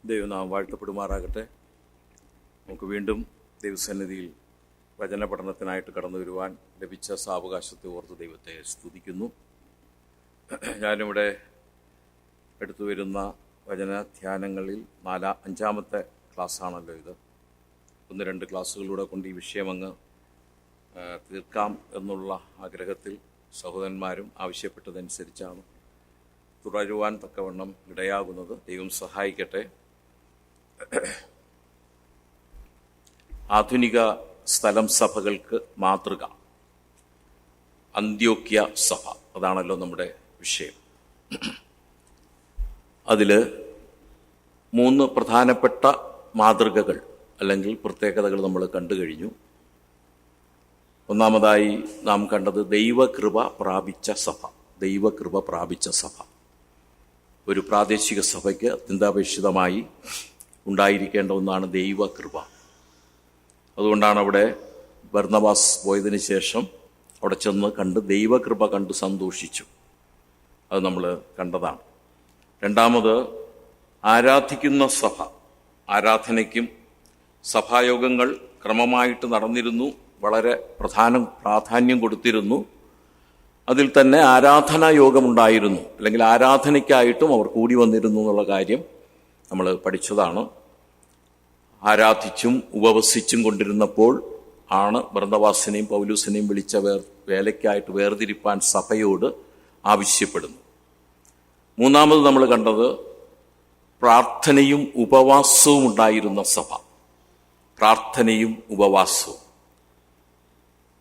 ദൈവനാമം വാഴ്ത്തപ്പെടുമാറാകട്ടെ. നമുക്ക് വീണ്ടും ദൈവസന്നിധിയിൽ വചന പഠനത്തിനായിട്ട് കടന്നു വരുവാൻ ലഭിച്ച സാവകാശത്തെ ഓർത്ത് ദൈവത്തെ സ്തുതിക്കുന്നു. ഞാനിവിടെ എടുത്തു വരുന്ന വചന ധ്യാനങ്ങളിൽ അഞ്ചാമത്തെ ക്ലാസ്സാണല്ലോ ഇത്. 1-2 ക്ലാസ്സുകളിലൂടെ കൊണ്ട് ഈ വിഷയം അങ്ങ് തീർക്കാം എന്നുള്ള ആഗ്രഹത്തിൽ സഹോദരന്മാരും ആവശ്യപ്പെട്ടതനുസരിച്ചാണ് തുടരുവാൻ തക്കവണ്ണം ഇടയാകുന്നത്. ദൈവം സഹായിക്കട്ടെ. ആധുനിക സ്ഥലം സഭകൾക്ക് മാതൃക അന്ത്യോക്യ സഭ, അതാണല്ലോ നമ്മുടെ വിഷയം. അതിൽ 3 പ്രധാനപ്പെട്ട മാതൃകകൾ അല്ലെങ്കിൽ പ്രത്യേകതകൾ നമ്മൾ കണ്ടു കഴിഞ്ഞു. ഒന്നാമതായി നാം കണ്ടത് ദൈവകൃപ പ്രാപിച്ച സഭ. ദൈവകൃപ പ്രാപിച്ച സഭ ഒരു പ്രാദേശിക സഭയ്ക്ക് അത്യന്താപേക്ഷിതമായി ഉണ്ടായിരിക്കേണ്ട ഒന്നാണ് ദൈവകൃപ. അതുകൊണ്ടാണ് അവിടെ ബർന്നബാസ് പോയതിന് ശേഷം അവിടെ ചെന്ന് കണ്ട് ദൈവകൃപ കണ്ട് സന്തോഷിച്ചു. അത് നമ്മൾ കണ്ടതാണ്. രണ്ടാമത് ആരാധിക്കുന്ന സഭ. ആരാധനയ്ക്കും സഭായോഗങ്ങൾ ക്രമമായിട്ട് നടന്നിരുന്നു. വളരെ പ്രാധാന്യം കൊടുത്തിരുന്നു. അതിൽ തന്നെ ആരാധനാ യോഗമുണ്ടായിരുന്നു, അല്ലെങ്കിൽ ആരാധനയ്ക്കായിട്ടും അവർ കൂടി വന്നിരുന്നു എന്നുള്ള കാര്യം നമ്മൾ പഠിച്ചതാണ്. ആരാധിച്ചും ഉപവസിച്ചും കൊണ്ടിരുന്നപ്പോൾ ആണ് ബർന്നബാസിനെയും പൗലൂസിനെയും വിളിച്ച വേലയ്ക്കായിട്ട് വേർതിരിപ്പാൻ സഭയോട് ആവശ്യപ്പെടുന്നു. മൂന്നാമത് നമ്മൾ കണ്ടത് പ്രാർത്ഥനയും ഉപവാസവും ഉണ്ടായിരുന്ന സഭ. പ്രാർത്ഥനയും ഉപവാസവും.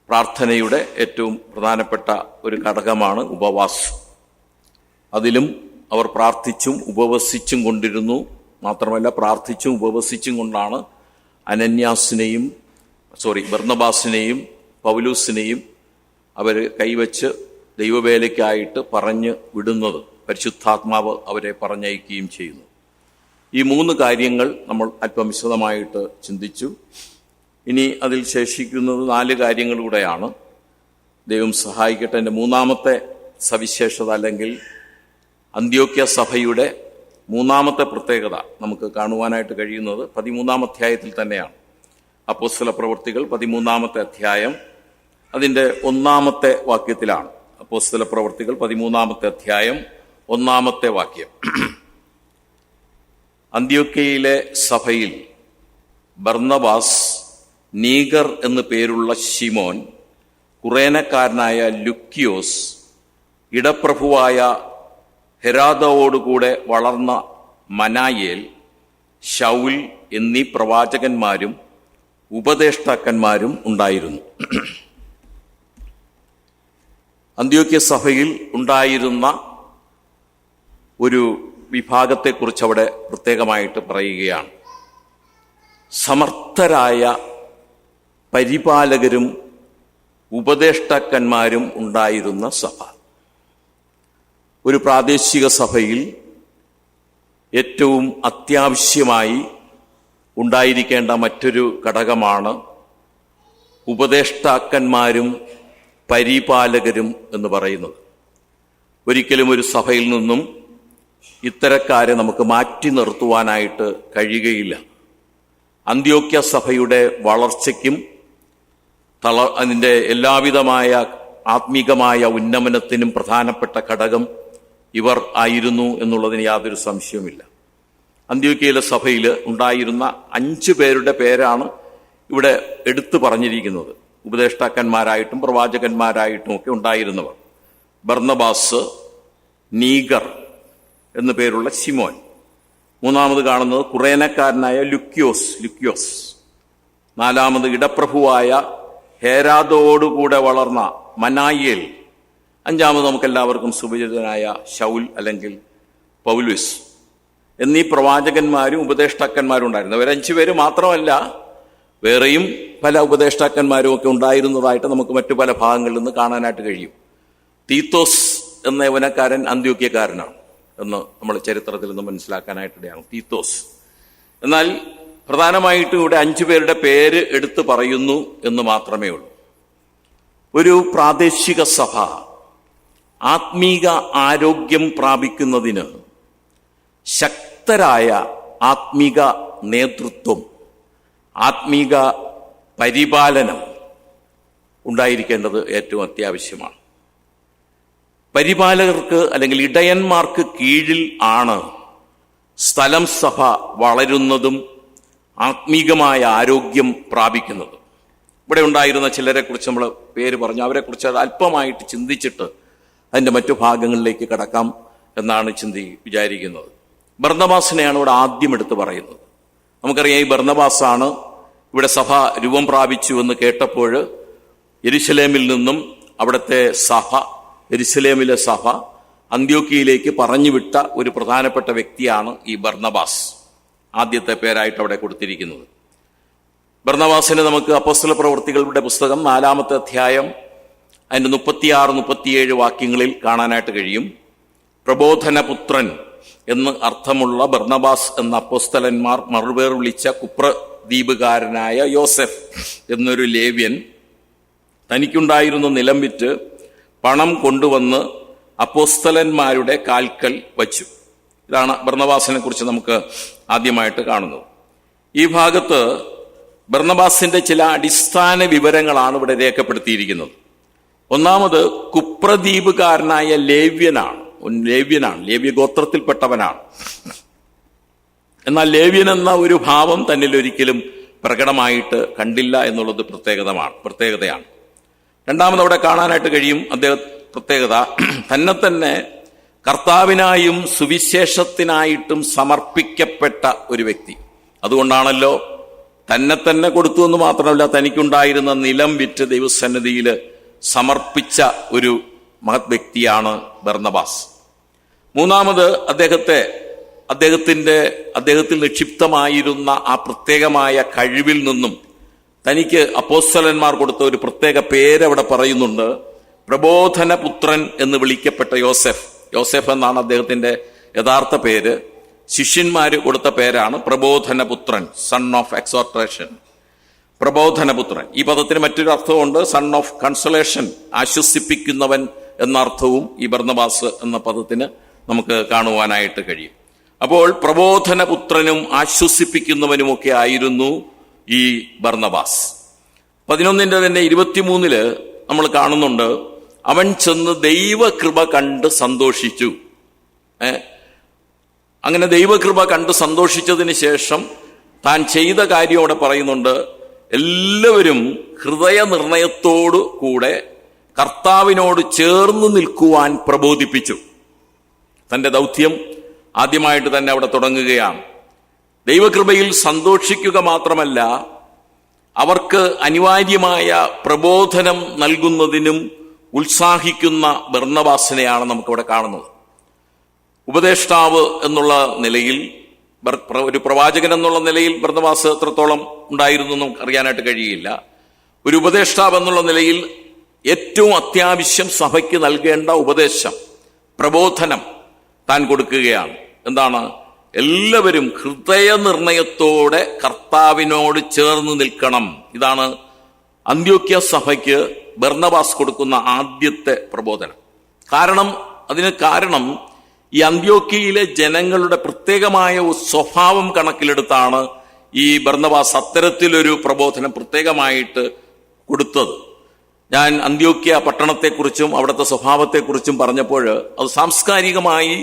പ്രാർത്ഥനയുടെ ഏറ്റവും പ്രധാനപ്പെട്ട ഒരു ഘടകമാണ് ഉപവാസം. അതിലും അവർ പ്രാർത്ഥിച്ചും ഉപവസിച്ചും കൊണ്ടിരുന്നു. മാത്രമല്ല, പ്രാർത്ഥിച്ചും ഉപവസിച്ചും കൊണ്ടാണ് ബർന്നബാസിനെയും പൗലൂസിനെയും അവർ കൈവച്ച് ദൈവവേലയ്ക്കായിട്ട് പറഞ്ഞു വിടുന്നത്. പരിശുദ്ധാത്മാവ് അവരെ പറഞ്ഞയക്കുകയും ചെയ്യുന്നു. ഈ 3 കാര്യങ്ങൾ നമ്മൾ അല്പം വിശദമായിട്ട് ചിന്തിച്ചു. ഇനി അതിൽ ശേഷിക്കുന്നത് 4 കാര്യങ്ങൾ കൂടെയാണ്. ദൈവം സഹായിക്കട്ടെ. എൻ്റെ മൂന്നാമത്തെ സവിശേഷത അല്ലെങ്കിൽ അന്ത്യോക്യ സഭയുടെ മൂന്നാമത്തെ പ്രത്യേകത നമുക്ക് കാണുവാനായിട്ട് കഴിയുന്നത് 13-ാം അധ്യായത്തിൽ തന്നെയാണ്. അപ്പോസ്തല പ്രവൃത്തികൾ 13-ാമത്തെ അധ്യായം അതിൻ്റെ 1-ാമത്തെ വാക്യത്തിലാണ്. അപ്പോസ്തല പ്രവൃത്തികൾ 13-ാമത്തെ അധ്യായം 1-ാമത്തെ വാക്യം. അന്ത്യോക്യയിലെ സഭയിൽ ബർന്നബാസ്, നീഗർ എന്നു പേരുള്ള ശിമോൻ, കുറേനക്കാരനായ ലുക്യോസ്, ഇടപ്രഭുവായ ഹെരോദോടുകൂടെ വളർന്ന മനായേൽ, ശൗൽ എന്നീ പ്രവാചകന്മാരും ഉപദേഷ്ടാക്കന്മാരും ഉണ്ടായിരുന്നു. അന്ത്യോക്യ സഭയിൽ ഉണ്ടായിരുന്ന ഒരു വിഭാഗത്തെക്കുറിച്ച് അവിടെ പ്രത്യേകമായിട്ട് പറയുകയാണ്. സമർത്ഥരായ പരിപാലകരും ഉപദേഷ്ടാക്കന്മാരും ഉണ്ടായിരുന്ന സഭ. ഒരു പ്രാദേശിക സഭയിൽ ഏറ്റവും അത്യാവശ്യമായി ഉണ്ടായിരിക്കേണ്ട മറ്റൊരു ഘടകമാണ് ഉപദേഷ്ടാക്കന്മാരും പരിപാലകരും എന്ന് പറയുന്നത്. ഒരിക്കലും ഒരു സഭയിൽ നിന്നും ഇത്തരക്കാരെ നമുക്ക് മാറ്റി നിർത്തുവാനായിട്ട് കഴിയുകയില്ല. അന്ത്യോക്യ സഭയുടെ വളർച്ചയ്ക്കും അതിൻ്റെ എല്ലാവിധമായ ആത്മീകമായ ഉന്നമനത്തിനും പ്രധാനപ്പെട്ട ഘടകം ഇവർ ആയിരുന്നു എന്നുള്ളതിന് യാതൊരു സംശയവുമില്ല. അന്ത്യോക്യയിലെ സഭയിൽ ഉണ്ടായിരുന്ന 5 പേരുടെ പേരാണ് ഇവിടെ എടുത്തു പറഞ്ഞിരിക്കുന്നത്. ഉപദേഷ്ടാക്കന്മാരായിട്ടും പ്രവാചകന്മാരായിട്ടും ഒക്കെ ഉണ്ടായിരുന്നവർ. ബർന്നബാസ്, നീഗർ എന്നു പേരുള്ള ശിമോൻ. മൂന്നാമത് കാണുന്നത് കുറേനക്കാരനായ ലുക്യോസ്. 4-ാമത് ഇടപ്രഭുവായ ഹെരോദോടുകൂടെ വളർന്ന മനായേൽ. 5-ാമത് നമുക്കെല്ലാവർക്കും സുപരിചിതനായ ശൗൽ അല്ലെങ്കിൽ പൗലൂസ് എന്നീ പ്രവാചകന്മാരും ഉപദേഷ്ടാക്കന്മാരും ഉണ്ടായിരുന്നു. അവർ 5 പേര് മാത്രമല്ല, വേറെയും പല ഉപദേഷ്ടാക്കന്മാരും ഒക്കെ ഉണ്ടായിരുന്നതായിട്ട് നമുക്ക് മറ്റു പല ഭാഗങ്ങളിൽ നിന്ന് കാണാനായിട്ട് കഴിയും. തീത്തോസ് എന്ന യവനക്കാരൻ അന്ത്യോക്യക്കാരനാണ് എന്ന് നമ്മൾ ചരിത്രത്തിൽ നിന്ന് മനസ്സിലാക്കാനായിട്ടിടയാണ്. തീത്തോസ്. എന്നാൽ പ്രധാനമായിട്ടും ഇവിടെ 5 പേരുടെ പേര് എടുത്തു പറയുന്നു എന്ന് മാത്രമേ ഉള്ളൂ. ഒരു പ്രാദേശിക സഭ ആത്മീക ആരോഗ്യം പ്രാപിക്കുന്നതിന് ശക്തരായ ആത്മീക നേതൃത്വം, ആത്മീക പരിപാലനം ഉണ്ടായിരിക്കേണ്ടത് ഏറ്റവും അത്യാവശ്യമാണ്. പരിപാലകർക്ക് അല്ലെങ്കിൽ ഇടയന്മാർക്ക് കീഴിൽ ആണ് സ്ഥലം സഭ വളരുന്നതും ആത്മീകമായ ആരോഗ്യം പ്രാപിക്കുന്നതും. ഇവിടെ ഉണ്ടായിരുന്ന ചിലരെ കുറിച്ച് നമ്മൾ പേര് പറഞ്ഞു, അവരെക്കുറിച്ച് അല്പമായിട്ട് ചിന്തിച്ചിട്ട് അതിൻ്റെ മറ്റു ഭാഗങ്ങളിലേക്ക് കടക്കാം എന്നാണ് വിചാരിക്കുന്നത്. ബർന്നബാസിനെയാണ് ഇവിടെ ആദ്യം എടുത്ത് പറയുന്നത്. നമുക്കറിയാം, ഈ ബർന്നബാസാണ് ഇവിടെ സഭ രൂപം പ്രാപിച്ചു എന്ന് കേട്ടപ്പോൾ യെരുശലേമിൽ നിന്നും അവിടുത്തെ സഭ, യെരുശലേമിലെ സഭ അന്ത്യോക്യയിലേക്ക് പറഞ്ഞുവിട്ട ഒരു പ്രധാനപ്പെട്ട വ്യക്തിയാണ് ഈ ബർന്നബാസ്. ആദ്യത്തെ പേരായിട്ട് അവിടെ കൊടുത്തിരിക്കുന്നത്. ബർന്നബാസിനെ നമുക്ക് അപ്പോസ്തല പ്രവൃത്തികളുടെ പുസ്തകം 4-ാമത്തെ അധ്യായം അതിൻ്റെ 36-37 വാക്യങ്ങളിൽ കാണാനായിട്ട് കഴിയും. പ്രബോധനപുത്രൻ എന്ന് അർത്ഥമുള്ള ബർന്നബാസ് എന്ന അപ്പോസ്തലന്മാർ മറുപേർ വിളിച്ച കുപ്രദ്വീപുകാരനായ യോസെഫ് എന്നൊരു ലേവ്യൻ തനിക്കുണ്ടായിരുന്ന നിലം വിറ്റ് പണം കൊണ്ടുവന്ന് അപ്പോസ്തലന്മാരുടെ കാൽക്കൽ വച്ചു. ഇതാണ് ബർന്നബാസിനെ കുറിച്ച് നമുക്ക് ആദ്യമായിട്ട് കാണുന്നത്. ഈ ഭാഗത്ത് ബർന്നബാസിന്റെ ചില അടിസ്ഥാന വിവരങ്ങളാണ് ഇവിടെ രേഖപ്പെടുത്തിയിരിക്കുന്നത്. ഒന്നാമത്, കുപ്രദ്വീപുകാരനായ ലേവ്യനാണ്. ലേവ്യ ഗോത്രത്തിൽപ്പെട്ടവനാണ്. എന്നാൽ ലേവ്യൻ എന്ന ഒരു ഭാവം തന്നിൽ ഒരിക്കലും പ്രകടമായിട്ട് കണ്ടില്ല എന്നുള്ളത് പ്രത്യേകതയാണ്. രണ്ടാമത് അവിടെ കാണാനായിട്ട് കഴിയും പ്രത്യേകത, തന്നെ കർത്താവിനായും സുവിശേഷത്തിനായിട്ടും സമർപ്പിക്കപ്പെട്ട ഒരു വ്യക്തി. അതുകൊണ്ടാണല്ലോ തന്നെ കൊടുത്തു എന്ന് മാത്രമല്ല, തനിക്കുണ്ടായിരുന്ന നിലം വിറ്റ് ദൈവസന്നിധിയിൽ സമർപ്പിച്ച ഒരു മഹത് വ്യക്തിയാണ് ബർന്നബാസ്. മൂന്നാമത്, അദ്ദേഹത്തിൽ നിക്ഷിപ്തമായിരുന്ന ആ പ്രത്യേകമായ കഴിവിൽ നിന്നും തനിക്ക് അപ്പോസ്തലന്മാർ കൊടുത്ത ഒരു പ്രത്യേക പേരവിടെ പറയുന്നുണ്ട്. പ്രബോധനപുത്രൻ എന്ന് വിളിക്കപ്പെട്ട യോസെഫ് എന്നാണ് അദ്ദേഹത്തിന്റെ യഥാർത്ഥ പേര്. ശിഷ്യന്മാര് കൊടുത്ത പേരാണ് പ്രബോധനപുത്രൻ, സൺ ഓഫ് എക്സോർട്ടേഷൻ. പ്രബോധനപുത്രൻ ഈ പദത്തിന് മറ്റൊരു അർത്ഥമുണ്ട്, സൺ ഓഫ് കൺസലേഷൻ, ആശ്വസിപ്പിക്കുന്നവൻ എന്ന അർത്ഥവും ഈ ബർന്നബാസ് എന്ന പദത്തിന് നമുക്ക് കാണുവാനായിട്ട് കഴിയും. അപ്പോൾ പ്രബോധനപുത്രനും ആശ്വസിപ്പിക്കുന്നവനുമൊക്കെ ആയിരുന്നു ഈ ബർന്നബാസ്. 11 തന്നെ 23 നമ്മൾ കാണുന്നുണ്ട്, അവൻ ചെന്ന് ദൈവകൃപ കണ്ട് സന്തോഷിച്ചു. അങ്ങനെ ദൈവകൃപ കണ്ട് സന്തോഷിച്ചതിന് ശേഷം താൻ ചെയ്ത കാര്യം അവിടെ പറയുന്നുണ്ട്. എല്ലാവരും ഹൃദയനിർണയത്തോടു കൂടെ കർത്താവിനോട് ചേർന്ന് നിൽക്കുവാൻ പ്രബോധിപ്പിച്ചു. തന്റെ ദൗത്യം ആദ്യമായിട്ട് തന്നെ അവിടെ തുടങ്ങുകയാണ്. ദൈവകൃപയിൽ സന്തോഷിക്കുക മാത്രമല്ല, അവർക്ക് അനിവാര്യമായ പ്രബോധനം നൽകുന്നതിനും ഉത്സാഹിക്കുന്ന ബർന്നബാസിനെയാണ് നമുക്കിവിടെ കാണുന്നത്. ഉപദേഷ്ടാവ് എന്നുള്ള നിലയിൽ, ഒരു പ്രവാചകൻ എന്നുള്ള നിലയിൽ ബർന്നബാസ് എത്രത്തോളം ഉണ്ടായിരുന്നു നമുക്ക് അറിയാനായിട്ട് കഴിയില്ല. ഒരു ഉപദേഷ്ടാവ് എന്നുള്ള നിലയിൽ ഏറ്റവും അത്യാവശ്യം സഭയ്ക്ക് നൽകേണ്ട ഉപദേശം, പ്രബോധനം താൻ കൊടുക്കുകയാണ്. എന്താണ്? എല്ലാവരും ഹൃദയനിർണയത്തോടെ കർത്താവിനോട് ചേർന്ന് നിൽക്കണം. ഇതാണ് അന്ത്യോക്യ സഭയ്ക്ക് ബർന്നബാസ് കൊടുക്കുന്ന ആദ്യത്തെ പ്രബോധനം. അതിന് കാരണം ഈ അന്ത്യോക്യയിലെ ജനങ്ങളുടെ പ്രത്യേകമായ സ്വഭാവം കണക്കിലെടുത്താണ് ഈ ബർന്നബാസ് അത്തരത്തിലൊരു പ്രബോധനം പ്രത്യേകമായിട്ട് കൊടുത്തത്. ഞാൻ അന്ത്യോക്യ പട്ടണത്തെക്കുറിച്ചും അവിടുത്തെ സ്വഭാവത്തെക്കുറിച്ചും പറഞ്ഞപ്പോൾ അത് സാംസ്കാരികമായി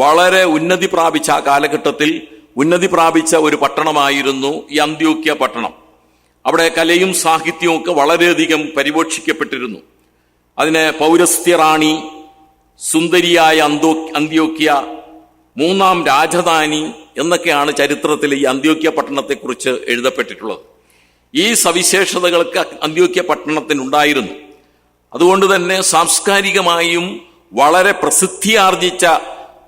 വളരെ ഉന്നതി പ്രാപിച്ച, ആ കാലഘട്ടത്തിൽ ഉന്നതി പ്രാപിച്ച ഒരു പട്ടണമായിരുന്നു ഈ അന്ത്യോക്യ പട്ടണം. അവിടെ കലയും സാഹിത്യവും ഒക്കെ വളരെയധികം പരിപോഷിക്കപ്പെട്ടിരുന്നു. അതിന് പൗരസ്ത്യ റാണി, സുന്ദരിയായ അന്ത്യോക്യ, 3ാം രാജധാനി എന്നൊക്കെയാണ് ചരിത്രത്തിൽ ഈ അന്ത്യോക്യ പട്ടണത്തെക്കുറിച്ച് എഴുതപ്പെട്ടിട്ടുള്ളത്. ഈ സവിശേഷതകൾക്ക് അന്ത്യോക്യ പട്ടണത്തിനുണ്ടായിരുന്നു. അതുകൊണ്ട് തന്നെ സാംസ്കാരികമായും വളരെ പ്രസിദ്ധിയാർജിച്ച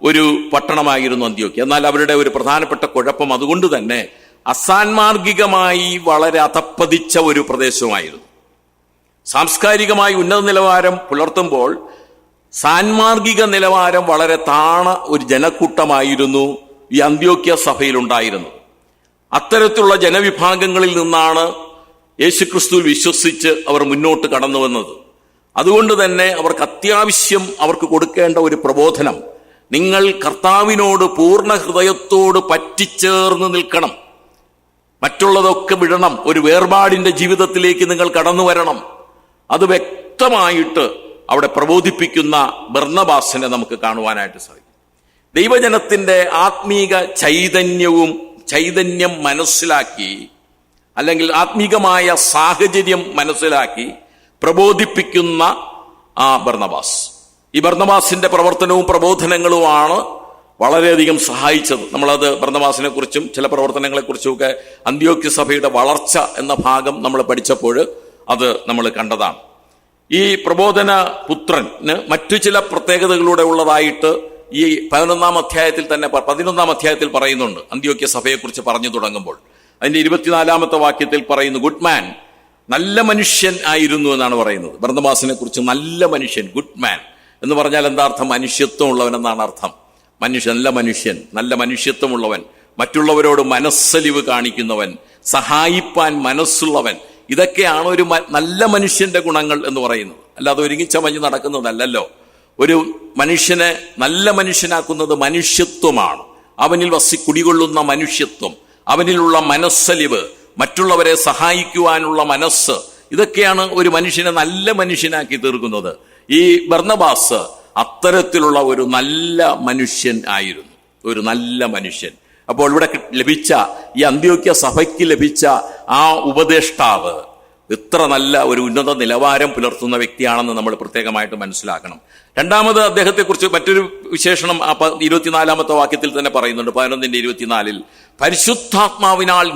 ഒരു പട്ടണമായിരുന്നു അന്ത്യോക്യ. എന്നാൽ അവരുടെ ഒരു പ്രധാനപ്പെട്ട കുഴപ്പം അതുകൊണ്ട് തന്നെ അസാൻമാർഗികമായി വളരെ അധപ്പതിച്ച ഒരു പ്രദേശമായിരുന്നു. സാംസ്കാരികമായി ഉന്നത നിലവാരം പുലർത്തുമ്പോൾ സാൻമാർഗിക നിലവാരം വളരെ താണ ഒരു ജനക്കൂട്ടമായിരുന്നു ഈ അന്ത്യോക്യ സഭയിലുണ്ടായിരുന്നത്. അത്തരത്തിലുള്ള ജനവിഭാഗങ്ങളിൽ നിന്നാണ് യേശുക്രിസ്തുവിൽ വിശ്വസിച്ച് അവർ മുന്നോട്ട് കടന്നു വന്നത്. അതുകൊണ്ട് തന്നെ അവർക്ക് അത്യാവശ്യം അവർക്ക് കൊടുക്കേണ്ട ഒരു പ്രബോധനം, നിങ്ങൾ കർത്താവിനോട് പൂർണ്ണ ഹൃദയത്തോട് പറ്റിച്ചേർന്ന് നിൽക്കണം. മറ്റുള്ളതൊക്കെ വിടണം. ഒരു വേർപാടിന്റെ ജീവിതത്തിലേക്ക് നിങ്ങൾ കടന്നു വരണം. അത് വ്യക്തമായിട്ട് അവിടെ പ്രബോധിപ്പിക്കുന്ന ബർന്നബാസിനെ നമുക്ക് കാണുവാനായിട്ട് സാധിക്കും. ദൈവജനത്തിന്റെ ആത്മീക ചൈതന്യം മനസ്സിലാക്കി, അല്ലെങ്കിൽ ആത്മീകമായ സാഹചര്യം മനസ്സിലാക്കി പ്രബോധിപ്പിക്കുന്ന ആ ബർന്നബാസ്. ഈ ബർന്നബാസിന്റെ പ്രവർത്തനവും പ്രബോധനങ്ങളുമാണ് വളരെയധികം സഹായിച്ചത്. നമ്മളത് ബർന്നബാസിനെ കുറിച്ചും ചില പ്രവർത്തനങ്ങളെ കുറിച്ചുമൊക്കെ അന്ത്യോക്യ സഭയുടെ വളർച്ച എന്ന ഭാഗം നമ്മൾ പഠിച്ചപ്പോൾ അത് നമ്മൾ കണ്ടതാണ്. ഈ പ്രബോധന പുത്രന് മറ്റു ചില പ്രത്യേകതകളിലൂടെ ഉള്ളതായിട്ട് ഈ 11-ാം അധ്യായത്തിൽ പറയുന്നുണ്ട്. അന്ത്യോക്യ സഭയെക്കുറിച്ച് പറഞ്ഞു തുടങ്ങുമ്പോൾ അതിന്റെ 24-ാമത്തെ വാക്യത്തിൽ പറയുന്നു, ഗുഡ് മാൻ, നല്ല മനുഷ്യൻ ആയിരുന്നു എന്നാണ് പറയുന്നത്. ബർന്നബാസിനെ കുറിച്ച് നല്ല മനുഷ്യൻ, ഗുഡ് മാൻ എന്ന് പറഞ്ഞാൽ എന്താ അർത്ഥം? മനുഷ്യത്വം ഉള്ളവൻ എന്നാണ് അർത്ഥം. നല്ല മനുഷ്യത്വമുള്ളവൻ, മറ്റുള്ളവരോട് മനസ്സലിവ് കാണിക്കുന്നവൻ, സഹായിപ്പാൻ മനസ്സുള്ളവൻ, ഇതൊക്കെയാണ് ഒരു നല്ല മനുഷ്യന്റെ ഗുണങ്ങൾ എന്ന് പറയുന്നത്. അല്ലാതെ ഒരുങ്ങിച്ചമഞ്ഞ് നടക്കുന്നതല്ലല്ലോ. ഒരു മനുഷ്യനെ നല്ല മനുഷ്യനാക്കുന്നത് മനുഷ്യത്വമാണ്. അവനിൽ കുടികൊള്ളുന്ന മനുഷ്യത്വം, അവനിലുള്ള മനസ്സലിവ്, മറ്റുള്ളവരെ സഹായിക്കുവാനുള്ള മനസ്സ്, ഇതൊക്കെയാണ് ഒരു മനുഷ്യനെ നല്ല മനുഷ്യനാക്കി തീർക്കുന്നത്. ഈ ബർന്നബാസ് അത്തരത്തിലുള്ള ഒരു നല്ല മനുഷ്യൻ ആയിരുന്നു, ഒരു നല്ല മനുഷ്യൻ. അപ്പോൾ ഇവിടെ ലഭിച്ച ഈ അന്ത്യോക്യ സഭയ്ക്ക് ലഭിച്ച ആ ഉപദേഷ്ടാവ് ഇത്ര നല്ല ഒരു ഉന്നത നിലവാരം പുലർത്തുന്ന വ്യക്തിയാണെന്ന് നമ്മൾ പ്രത്യേകമായിട്ട് മനസ്സിലാക്കണം. രണ്ടാമത് അദ്ദേഹത്തെക്കുറിച്ച് മറ്റൊരു വിശേഷണം 24-ാമത്തെ വാക്യത്തിൽ തന്നെ പറയുന്നുണ്ട്. 11-24 പരിശുദ്ധാത്മാവിനാൽ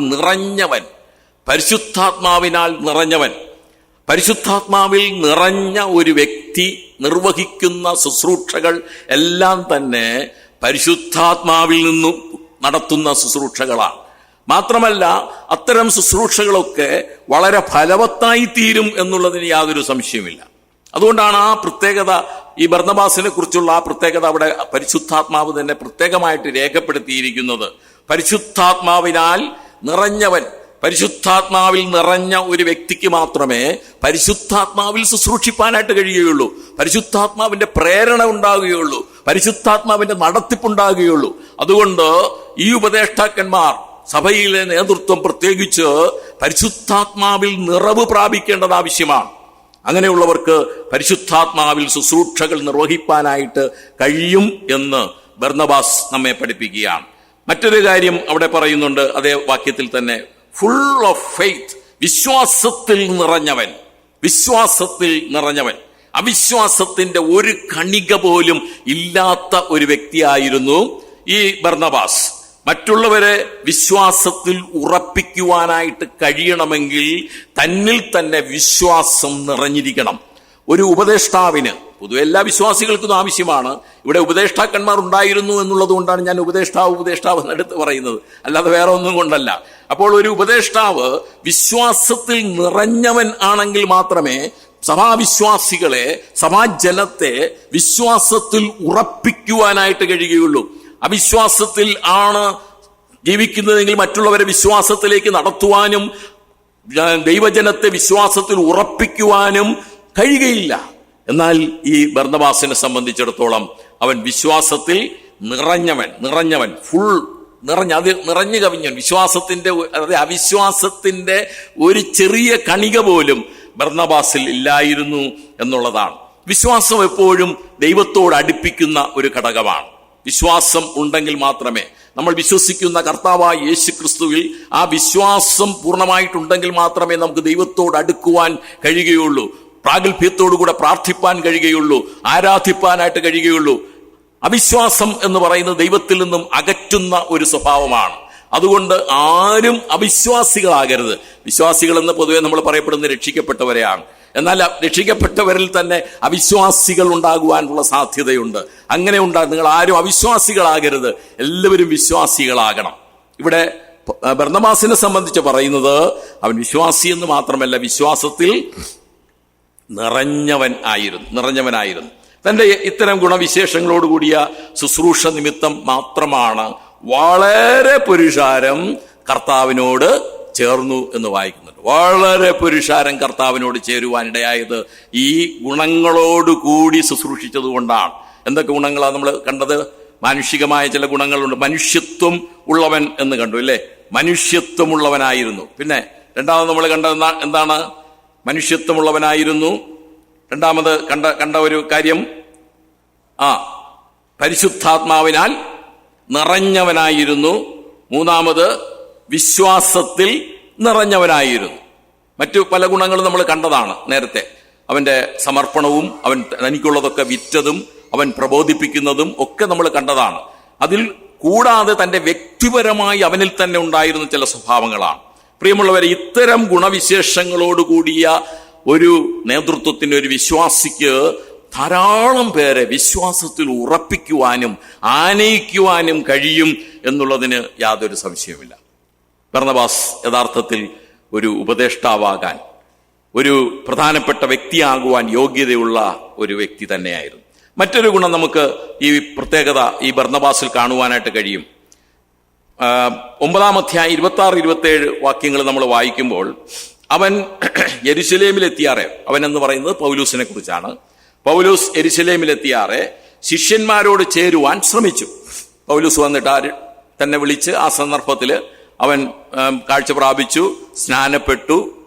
പരിശുദ്ധാത്മാവിൽ നിറഞ്ഞ ഒരു വ്യക്തി നിർവഹിക്കുന്ന ശുശ്രൂഷകൾ എല്ലാം തന്നെ പരിശുദ്ധാത്മാവിൽ നിന്നും നടത്തുന്ന ശുശ്രൂഷകളാണ്. മാത്രമല്ല അത്തരം ശുശ്രൂഷകളൊക്കെ വളരെ ഫലവത്തായി തീരും എന്നുള്ളതിന് യാതൊരു സംശയമില്ല. അതുകൊണ്ടാണ് ആ പ്രത്യേകത, ഈ ബർന്നബാസിനെ കുറിച്ചുള്ള ആ പ്രത്യേകത അവിടെ പരിശുദ്ധാത്മാവ് തന്നെ പ്രത്യേകമായിട്ട് രേഖപ്പെടുത്തിയിരിക്കുന്നത്. പരിശുദ്ധാത്മാവിൽ നിറഞ്ഞ ഒരു വ്യക്തിക്ക് മാത്രമേ പരിശുദ്ധാത്മാവിൽ ശുശ്രൂഷിപ്പാനായിട്ട് കഴിയുകയുള്ളൂ, പരിശുദ്ധാത്മാവിന്റെ പ്രേരണ ഉണ്ടാകുകയുള്ളൂ, പരിശുദ്ധാത്മാവിന്റെ നടത്തിപ്പുണ്ടാകുകയുള്ളൂ. അതുകൊണ്ട് ഈ ഉപദേഷ്ടാക്കന്മാർ, സഭയിലെ നേതൃത്വം പ്രത്യേകിച്ച് പരിശുദ്ധാത്മാവിൽ നിറവ് പ്രാപിക്കേണ്ടത് ആവശ്യമാണ്. അങ്ങനെയുള്ളവർക്ക് പരിശുദ്ധാത്മാവിൽ ശുശ്രൂഷകൾ നിർവഹിപ്പാനായിട്ട് കഴിയും എന്ന് ബർന്നബാസ് നമ്മെ പഠിപ്പിക്കുകയാണ്. മറ്റൊരു കാര്യം അവിടെ പറയുന്നുണ്ട്, അതേ വാക്യത്തിൽ തന്നെ, ഫുൾ ഓഫ് ഫെയ്ത്ത്, വിശ്വാസത്തിൽ നിറഞ്ഞവൻ, അവിശ്വാസത്തിന്റെ ഒരു കണിക പോലും ഇല്ലാത്ത ഒരു വ്യക്തിയായിരുന്നു ഈ ബർന്നബാസ്. മറ്റുള്ളവരെ വിശ്വാസത്തിൽ ഉറപ്പിക്കുവാനായിട്ട് കഴിയണമെങ്കിൽ തന്നിൽ തന്നെ വിശ്വാസം നിറഞ്ഞിരിക്കണം. ഒരു ഉപദേഷ്ടാവിന്, പൊതുവെ എല്ലാ വിശ്വാസികൾക്കും ആവശ്യമാണ്. ഇവിടെ ഉപദേഷ്ടാക്കന്മാർ ഉണ്ടായിരുന്നു എന്നുള്ളത് കൊണ്ടാണ് ഞാൻ ഉപദേഷ്ടാവ് എന്നെടുത്ത് പറയുന്നത്, അല്ലാതെ വേറെ ഒന്നും കൊണ്ടല്ല. അപ്പോൾ ഒരു ഉപദേഷ്ടാവ് വിശ്വാസത്തിൽ നിറഞ്ഞവൻ ആണെങ്കിൽ മാത്രമേ സഭാവിശ്വാസികളെ, സഭാജനത്തെ വിശ്വാസത്തിൽ ഉറപ്പിക്കുവാനായിട്ട് കഴിയുകയുള്ളൂ. അവിശ്വാസത്തിൽ ആണ് ജീവിക്കുന്നതെങ്കിൽ മറ്റുള്ളവരെ വിശ്വാസത്തിലേക്ക് നടത്തുവാനും ദൈവജനത്തെ വിശ്വാസത്തിൽ ഉറപ്പിക്കുവാനും കഴിയുകയില്ല. എന്നാൽ ഈ ബർന്നബാസിനെ സംബന്ധിച്ചിടത്തോളം അവൻ വിശ്വാസത്തിൽ നിറഞ്ഞവൻ അത് നിറഞ്ഞു കവിഞ്ഞവൻ. വിശ്വാസത്തിന്റെ, അതായത് അവിശ്വാസത്തിന്റെ ഒരു ചെറിയ കണിക പോലും ബർന്നബാസിൽ ഇല്ലായിരുന്നു എന്നുള്ളതാണ്. വിശ്വാസം എപ്പോഴും ദൈവത്തോട് അടുപ്പിക്കുന്ന ഒരു ഘടകമാണ്. വിശ്വാസം ഉണ്ടെങ്കിൽ മാത്രമേ, നമ്മൾ വിശ്വസിക്കുന്ന കർത്താവായ യേശു ക്രിസ്തുവിൽ ആ വിശ്വാസം പൂർണ്ണമായിട്ടുണ്ടെങ്കിൽ മാത്രമേ നമുക്ക് ദൈവത്തോട് അടുക്കുവാൻ കഴിയുകയുള്ളൂ, പ്രാഗൽഭ്യത്തോടുകൂടെ പ്രാർത്ഥിപ്പാൻ കഴിയുകയുള്ളൂ, ആരാധിപ്പാനായിട്ട് കഴിയുകയുള്ളൂ. അവിശ്വാസം എന്ന് പറയുന്നത് ദൈവത്തിൽ നിന്നും അകറ്റുന്ന ഒരു സ്വഭാവമാണ്. അതുകൊണ്ട് ആരും അവിശ്വാസികളാകരുത്. വിശ്വാസികൾ എന്ന് പൊതുവെ നമ്മൾ പറയപ്പെടുന്ന രക്ഷിക്കപ്പെട്ടവരെയാണ്. എന്നാൽ രക്ഷിക്കപ്പെട്ടവരിൽ തന്നെ അവിശ്വാസികൾ ഉണ്ടാകുവാനുള്ള സാധ്യതയുണ്ട്. അങ്ങനെ നിങ്ങൾ ആരും അവിശ്വാസികളാകരുത്, എല്ലാവരും വിശ്വാസികളാകണം. ഇവിടെ ബർന്നബാസിനെ സംബന്ധിച്ച് പറയുന്നത് അവൻ വിശ്വാസി എന്ന് മാത്രമല്ല, വിശ്വാസത്തിൽ നിറഞ്ഞവനായിരുന്നു. തന്റെ ഇത്തരം ഗുണവിശേഷങ്ങളോടുകൂടിയ ശുശ്രൂഷ നിമിത്തം മാത്രമാണ് വളരെ പുരുഷാരം കർത്താവിനോട് ചേർന്നു എന്ന് വായിക്കുന്നുണ്ട്. വളരെ പുരുഷാരം കർത്താവിനോട് ചേരുവാനിടയായത് ഈ ഗുണങ്ങളോടുകൂടി ശുശ്രൂഷിച്ചത് കൊണ്ടാണ്. എന്തൊക്കെ ഗുണങ്ങളാണ് നമ്മൾ കണ്ടത്? മാനുഷികമായ ചില ഗുണങ്ങളുണ്ട്. മനുഷ്യത്വം ഉള്ളവൻ എന്ന് കണ്ടു അല്ലേ? മനുഷ്യത്വമുള്ളവനായിരുന്നു. രണ്ടാമത് നമ്മൾ കണ്ടത് എന്താണ്? മനുഷ്യത്വമുള്ളവനായിരുന്നു. രണ്ടാമത് കണ്ട ഒരു കാര്യം പരിശുദ്ധാത്മാവിനാൽ നിറഞ്ഞവനായിരുന്നു. മൂന്നാമത് വിശ്വാസത്തിൽ നിറഞ്ഞവനായിരുന്നു. മറ്റു പല ഗുണങ്ങളും നമ്മൾ കണ്ടതാണ് നേരത്തെ. അവന്റെ സമർപ്പണവും അവൻ തനിക്കുള്ളതൊക്കെ വിറ്റതും അവൻ പ്രബോധിപ്പിക്കുന്നതും ഒക്കെ നമ്മൾ കണ്ടതാണ്. അതിൽ കൂടാതെ തന്റെ വ്യക്തിപരമായി അവനിൽ തന്നെ ഉണ്ടായിരുന്ന ചില സ്വഭാവങ്ങളാണ്. പ്രിയമുള്ളവരെ, ഇത്തരം ഗുണവിശേഷങ്ങളോടുകൂടിയ ഒരു നേതൃത്വത്തിന്, ഒരു വിശ്വാസിക്ക് ധാരാളം പേരെ വിശ്വാസത്തിൽ ഉറപ്പിക്കുവാനും ആനയിക്കുവാനും കഴിയും എന്നുള്ളതിന് യാതൊരു സംശയവുമില്ല. ബർന്നബാസ് യഥാർത്ഥത്തിൽ ഒരു ഉപദേഷ്ടാവാകാൻ, ഒരു പ്രധാനപ്പെട്ട വ്യക്തിയാകുവാൻ യോഗ്യതയുള്ള ഒരു വ്യക്തി തന്നെയായിരുന്നു. മറ്റൊരു ഗുണം നമുക്ക് ഈ പ്രത്യേകത ഈ ബർന്നബാസിൽ കാണുവാനായിട്ട് കഴിയും. 9-ാം അധ്യായം 26-27 വാക്യങ്ങൾ നമ്മൾ വായിക്കുമ്പോൾ, അവൻ യെരുശലേമിലെത്തിയാറെ, അവൻ എന്ന് പറയുന്നത് പൗലൂസിനെ കുറിച്ചാണ്. പൗലൂസ് യെരുശലേമിലെത്തിയാറെ ശിഷ്യന്മാരോട് ചേരുവാൻ ശ്രമിച്ചു. പൗലൂസ് വന്നിട്ട് തന്നെ വിളിച്ച് ആ സന്ദർഭത്തിൽ അവൻ കാഴ്ച പ്രാപിച്ചു,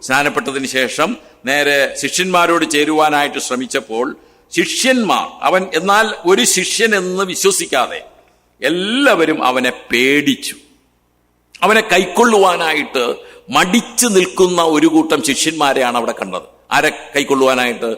സ്നാനപ്പെട്ടതിന് ശേഷം നേരെ ശിഷ്യന്മാരോട് ചേരുവാനായിട്ട് ശ്രമിച്ചപ്പോൾ ശിഷ്യന്മാർ, അവൻ എന്നാൽ ഒരു ശിഷ്യൻ എന്ന് വിശ്വസിക്കാതെ എല്ലാവരും അവനെ പേടിച്ചു. അവനെ കൈക്കൊള്ളുവാനായിട്ട് മടിച്ചു നിൽക്കുന്ന ഒരു കൂട്ടം ശിഷ്യന്മാരെയാണ് അവിടെ കണ്ടത്. ആരെ കൈക്കൊള്ളുവാനായിട്ട്?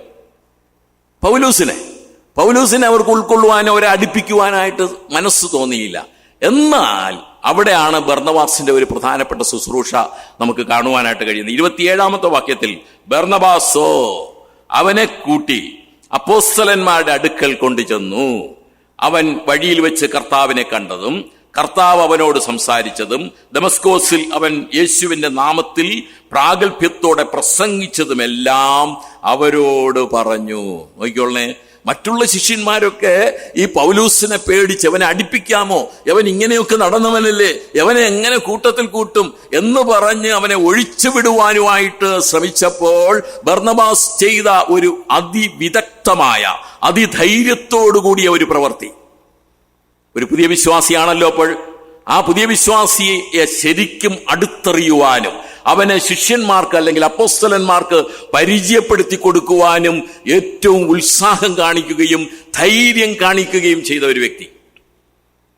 പൗലൂസിനെ അവർക്ക് ഉൾക്കൊള്ളുവാനോ അവരെ അടുപ്പിക്കുവാനായിട്ട് മനസ്സ് തോന്നിയില്ല. എന്നാൽ അവിടെയാണ് ബർന്നബാസിന്റെ ഒരു പ്രധാനപ്പെട്ട ശുശ്രൂഷ നമുക്ക് കാണുവാനായിട്ട് കഴിയുന്നത്. 27-ാമത്തെ വാക്യത്തിൽ, ബർന്നബാസോ അവനെ കൂട്ടി അപ്പോസ്തലന്മാരുടെ അടുക്കൽ കൊണ്ടുചെന്നു. അവൻ വഴിയിൽ വെച്ച് കർത്താവിനെ കണ്ടതും കർത്താവ് അവനോട് സംസാരിച്ചതും ദമസ്കോസിൽ അവൻ യേശുവിന്റെ നാമത്തിൽ പ്രാഗൽഭ്യത്തോടെ പ്രസംഗിച്ചതുമെല്ലാം അവരോട് പറഞ്ഞു. നോക്കിക്കൊള്ളേ, മറ്റുള്ള ശിഷ്യന്മാരൊക്കെ ഈ പൗലൂസിനെ പേടിച്ച് അവനെ അടുപ്പിക്കാമോ, അവൻ ഇങ്ങനെയൊക്കെ നടന്നവനല്ലേ, അവനെ എങ്ങനെ കൂട്ടത്തിൽ കൂട്ടും എന്ന് പറഞ്ഞ് അവനെ ഒഴിച്ചുവിടുവാനുമായിട്ട് ശ്രമിച്ചപ്പോൾ ബർന്നബാസ് ചെയ്ത ഒരു അതിവിദഗ്ധമായ അതിധൈര്യത്തോടുകൂടിയ ഒരു പ്രവൃത്തി. ഒരു പുതിയ വിശ്വാസിയാണല്ലോ. അപ്പോൾ ആ പുതിയ വിശ്വാസിയെ ശരിക്കും അടുത്തറിയുവാനും അവനെ ശിഷ്യന്മാർക്ക് അല്ലെങ്കിൽ അപ്പോസ്തലന്മാർക്ക് പരിചയപ്പെടുത്തി കൊടുക്കുവാനും ഏറ്റവും ഉത്സാഹം കാണിക്കുകയും ധൈര്യം കാണിക്കുകയും ചെയ്ത ഒരു വ്യക്തി.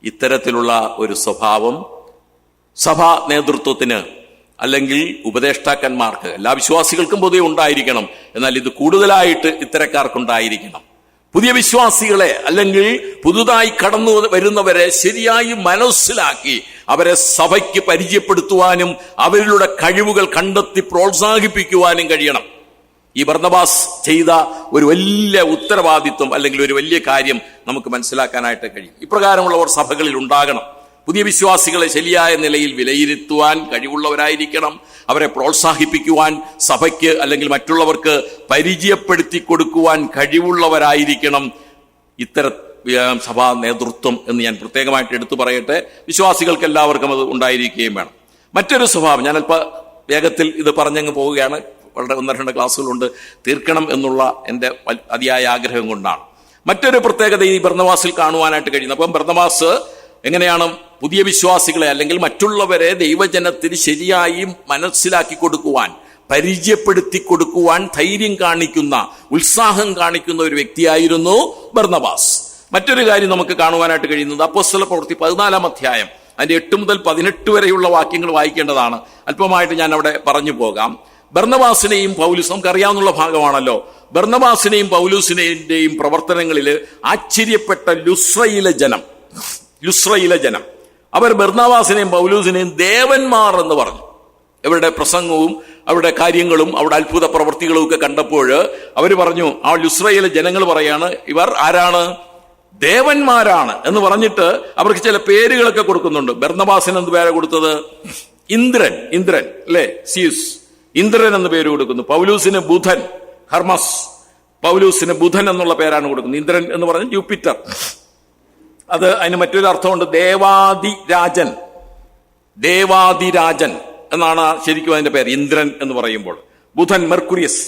ഇത്തരത്തിലുള്ള ഒരു സ്വഭാവം സഭാ നേതൃത്വത്തിന് അല്ലെങ്കിൽ ഉപദേഷ്ടാക്കന്മാർക്ക്, എല്ലാ വിശ്വാസികൾക്കും പൊതുവെ ഉണ്ടായിരിക്കണം. എന്നാൽ ഇത് കൂടുതലായിട്ട് ഇത്തരക്കാർക്കുണ്ടായിരിക്കണം. പുതിയ വിശ്വാസികളെ അല്ലെങ്കിൽ പുതുതായി കടന്നു വരുന്നവരെ ശരിയായി മനസ്സിലാക്കി അവരെ സഭയ്ക്ക് പരിചയപ്പെടുത്തുവാനും അവരിലുള്ള കഴിവുകൾ കണ്ടെത്തി പ്രോത്സാഹിപ്പിക്കുവാനും കഴിയണം. ഈ ബർന്നബാസ് ചെയ്ത ഒരു വലിയ ഉത്തരവാദിത്വം അല്ലെങ്കിൽ ഒരു വലിയ കാര്യം നമുക്ക് മനസ്സിലാക്കാനായിട്ട് കഴിയും. ഇപ്രകാരമുള്ളവർ സഭകളിൽ ഉണ്ടാകണം. പുതിയ വിശ്വാസികളെ ശരിയായ നിലയിൽ വിലയിരുത്തുവാൻ കഴിവുള്ളവരായിരിക്കണം. അവരെ പ്രോത്സാഹിപ്പിക്കുവാൻ സഭയ്ക്ക് അല്ലെങ്കിൽ മറ്റുള്ളവർക്ക് പരിചയപ്പെടുത്തി കൊടുക്കുവാൻ കഴിവുള്ളവരായിരിക്കണം ഇത്തരം സഭാ നേതൃത്വം എന്ന് ഞാൻ പ്രത്യേകമായിട്ട് എടുത്തു പറയട്ടെ. വിശ്വാസികൾക്ക് എല്ലാവർക്കും അത് ഉണ്ടായിരിക്കുകയും വേണം. മറ്റൊരു സ്വഭാവം, ഞാൻ അല്പ വേഗത്തിൽ ഇത് പറഞ്ഞങ്ങ് പോവുകയാണ്, വളരെ 1-2 ക്ലാസ്സുകളുണ്ട്, തീർക്കണം എന്നുള്ള എൻ്റെ അതിയായ ആഗ്രഹം കൊണ്ടാണ്. മറ്റൊരു പ്രത്യേകത ഈ ബർന്നബാസിൽ കാണുവാനായിട്ട് കഴിയുന്നത്, അപ്പം ബർന്നബാസ് എങ്ങനെയാണ് പുതിയ വിശ്വാസികളെ അല്ലെങ്കിൽ മറ്റുള്ളവരെ ദൈവജനത്തിന് ശരിയായി മനസ്സിലാക്കി കൊടുക്കുവാൻ, പരിചയപ്പെടുത്തി കൊടുക്കുവാൻ ധൈര്യം കാണിക്കുന്ന, ഉത്സാഹം കാണിക്കുന്ന ഒരു വ്യക്തിയായിരുന്നു ബർന്നബാസ്. മറ്റൊരു കാര്യം നമുക്ക് കാണുവാനായിട്ട് കഴിയുന്നത് അപ്പോസ്തല പ്രവൃത്തി 14-ാം അധ്യായം അതിന്റെ 8 മുതൽ 18 വരെയുള്ള വാക്യങ്ങൾ വായിക്കേണ്ടതാണ്. അല്പമായിട്ട് ഞാൻ അവിടെ പറഞ്ഞു പോകാം. ബർന്നബാസിനെയും പൗലൂസും നമുക്കറിയാവുന്ന ഭാഗമാണല്ലോ. ബർന്നബാസിനെയും പൗലൂസിനെയും പ്രവർത്തനങ്ങളിൽ ആശ്ചര്യപ്പെട്ട ലുസ്രയിലെ ജനം അവർ ബർന്നബാസിനെയും പൗലൂസിനെയും ദേവന്മാർ എന്ന് പറഞ്ഞു. അവരുടെ പ്രസംഗവും അവരുടെ കാര്യങ്ങളും അവരുടെ അത്ഭുത പ്രവൃത്തികളും ഒക്കെ കണ്ടപ്പോൾ അവർ പറഞ്ഞു, ആ ലുസ്രയിലെ ജനങ്ങൾ പറയാണ്, ഇവർ ആരാണ്? ദേവന്മാരാണ് എന്ന് പറഞ്ഞിട്ട് അവർക്ക് ചില പേരുകളൊക്കെ കൊടുക്കുന്നുണ്ട്. ബർന്നബാസിന് എന്ത് പേരാ കൊടുത്തത്? ഇന്ദ്രൻ അല്ലേ, സിയൂസ്, ഇന്ദ്രൻ എന്ന് പേര് കൊടുക്കുന്നു. പൗലൂസിന് ബുധൻ, ഹർമസ്. പൗലൂസിന് ബുധൻ എന്നുള്ള പേരാണ് കൊടുക്കുന്നത്. ഇന്ദ്രൻ എന്ന് പറഞ്ഞ ജൂപ്പിറ്റർ. അത് അതിന് മറ്റൊരു അർത്ഥമുണ്ട്, ദേവാദിരാജൻ എന്നാണ് ശരിക്കും അതിന്റെ പേര്, ഇന്ദ്രൻ എന്ന് പറയുമ്പോൾ. ബുധൻ, മെർക്കുറിയസ്,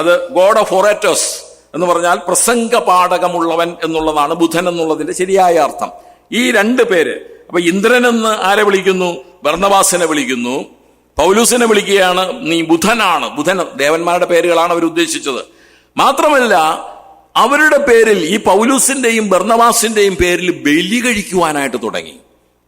അത് ഗോഡ് ഓഫ് ഒറേറ്റേഴ്സ് എന്ന് പറഞ്ഞാൽ പ്രസംഗ പാടകമുള്ളവൻ എന്നുള്ളതാണ് ബുധൻ എന്നുള്ളതിന്റെ ശരിയായ അർത്ഥം. ഈ രണ്ട് പേര്. അപ്പൊ ഇന്ദ്രനെന്ന് ആരെ വിളിക്കുന്നു? ബർന്നബാസിനെ വിളിക്കുന്നു. പൗലൂസിനെ വിളിക്കുകയാണ് നീ ബുധനാണ്. ബുധൻ ദേവന്മാരുടെ പേരുകളാണ് അവർ ഉദ്ദേശിച്ചത്. മാത്രമല്ല അവരുടെ പേരിൽ, ഈ പൗലൂസിന്റെയും ബർന്നബാസിന്റെയും പേരിൽ ബലി കഴിക്കുവാനായിട്ട് തുടങ്ങി.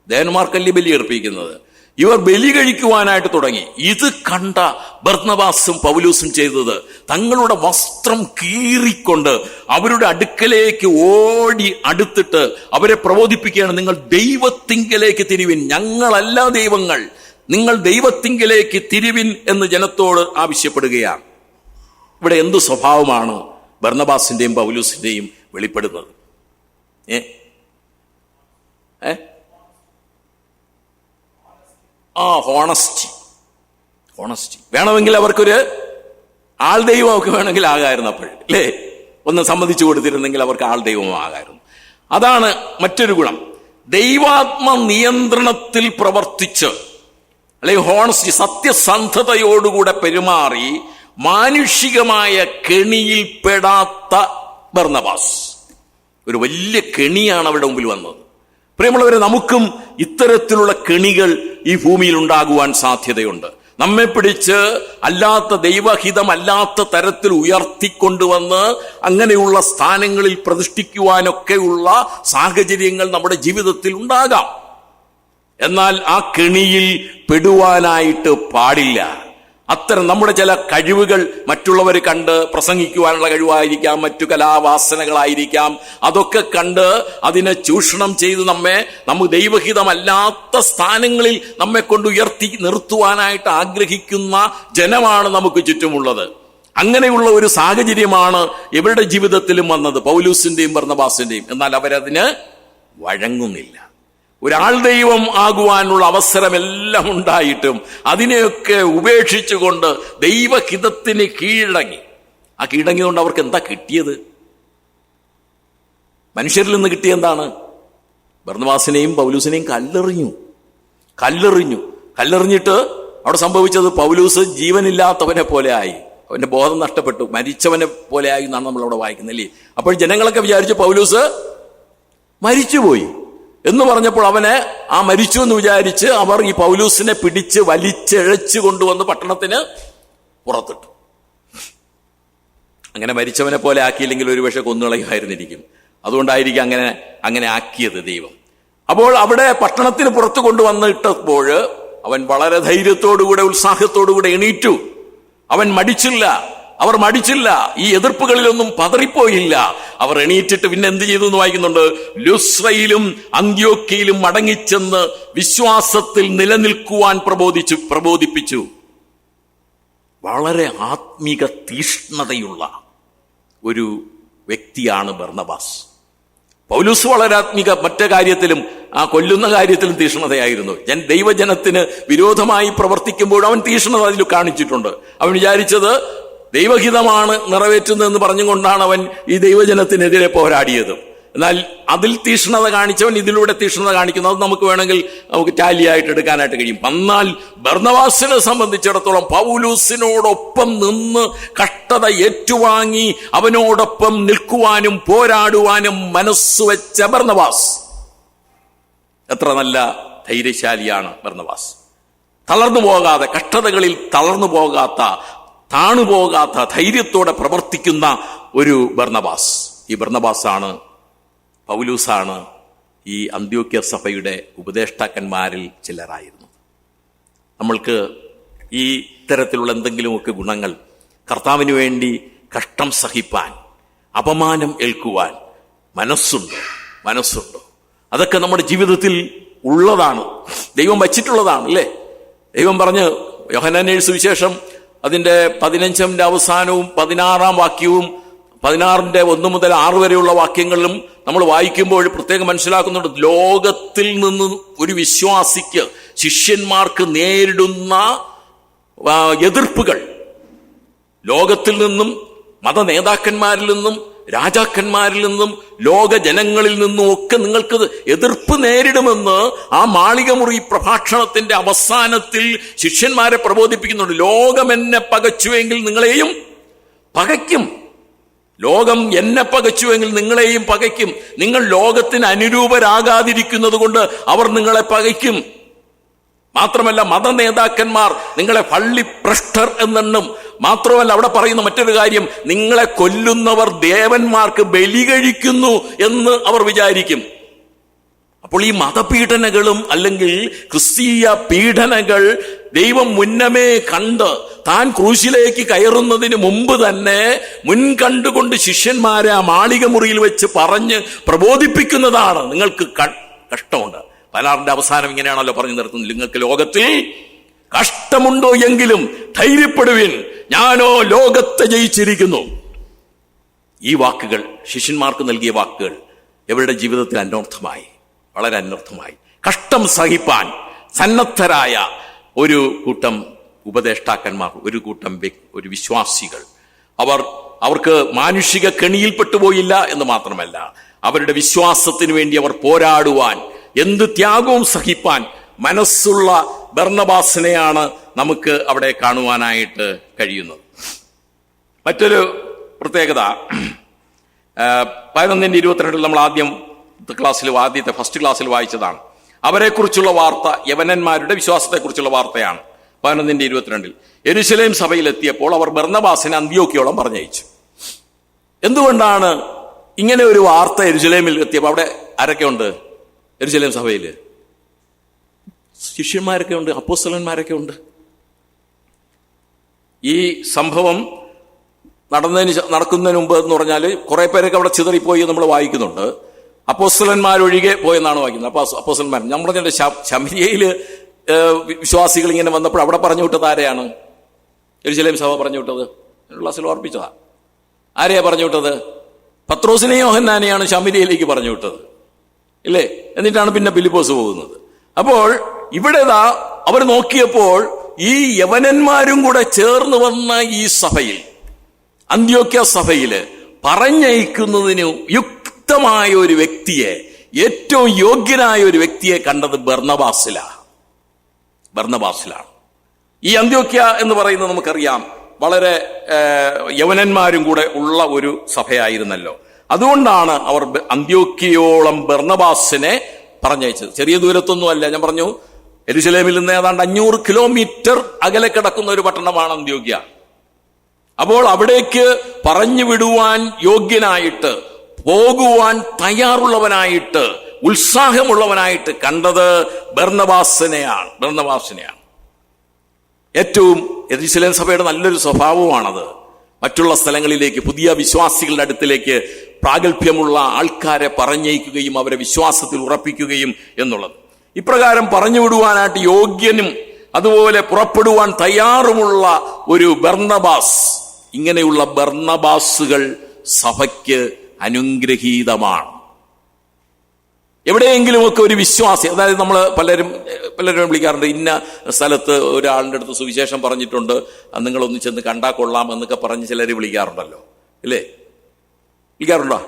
ദേവന്മാർക്കല്ലേ ബലി അർപ്പിക്കുന്നത്, ഇവർ ബലി കഴിക്കുവാനായിട്ട് തുടങ്ങി. ഇത് കണ്ട ബർന്നബാസും പൗലൂസും ചെയ്തത് തങ്ങളുടെ വസ്ത്രം കീറിക്കൊണ്ട് അവരുടെ അടുക്കലേക്ക് ഓടി അടുത്തിട്ട് അവരെ പ്രബോധിപ്പിക്കുകയാണ്, നിങ്ങൾ ദൈവത്തിങ്കലേക്ക് തിരിവിൻ, ഞങ്ങളല്ല ദൈവങ്ങൾ, നിങ്ങൾ ദൈവത്തിങ്കലേക്ക് തിരിവിൻ എന്ന് ജനത്തോട് ആവശ്യപ്പെടുകയാണ്. ഇവിടെ എന്തു സ്വഭാവമാണ് ബർന്നബാസിന്റെയും പൗലൂസിന്റെയും വെളിപ്പെടുന്നത്? ഹോണസ്റ്റി. വേണമെങ്കിൽ അവർക്കൊരു ആൾ ദൈവമൊക്കെ വേണമെങ്കിൽ ആകായിരുന്നു അപ്പോഴും, അല്ലേ? ഒന്ന് സമ്മതിച്ചു കൊടുത്തിരുന്നെങ്കിൽ അവർക്ക് ആൾ ദൈവം ആകായിരുന്നു. അതാണ് മറ്റൊരു ഗുണം. ദൈവാത്മ നിയന്ത്രണത്തിൽ പ്രവർത്തിച്ച്, അല്ലെങ്കിൽ ഹോണസ്റ്റി, സത്യസന്ധതയോടുകൂടെ പെരുമാറി മാനുഷികമായ കെണിയിൽ പെടാത്ത ബർന്നബാസ്. ഒരു വലിയ കെണിയാണ് അവിടെ മുമ്പിൽ വന്നത്. പ്രിയമുള്ളവരെ, നമുക്കും ഇത്തരത്തിലുള്ള കെണികൾ ഈ ഭൂമിയിൽ ഉണ്ടാകുവാൻ സാധ്യതയുണ്ട്. നമ്മെ പിടിച്ച് അല്ലാത്ത ദൈവഹിതമല്ലാത്ത തരത്തിൽ ഉയർത്തിക്കൊണ്ടുവന്ന് അങ്ങനെയുള്ള സ്ഥാനങ്ങളിൽ പ്രതിഷ്ഠിക്കുവാനൊക്കെയുള്ള സാഹചര്യങ്ങൾ നമ്മുടെ ജീവിതത്തിൽ ഉണ്ടാകാം. എന്നാൽ ആ കെണിയിൽ പെടുവാനായിട്ട് പാടില്ല. അത്തരം നമ്മുടെ ചില കഴിവുകൾ മറ്റുള്ളവർ കണ്ട്, പ്രസംഗിക്കുവാനുള്ള കഴിവായിരിക്കാം, മറ്റു കലാവാസനകളായിരിക്കാം, അതൊക്കെ കണ്ട് അതിനെ ചൂഷണം ചെയ്ത് നമുക്ക് ദൈവഹിതമല്ലാത്ത സ്ഥാനങ്ങളിൽ നമ്മെ കൊണ്ട് ഉയർത്തി നിർത്തുവാനായിട്ട് ആഗ്രഹിക്കുന്ന ജനമാണ് നമുക്ക് ചുറ്റുമുള്ളത്. അങ്ങനെയുള്ള ഒരു സാഹചര്യമാണ് ഇവരുടെ ജീവിതത്തിലും വന്നത്, പൗലൂസിന്റെയും ബർന്നബാസിന്റെയും. എന്നാൽ അവരതിന് വഴങ്ങുന്നില്ല. ഒരാൾ ദൈവം ആകുവാനുള്ള അവസരമെല്ലാം ഉണ്ടായിട്ടും അതിനെയൊക്കെ ഉപേക്ഷിച്ചുകൊണ്ട് ദൈവഹിതത്തിന് കീഴടങ്ങി. ആ കീഴടങ്ങിയതുകൊണ്ട് അവർക്ക് എന്താ കിട്ടിയത്? മനുഷ്യരിൽ നിന്ന് കിട്ടിയ എന്താണ്? ബർന്നബാസിനെയും പൗലൂസിനെയും കല്ലെറിഞ്ഞിട്ട് അവിടെ സംഭവിച്ചത്, പൗലൂസ് ജീവനില്ലാത്തവനെ പോലെ ആയി, അവന്റെ ബോധം നഷ്ടപ്പെട്ടു, മരിച്ചവനെ പോലെ ആയി എന്നാണ് നമ്മൾ അവിടെ വായിക്കുന്നില്ലേ. അപ്പോൾ ജനങ്ങളൊക്കെ വിചാരിച്ചു പൗലൂസ് മരിച്ചുപോയി എന്ന് പറഞ്ഞപ്പോൾ അവനെ ആ മരിച്ചു എന്ന് വിചാരിച്ച് അവർ ഈ പൗലൂസിനെ പിടിച്ച് വലിച്ചിഴച്ചു കൊണ്ടുവന്ന് പട്ടണത്തിന് പുറത്തിട്ടു. അങ്ങനെ മരിച്ചവനെ പോലെ ആക്കിയില്ലെങ്കിൽ ഒരുപക്ഷെ കൊന്നുകളയുമായിരുന്നിരിക്കും. അതുകൊണ്ടായിരിക്കും അങ്ങനെ ആക്കിയത് ദൈവം. അപ്പോൾ അവിടെ പട്ടണത്തിന് പുറത്ത് കൊണ്ടുവന്നിട്ടപ്പോൾ അവൻ വളരെ ധൈര്യത്തോടുകൂടെ ഉത്സാഹത്തോടുകൂടെ എണീറ്റു. അവർ മടിച്ചില്ല. ഈ എതിർപ്പുകളിലൊന്നും പതറിപ്പോയില്ല. അവർ എണീറ്റിട്ട് പിന്നെ എന്ത് ചെയ്തു എന്ന് വായിക്കുന്നുണ്ട്. ലുസ്രയിലും അന്ത്യോക്യയിലും മടങ്ങിച്ചെന്ന് വിശ്വാസത്തിൽ നിലനിൽക്കുവാൻ പ്രബോധിപ്പിച്ചു. വളരെ ആത്മീക തീഷ്ണതയുള്ള ഒരു വ്യക്തിയാണ് ബർന്നബാസ്. പൗലൂസ് വളരെ മറ്റേ കാര്യത്തിലും, ആ കൊല്ലുന്ന കാര്യത്തിലും തീഷ്ണതയായിരുന്നു. ദൈവജനത്തിന് വിരോധമായി പ്രവർത്തിക്കുമ്പോൾ അവൻ തീഷ്ണത അതിൽ കാണിച്ചിട്ടുണ്ട്. അവൻ വിചാരിച്ചത് ദൈവഹിതമാണ് നിറവേറ്റുന്നതെന്ന് പറഞ്ഞുകൊണ്ടാണ് അവൻ ഈ ദൈവജനത്തിനെതിരെ പോരാടിയത്. എന്നാൽ അതിൽ തീഷ്ണത കാണിച്ചവൻ ഇതിലൂടെ തീഷ്ണത കാണിക്കുന്നു. അത് നമുക്ക് വേണമെങ്കിൽ ടാലിയായിട്ട് എടുക്കാനായിട്ട് കഴിയും. എന്നാൽ ബർന്നബാസിനെ സംബന്ധിച്ചിടത്തോളം പൗലൂസിനോടൊപ്പം നിന്ന് കഷ്ടത ഏറ്റുവാങ്ങി അവനോടൊപ്പം നിൽക്കുവാനും പോരാടുവാനും മനസ്സുവെച്ച ബർന്നബാസ്. എത്ര നല്ല ധൈര്യശാലിയാണ് ബർന്നബാസ്. തളർന്നു പോകാതെ, കഷ്ടതകളിൽ തളർന്നു പോകാത്ത, താണുപോകാത്ത, ധൈര്യത്തോടെ പ്രവർത്തിക്കുന്ന ഒരു ബർന്നബാസ്. ഈ ബർന്നബാസാണ്, പൗലൂസാണ് ഈ അന്ത്യോക്യ സഭയുടെ ഉപദേഷ്ടാക്കന്മാരിൽ ചിലരായിരുന്നു. നമ്മൾക്ക് ഈ ഇത്തരത്തിലുള്ള എന്തെങ്കിലുമൊക്കെ ഗുണങ്ങൾ, കർത്താവിന് വേണ്ടി കഷ്ടം സഹിപ്പാൻ, അപമാനം ഏൽക്കുവാൻ മനസ്സുണ്ടോ? അതൊക്കെ നമ്മുടെ ജീവിതത്തിൽ ഉള്ളതാണ്, ദൈവം വച്ചിട്ടുള്ളതാണ്, അല്ലേ? ദൈവം പറഞ്ഞ് യോഹന്നാന്റെ സുവിശേഷം അതിന്റെ 15 അവസാനവും 16 വാക്യവും 16 1 മുതൽ 6 വരെയുള്ള വാക്യങ്ങളിലും നമ്മൾ വായിക്കുമ്പോൾ പ്രത്യേകം മനസ്സിലാക്കുന്നുണ്ട്. ലോകത്തിൽ നിന്ന് ഒരു വിശ്വാസിക്ക്, ശിഷ്യന്മാർക്ക് നേരിടുന്ന എതിർപ്പുകൾ, ലോകത്തിൽ നിന്നും, മത നേതാക്കന്മാരിൽ നിന്നും, രാജാക്കന്മാരിൽ നിന്നും, ലോക ജനങ്ങളിൽ നിന്നും ഒക്കെ നിങ്ങൾക്ക് എതിർപ്പ് നേരിടുമെന്ന് ആ മാളികമുറി പ്രഭാഷണത്തിന്റെ അവസാനത്തിൽ ശിഷ്യന്മാരെ പ്രബോധിപ്പിക്കുന്നുണ്ട്. ലോകം എന്നെ പകച്ചുവെങ്കിൽ നിങ്ങളെയും പകയ്ക്കും. ലോകം എന്നെ പകച്ചുവെങ്കിൽ നിങ്ങളെയും പകയ്ക്കും. നിങ്ങൾ ലോകത്തിന് അനുരൂപരാകാതിരിക്കുന്നത് കൊണ്ട് അവർ നിങ്ങളെ പകയ്ക്കും. മാത്രമല്ല മത നേതാക്കന്മാർ നിങ്ങളെ പള്ളിഭ്രഷ്ടർ എന്നെണ്ണും. മാത്രമല്ല അവിടെ പറയുന്ന മറ്റൊരു കാര്യം, നിങ്ങളെ കൊല്ലുന്നവർ ദേവന്മാർക്ക് ബലി കഴിക്കുന്നു എന്ന് അവർ വിചാരിക്കും. അപ്പോൾ ഈ മതപീഡനകളും അല്ലെങ്കിൽ ക്രിസ്തീയ പീഡനകൾ ദൈവം മുന്നമേ കണ്ട് താൻ ക്രൂശിലേക്ക് കയറുന്നതിന് മുമ്പ് തന്നെ മുൻകണ്ടുകൊണ്ട് ശിഷ്യന്മാരെ ആ മാളിക മുറിയിൽ വെച്ച് പറഞ്ഞ് പ്രബോധിപ്പിക്കുന്നതാണ്. നിങ്ങൾക്ക് കഷ്ടമുണ്ട്. പലാറിന്റെ അവസാനം ഇങ്ങനെയാണല്ലോ പറഞ്ഞു നിർത്തുന്നത്, നിങ്ങൾക്ക് ലോകത്തിൽ കഷ്ടമുണ്ടോ എങ്കിലും ധൈര്യപ്പെടുവിൻ, ഞാനോ ലോകത്തെ ജയിച്ചിരിക്കുന്നു. ഈ വാക്കുകൾ, ശിഷ്യന്മാർക്ക് നൽകിയ വാക്കുകൾ ഇവരുടെ ജീവിതത്തിൽ അന്വർത്ഥമായി, വളരെ അന്വർത്ഥമായി. കഷ്ടം സഹിപ്പാൻ സന്നദ്ധരായ ഒരു കൂട്ടം ഉപദേഷ്ടാക്കന്മാർ, ഒരു കൂട്ടം ഒരു വിശ്വാസികൾ, അവർക്ക് മാനുഷിക കെണിയിൽപ്പെട്ടുപോയില്ല എന്ന് മാത്രമല്ല, അവരുടെ വിശ്വാസത്തിന് വേണ്ടി അവർ പോരാടുവാൻ, എന്ത് ത്യാഗവും സഹിപ്പാൻ മനസ്സുള്ള ബർന്നബാസിനെയാണ് നമുക്ക് അവിടെ കാണുവാനായിട്ട് കഴിയുന്നത്. മറ്റൊരു പ്രത്യേകത 11:22 നമ്മൾ ആദ്യത്തെ ഫസ്റ്റ് ക്ലാസ്സിൽ വായിച്ചതാണ്. അവരെക്കുറിച്ചുള്ള വാർത്ത യവനന്മാരുടെ വിശ്വാസത്തെക്കുറിച്ചുള്ള വാർത്തയാണ്. 11:22 യെരുശലേം സഭയിലെത്തിയപ്പോൾ അവർ ബർന്നബാസിനെ അന്ത്യോക്യോളം പറഞ്ഞയച്ചു. എന്തുകൊണ്ടാണ് ഇങ്ങനെ ഒരു വാർത്ത യെരുശലേമിൽ എത്തിയപ്പോൾ? അവിടെ ആരൊക്കെ ഉണ്ട് യെരുശലേം സഭയിൽ? ശിഷ്യന്മാരൊക്കെ ഉണ്ട്, അപ്പോസ്തലന്മാരൊക്കെ ഉണ്ട്. ഈ സംഭവം നടക്കുന്നതിന് മുമ്പ് എന്ന് പറഞ്ഞാൽ കുറെ പേരൊക്കെ അവിടെ ചിതറിപ്പോയി നമ്മൾ വായിക്കുന്നുണ്ട്. അപ്പോസ്തലന്മാരൊഴികെ പോയെന്നാണ് വായിക്കുന്നത്. അപ്പോസ്തലന്മാർ നമ്മൾ പറഞ്ഞ ശമരിയയിൽ വിശ്വാസികൾ ഇങ്ങനെ വന്നപ്പോൾ അവിടെ പറഞ്ഞു വിട്ടത് ആരെയാണ്? യെരുശലേം സഭ പറഞ്ഞു വിട്ടത്. ക്ലാസ്സിൽ ഓർപ്പിച്ചതാ. ആരെയാ പറഞ്ഞു വിട്ടത്? പത്രോസിനെയും യോഹന്നാനെയാണ് ശമരിയയിലേക്ക് പറഞ്ഞു വിട്ടത്, ഇല്ലേ? എന്നിട്ടാണ് പിന്നെ ഫിലിപ്പോസ് പോകുന്നത്. അപ്പോൾ ഇവിടെ അവർ നോക്കിയപ്പോൾ ഈ യവനന്മാരും കൂടെ ചേർന്ന് വന്ന ഈ സഭയിൽ, അന്ത്യോക്യ സഭയില് പറഞ്ഞയക്കുന്നതിന് യുക്തമായ ഒരു വ്യക്തിയെ, ഏറ്റവും യോഗ്യനായ ഒരു വ്യക്തിയെ കണ്ടത് ബർന്നബാസിലാണ്. ഈ അന്ത്യോക്യ എന്ന് പറയുന്നത് നമുക്കറിയാം വളരെ യവനന്മാരും കൂടെ ഉള്ള ഒരു സഭയായിരുന്നല്ലോ. അതുകൊണ്ടാണ് അവർ അന്ത്യോക്യയോളം ബർന്നബാസിനെ പറഞ്ഞയച്ചത്. ചെറിയ ദൂരത്തൊന്നുമല്ല. ഞാൻ പറഞ്ഞു, യെരുശലേമിൽ നിന്ന് ഏതാണ്ട് 500 കിലോമീറ്റർ അകലെ കിടക്കുന്ന ഒരു പട്ടണമാണ് അന്ത്യോക്യ. അപ്പോൾ അവിടേക്ക് പറഞ്ഞു വിടുവാൻ യോഗ്യനായിട്ട്, പോകുവാൻ തയ്യാറുള്ളവനായിട്ട്, ഉത്സാഹമുള്ളവനായിട്ട് കണ്ടത് ബർന്നബാസിനെയാണ്. ഏറ്റവും യെരുശലേം സഭയുടെ നല്ലൊരു സ്വഭാവമാണത്. മറ്റുള്ള സ്ഥലങ്ങളിലേക്ക്, പുതിയ വിശ്വാസികളുടെ അടുത്തിലേക്ക് പ്രാഗൽഭ്യമുള്ള ആൾക്കാരെ പറഞ്ഞയക്കുകയും അവരെ വിശ്വാസത്തിൽ ഉറപ്പിക്കുകയും എന്നുള്ളത്. ഇപ്രകാരം പറഞ്ഞുവിടുവാനായിട്ട് യോഗ്യനും അതുപോലെ പുറപ്പെടുവാൻ തയ്യാറുമുള്ള ഒരു ബർന്നബാസ്, ഇങ്ങനെയുള്ള ബർന്നബാസുകൾ സഭയ്ക്ക് അനുഗ്രഹീതമാണ്. എവിടെയെങ്കിലുമൊക്കെ ഒരു വിശ്വാസി, അതായത് നമ്മൾ പലരും വിളിക്കാറുണ്ട്, ഇന്ന സ്ഥലത്ത് ഒരാളുടെ അടുത്ത് സുവിശേഷം പറഞ്ഞിട്ടുണ്ട്, നിങ്ങളൊന്ന് ചെന്ന് കണ്ടാൽ കൊള്ളാം എന്നൊക്കെ പറഞ്ഞ് ചിലർ വിളിക്കാറുണ്ടല്ലോ, ഇല്ലേ? വിളിക്കാറുണ്ട്.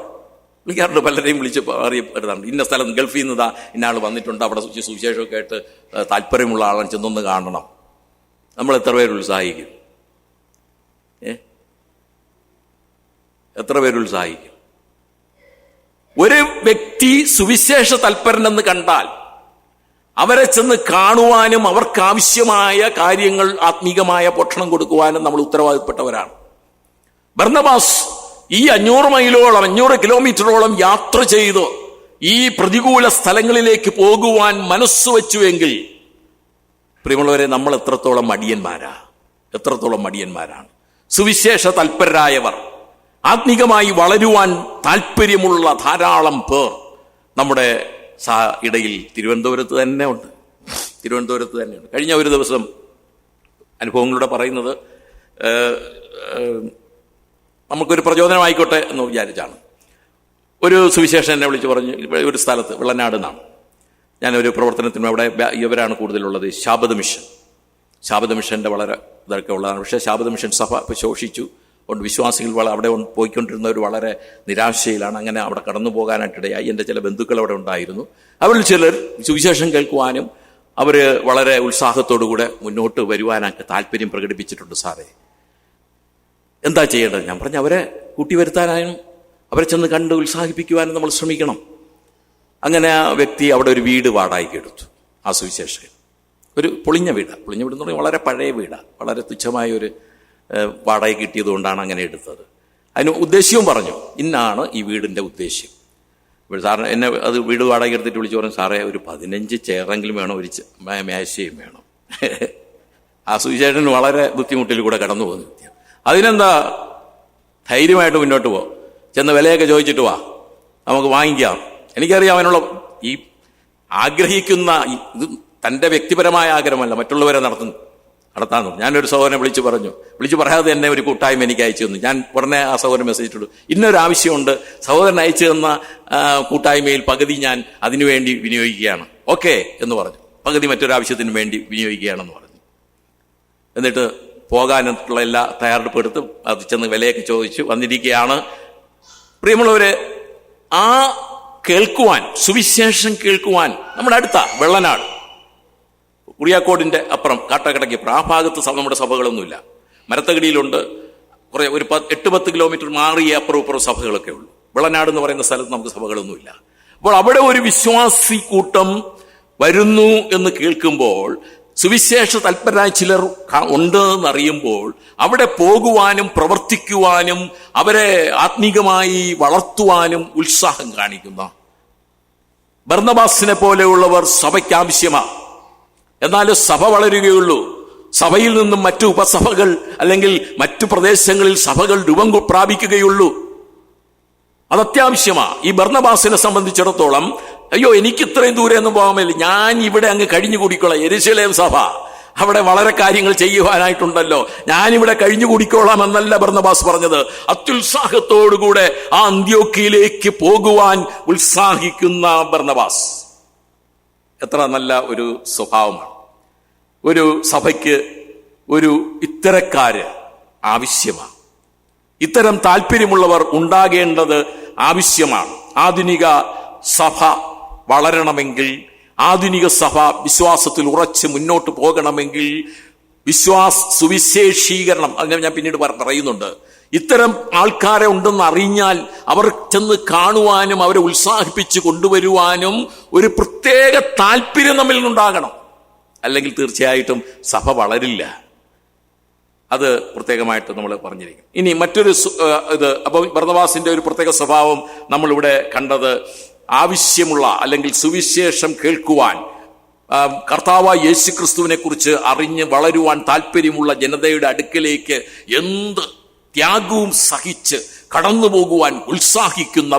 പലരെയും വിളിച്ച് അറിയപ്പെടുന്നുണ്ട്. ഇന്ന സ്ഥലം ഗൾഫിൽ നിന്ന് ഇന്നാൾ വന്നിട്ടുണ്ട്, അവിടെ സുവിശേഷമൊക്കെ ആയിട്ട് താല്പര്യമുള്ള ആളെ ചെന്നൊന്ന് കാണണം. നമ്മൾ എത്ര പേര് ഉത്സാഹിക്കും? എത്ര പേര് ഉത്സാഹിക്കും? ഒരു വ്യക്തി സുവിശേഷ തൽപരനെന്ന് കണ്ടാൽ അവരെ ചെന്ന് കാണുവാനും അവർക്കാവശ്യമായ കാര്യങ്ങൾ, ആത്മീകമായ പോഷണം കൊടുക്കുവാനും നമ്മൾ ഉത്തരവാദിത്തപ്പെട്ടവരാണ്. ബർന്നബാസ് ഈ 500 മൈലോളം 500 കിലോമീറ്ററോളം യാത്ര ചെയ്ത് ഈ പ്രതികൂല സ്ഥലങ്ങളിലേക്ക് പോകുവാൻ മനസ്സ് വെച്ചുവെങ്കിൽ, പ്രിയമുള്ളവരെ, നമ്മൾ എത്രത്തോളം മടിയന്മാരാണ്. സുവിശേഷ തൽപരരായവർ, ആത്മീകമായി വളരുവാൻ താല്പര്യമുള്ള ധാരാളം പേർ നമ്മുടെ ഇടയിൽ തിരുവനന്തപുരത്ത് തന്നെ ഉണ്ട്. കഴിഞ്ഞ ഒരു ദിവസം അനുഭവങ്ങളുടെ പറയുന്നത് നമുക്കൊരു പ്രചോദനമായിക്കോട്ടെ എന്ന് വിചാരിച്ചാണ്. ഒരു സുവിശേഷൻ എന്നെ വിളിച്ച് പറഞ്ഞു, ഒരു സ്ഥലത്ത്, വെള്ളനാട് എന്നാണ്, ഞാനൊരു പ്രവർത്തനത്തിനും അവിടെ ഇവരാണ് കൂടുതലുള്ളത്, ശാബദ മിഷൻ്റെ വളരെ ഇതൊക്കെ ഉള്ളതാണ്. പക്ഷേ ശാബദ മിഷൻ സഭ ഇപ്പോൾ ശോഷിച്ചു കൊണ്ട് വിശ്വാസികൾ അവിടെ പോയിക്കൊണ്ടിരുന്നവർ വളരെ നിരാശയിലാണ്. അങ്ങനെ അവിടെ കടന്നു പോകാനായിട്ടിടയായി. എൻ്റെ ചില ബന്ധുക്കൾ അവിടെ ഉണ്ടായിരുന്നു. അവരിൽ ചിലർ സുവിശേഷം കേൾക്കുവാനും അവർ വളരെ ഉത്സാഹത്തോടുകൂടെ മുന്നോട്ട് വരുവാനൊക്കെ താല്പര്യം പ്രകടിപ്പിച്ചിട്ടുണ്ട്. സാറേ, എന്താ ചെയ്യേണ്ടത്? ഞാൻ പറഞ്ഞു, അവരെ കൂട്ടിവരുത്താനായും അവരെ ചെന്ന് കണ്ട് ഉത്സാഹിപ്പിക്കുവാനും നമ്മൾ ശ്രമിക്കണം. അങ്ങനെ ആ വ്യക്തി അവിടെ ഒരു വീട് വാടകയ്ക്ക് എടുത്തു. ആ സുവിശേഷകൻ ഒരു പൊളിഞ്ഞ വീടാണ്. പൊളിഞ്ഞ വീടെന്ന് പറഞ്ഞാൽ വളരെ പഴയ വീടാണ്. വളരെ തുച്ഛമായ ഒരു വാടക കിട്ടിയത് കൊണ്ടാണ് അങ്ങനെ എടുത്തത്. അതിന് ഉദ്ദേശ്യവും പറഞ്ഞു, ഇന്നാണ് ഈ വീടിൻ്റെ ഉദ്ദേശ്യം. സാറിന് എന്നെ അത് വീട് വാടക എടുത്തിട്ട് വിളിച്ചു പറഞ്ഞു, സാറേ ഒരു 15 ചെയറെങ്കിലും വേണം, ഒരു മേശയും വേണം. ആ സുവിശേഷന് വളരെ ബുദ്ധിമുട്ടിൽ കൂടെ കടന്നു പോകുന്ന വ്യക്തിയാണ്. അതിനെന്താ, ധൈര്യമായിട്ട് മുന്നോട്ട് പോ, ചെന്ന് വിലയൊക്കെ ചോദിച്ചിട്ട് വാ, നമുക്ക് വാങ്ങിക്കാം. എനിക്കറിയാം അവനുള്ള ഈ ആഗ്രഹിക്കുന്ന ഇത് തൻ്റെ വ്യക്തിപരമായ ആഗ്രഹമല്ല, മറ്റുള്ളവരെ നടത്താമെന്ന്. ഞാനൊരു സഹോദരനെ വിളിച്ചു പറയാതെ തന്നെ ഒരു കൂട്ടായ്മ എനിക്ക് അയച്ചു തന്നു. ഞാൻ ഉടനെ ആ സഹോദരൻ മെസ്സേജ് ഇട്ടു, ഇന്നൊരു ആവശ്യമുണ്ട്, സഹോദരൻ അയച്ചു തന്ന കൂട്ടായ്മയിൽ പകുതി ഞാൻ അതിനുവേണ്ടി വിനിയോഗിക്കുകയാണ്. ഓക്കെ എന്ന് പറഞ്ഞു. പകുതി മറ്റൊരാവശ്യത്തിന് വേണ്ടി വിനിയോഗിക്കുകയാണെന്ന് പറഞ്ഞു. എന്നിട്ട് പോകാനുള്ള എല്ലാ തയ്യാറെടുപ്പ് എടുത്ത് അത് ചെന്ന് വിലയൊക്കെ ചോദിച്ചു വന്നിരിക്കുകയാണ്. പ്രിയമുള്ളവരെ, ആ കേൾക്കുവാൻ, സുവിശേഷം കേൾക്കുവാൻ നമ്മുടെ അടുത്ത വെള്ളനാട്, കുറിയാക്കോടിന്റെ അപ്പുറം കാട്ടാക്കടയ്ക്ക് അപ്പുറം, ആ ഭാഗത്ത് നമ്മുടെ സഭകളൊന്നുമില്ല. മരത്തകടിയിലുണ്ട്, കുറെ ഒരു 8-10 കിലോമീറ്റർ മാറിയ അപ്പുറം ഇപ്പുറം സഭകളൊക്കെ ഉള്ളൂ. വെള്ളനാട് എന്ന് പറയുന്ന സ്ഥലത്ത് നമുക്ക് സഭകളൊന്നുമില്ല. അപ്പോൾ അവിടെ ഒരു വിശ്വാസി കൂട്ടം വരുന്നു എന്ന് കേൾക്കുമ്പോൾ, സുവിശേഷ തൽപരരായ ചിലർ ഉണ്ട് എന്നറിയുമ്പോൾ അവിടെ പോകുവാനും പ്രവർത്തിക്കുവാനും അവരെ ആത്മീകമായി വളർത്തുവാനും ഉത്സാഹം കാണിക്കുന്ന ബർന്നബാസിനെ പോലെയുള്ളവർ സഭയ്ക്ക് ആവശ്യമാണ്. എന്നാലും സഭ വളരുകയുള്ളൂ. സഭയിൽ നിന്നും മറ്റു ഉപസഭകൾ അല്ലെങ്കിൽ മറ്റു പ്രദേശങ്ങളിൽ സഭകൾ രൂപം പ്രാപിക്കുകയുള്ളൂ. അത് അത്യാവശ്യമാണ്. ഈ ബർന്നബാസിനെ സംബന്ധിച്ചിടത്തോളം, അയ്യോ എനിക്ക് ഇത്രയും ദൂരെ ഒന്നും പോകാൻ പറ്റില്ല, ഞാൻ ഇവിടെ അങ്ങ് കഴിഞ്ഞുകൂടിക്കോളാം, യെരുശലേം സഭ അവിടെ വളരെ കാര്യങ്ങൾ ചെയ്യുവാനായിട്ടുണ്ടല്ലോ, ഞാനിവിടെ കഴിഞ്ഞുകൂടിക്കോളാം എന്നല്ല ബർന്നബാസ് പറഞ്ഞത്. അത്യുത്സാഹത്തോടുകൂടെ ആ അന്ത്യോക്യയിലേക്ക് പോകുവാൻ ഉത്സാഹിക്കുന്ന ബർന്നബാസ് എത്ര നല്ല ഒരു സ്വഭാവമാണ്. ഒരു സഭയ്ക്ക് ഒരു ഇത്തരക്കാര് ആവശ്യമാണ്. ഇത്തരം താല്പര്യമുള്ളവർ ഉണ്ടാകേണ്ടത് ആവശ്യമാണ്. ആധുനിക സഭ വളരണമെങ്കിൽ, ആധുനിക സഭ വിശ്വാസത്തിൽ ഉറച്ച് മുന്നോട്ട് പോകണമെങ്കിൽ സുവിശേഷീകരണം, അതിനെ ഞാൻ പിന്നീട് പറയുന്നുണ്ട്. ഇത്തരം ആൾക്കാരെ ഉണ്ടെന്ന് അറിഞ്ഞാൽ അവർ ചെന്ന് കാണുവാനും അവരെ ഉത്സാഹിപ്പിച്ച് കൊണ്ടുവരുവാനും ഒരു പ്രത്യേക താല്പര്യം നമ്മിൽ നിന്നുണ്ടാകണം. അല്ലെങ്കിൽ തീർച്ചയായിട്ടും സഭ വളരില്ല. അത് പ്രത്യേകമായിട്ട് നമ്മൾ പറഞ്ഞിരിക്കും. ഇനി മറ്റൊരു ഇത്, അപ്പോൾ ബർന്നബാസിന്റെ ഒരു പ്രത്യേക സ്വഭാവം നമ്മളിവിടെ കണ്ടത്, ആവശ്യമുള്ള അല്ലെങ്കിൽ സുവിശേഷം കേൾക്കുവാൻ, കർത്താവായ യേശുക്രിസ്തുവിനെ കുറിച്ച് അറിഞ്ഞ് വളരുവാൻ താല്പര്യമുള്ള ജനതയുടെ അടുക്കലേക്ക് എന്ത് ത്യാഗവും സഹിച്ച് കടന്നു പോകുവാൻ ഉത്സാഹിക്കുന്ന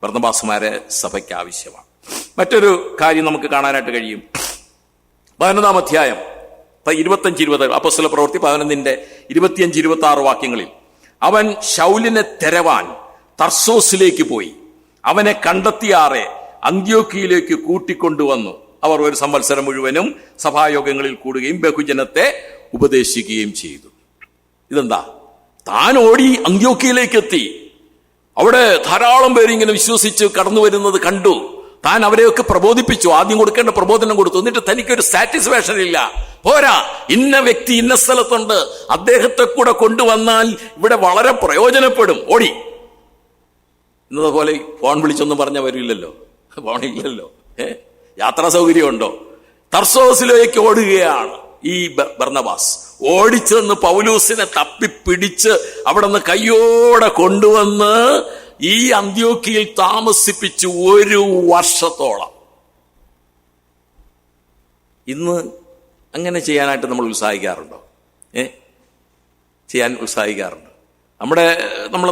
ബർന്നബാസുമാരെ സഭയ്ക്ക് ആവശ്യമാണ്. മറ്റൊരു കാര്യം നമുക്ക് കാണാനായിട്ട് കഴിയും. 11-ാം അധ്യായം 25-20 അപ്പോസ്തല പ്രവൃത്തി 11-25-26 വാക്യങ്ങളിൽ, അവൻ ശൗലിനെ തെരവാൻ തർസോസിലേക്ക് പോയി, അവനെ കണ്ടെത്തിയാറെ അന്ത്യോക്യയിലേക്ക് കൂട്ടിക്കൊണ്ടുവന്നു. അവർ 1 സംവത്സരം മുഴുവനും സഭായോഗങ്ങളിൽ കൂടുകയും ബഹുജനത്തെ ഉപദേശിക്കുകയും ചെയ്തു. ഇതെന്താ? താൻ ഓടി അന്ത്യോക്യയിലേക്ക് എത്തി. അവിടെ ധാരാളം പേര് ഇങ്ങനെ വിശ്വസിച്ച് കടന്നു വരുന്നത് കണ്ടു. താൻ അവരെയൊക്കെ പ്രബോധിപ്പിച്ചു. ആദ്യം കൊടുക്കേണ്ട പ്രബോധനം കൊടുത്തു. എന്നിട്ട് തനിക്കൊരു സാറ്റിസ്ഫാക്ഷൻ ഇല്ല. പോരാ, ഇന്ന വ്യക്തി ഇന്ന സ്ഥലത്തുണ്ട്, അദ്ദേഹത്തെ കൂടെ കൊണ്ടുവന്നാൽ ഇവിടെ വളരെ പ്രയോജനപ്പെടും. ഓടി. ഇന്നതുപോലെ ഫോൺ വിളിച്ചൊന്നും പറഞ്ഞാൽ വരില്ലല്ലോ, ഫോണില്ലല്ലോ, യാത്രാ സൗകര്യമുണ്ടോ? തർസോസിലേക്ക് ഓടുകയാണ് ഈ ബർന്നബാസ്. ഓടിച്ചെന്ന് പൗലൂസിനെ തപ്പിപ്പിടിച്ച് അവിടെ നിന്ന് കയ്യോടെ കൊണ്ടുവന്ന് ഈ അന്ത്യോക്യയിൽ താമസിപ്പിച്ചു 1 വർഷത്തോളം. ഇന്ന് അങ്ങനെ ചെയ്യാനായിട്ട് നമ്മൾ ഉത്സാഹിക്കാറുണ്ടോ? ചെയ്യാൻ ഉത്സാഹിക്കാറുണ്ട്. നമ്മളെ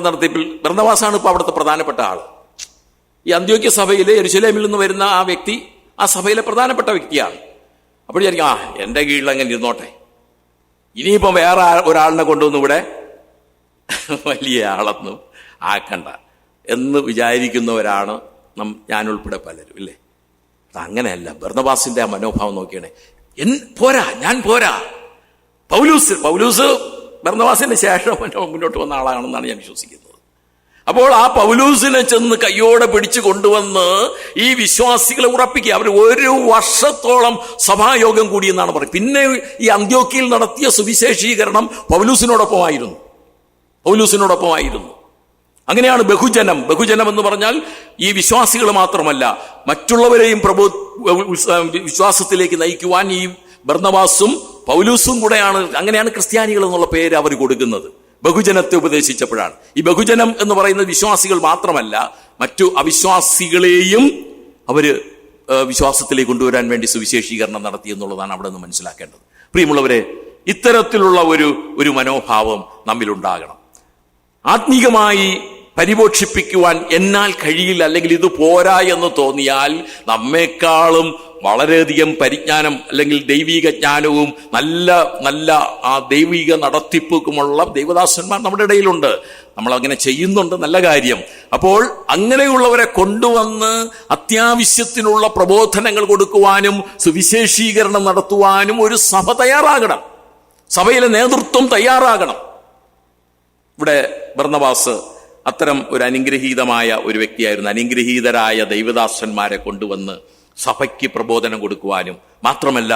നടത്തിപ്പിൽ ബർന്നബാസാണ് ഇപ്പോൾ അവിടുത്തെ പ്രധാനപ്പെട്ട ആള്. ഈ അന്ത്യോക്യ സഭയിലെ യെരുശലേമിൽ നിന്ന് വരുന്ന ആ വ്യക്തി ആ സഭയിലെ പ്രധാനപ്പെട്ട വ്യക്തിയാണ്. അപ്പോൾ വിചാരിക്കും, എൻ്റെ കീഴിൽ അങ്ങനെ ഇരുന്നോട്ടെ, ഇനിയിപ്പം വേറെ ഒരാളിനെ കൊണ്ടുവന്ന് ഇവിടെ വലിയ ആളൊന്നും ആക്കണ്ട എന്ന് വിചാരിക്കുന്നവരാണ് ഞാനുൾപ്പെടെ പലരും, ഇല്ലേ? അങ്ങനെയല്ല. ബർന്നബാസിന്റെ ആ മനോഭാവം നോക്കിയാണേ, ഞാൻ പോരാ. പൗലൂസ് ബർന്നബാസിന് ശേഷം മുന്നോട്ട് വന്ന ആളാണെന്നാണ് ഞാൻ വിശ്വസിക്കുന്നത്. അപ്പോൾ ആ പൗലൂസിനെ ചെന്ന് കയ്യോടെ പിടിച്ചു കൊണ്ടുവന്ന് ഈ വിശ്വാസികളെ ഉറപ്പിക്കുക. അവർ 1 വർഷത്തോളം സഭായോഗം കൂടിയെന്നാണ് പറയുന്നത്. പിന്നെ ഈ അന്ത്യോക്യയിൽ നടത്തിയ സുവിശേഷീകരണം പൗലൂസിനോടൊപ്പമായിരുന്നു. പൗലൂസിനോടൊപ്പമായിരുന്നു. അങ്ങനെയാണ് ബഹുജനം എന്ന് പറഞ്ഞാൽ ഈ വിശ്വാസികൾ മാത്രമല്ല, മറ്റുള്ളവരെയും വിശ്വാസത്തിലേക്ക് നയിക്കുവാൻ ഈ ബർന്നബാസും പൗലൂസും കൂടെയാണ്. അങ്ങനെയാണ് ക്രിസ്ത്യാനികൾ എന്നുള്ള പേര് അവർ കൊടുക്കുന്നത്. ബഹുജനത്തെ ഉപദേശിച്ചപ്പോഴാണ്. ഈ ബഹുജനം എന്ന് പറയുന്നത് വിശ്വാസികൾ മാത്രമല്ല, മറ്റു അവിശ്വാസികളെയും അവര് വിശ്വാസത്തിലേക്ക് കൊണ്ടുവരാൻ വേണ്ടി സുവിശേഷീകരണം നടത്തി എന്നുള്ളതാണ് അവിടെ നിന്ന് മനസ്സിലാക്കേണ്ടത്. പ്രിയമുള്ളവരെ, ഇത്തരത്തിലുള്ള ഒരു മനോഭാവം നമ്മിലുണ്ടാകണം. ആത്മീകമായി പരിപോഷിപ്പിക്കുവാൻ എന്നാൽ കഴിയില്ല, അല്ലെങ്കിൽ ഇത് പോരാ എന്ന് തോന്നിയാൽ നമ്മെക്കാളും വളരെയധികം പരിജ്ഞാനം അല്ലെങ്കിൽ ദൈവിക ജ്ഞാനവും നല്ല ആ ദൈവിക നടത്തിപ്പുമുള്ള ദൈവദാസന്മാർ നമ്മുടെ ഇടയിലുണ്ട്. നമ്മൾ അങ്ങനെ ചെയ്യുന്നുണ്ട്, നല്ല കാര്യം. അപ്പോൾ അങ്ങനെയുള്ളവരെ കൊണ്ടുവന്ന് അത്യാവശ്യത്തിനുള്ള പ്രബോധനങ്ങൾ കൊടുക്കുവാനും സുവിശേഷീകരണം നടത്തുവാനും ഒരു സഭ തയ്യാറാകണം, സഭയിലെ നേതൃത്വം തയ്യാറാകണം. ഇവിടെ ബർന്നബാസ് അത്തരം ഒരു അനുഗ്രഹീതമായ ഒരു വ്യക്തിയായിരുന്നു. അനുഗ്രഹീതരായ ദൈവദാസന്മാരെ കൊണ്ടുവന്ന് സഭയ്ക്ക് പ്രബോധനം കൊടുക്കുവാനും മാത്രമല്ല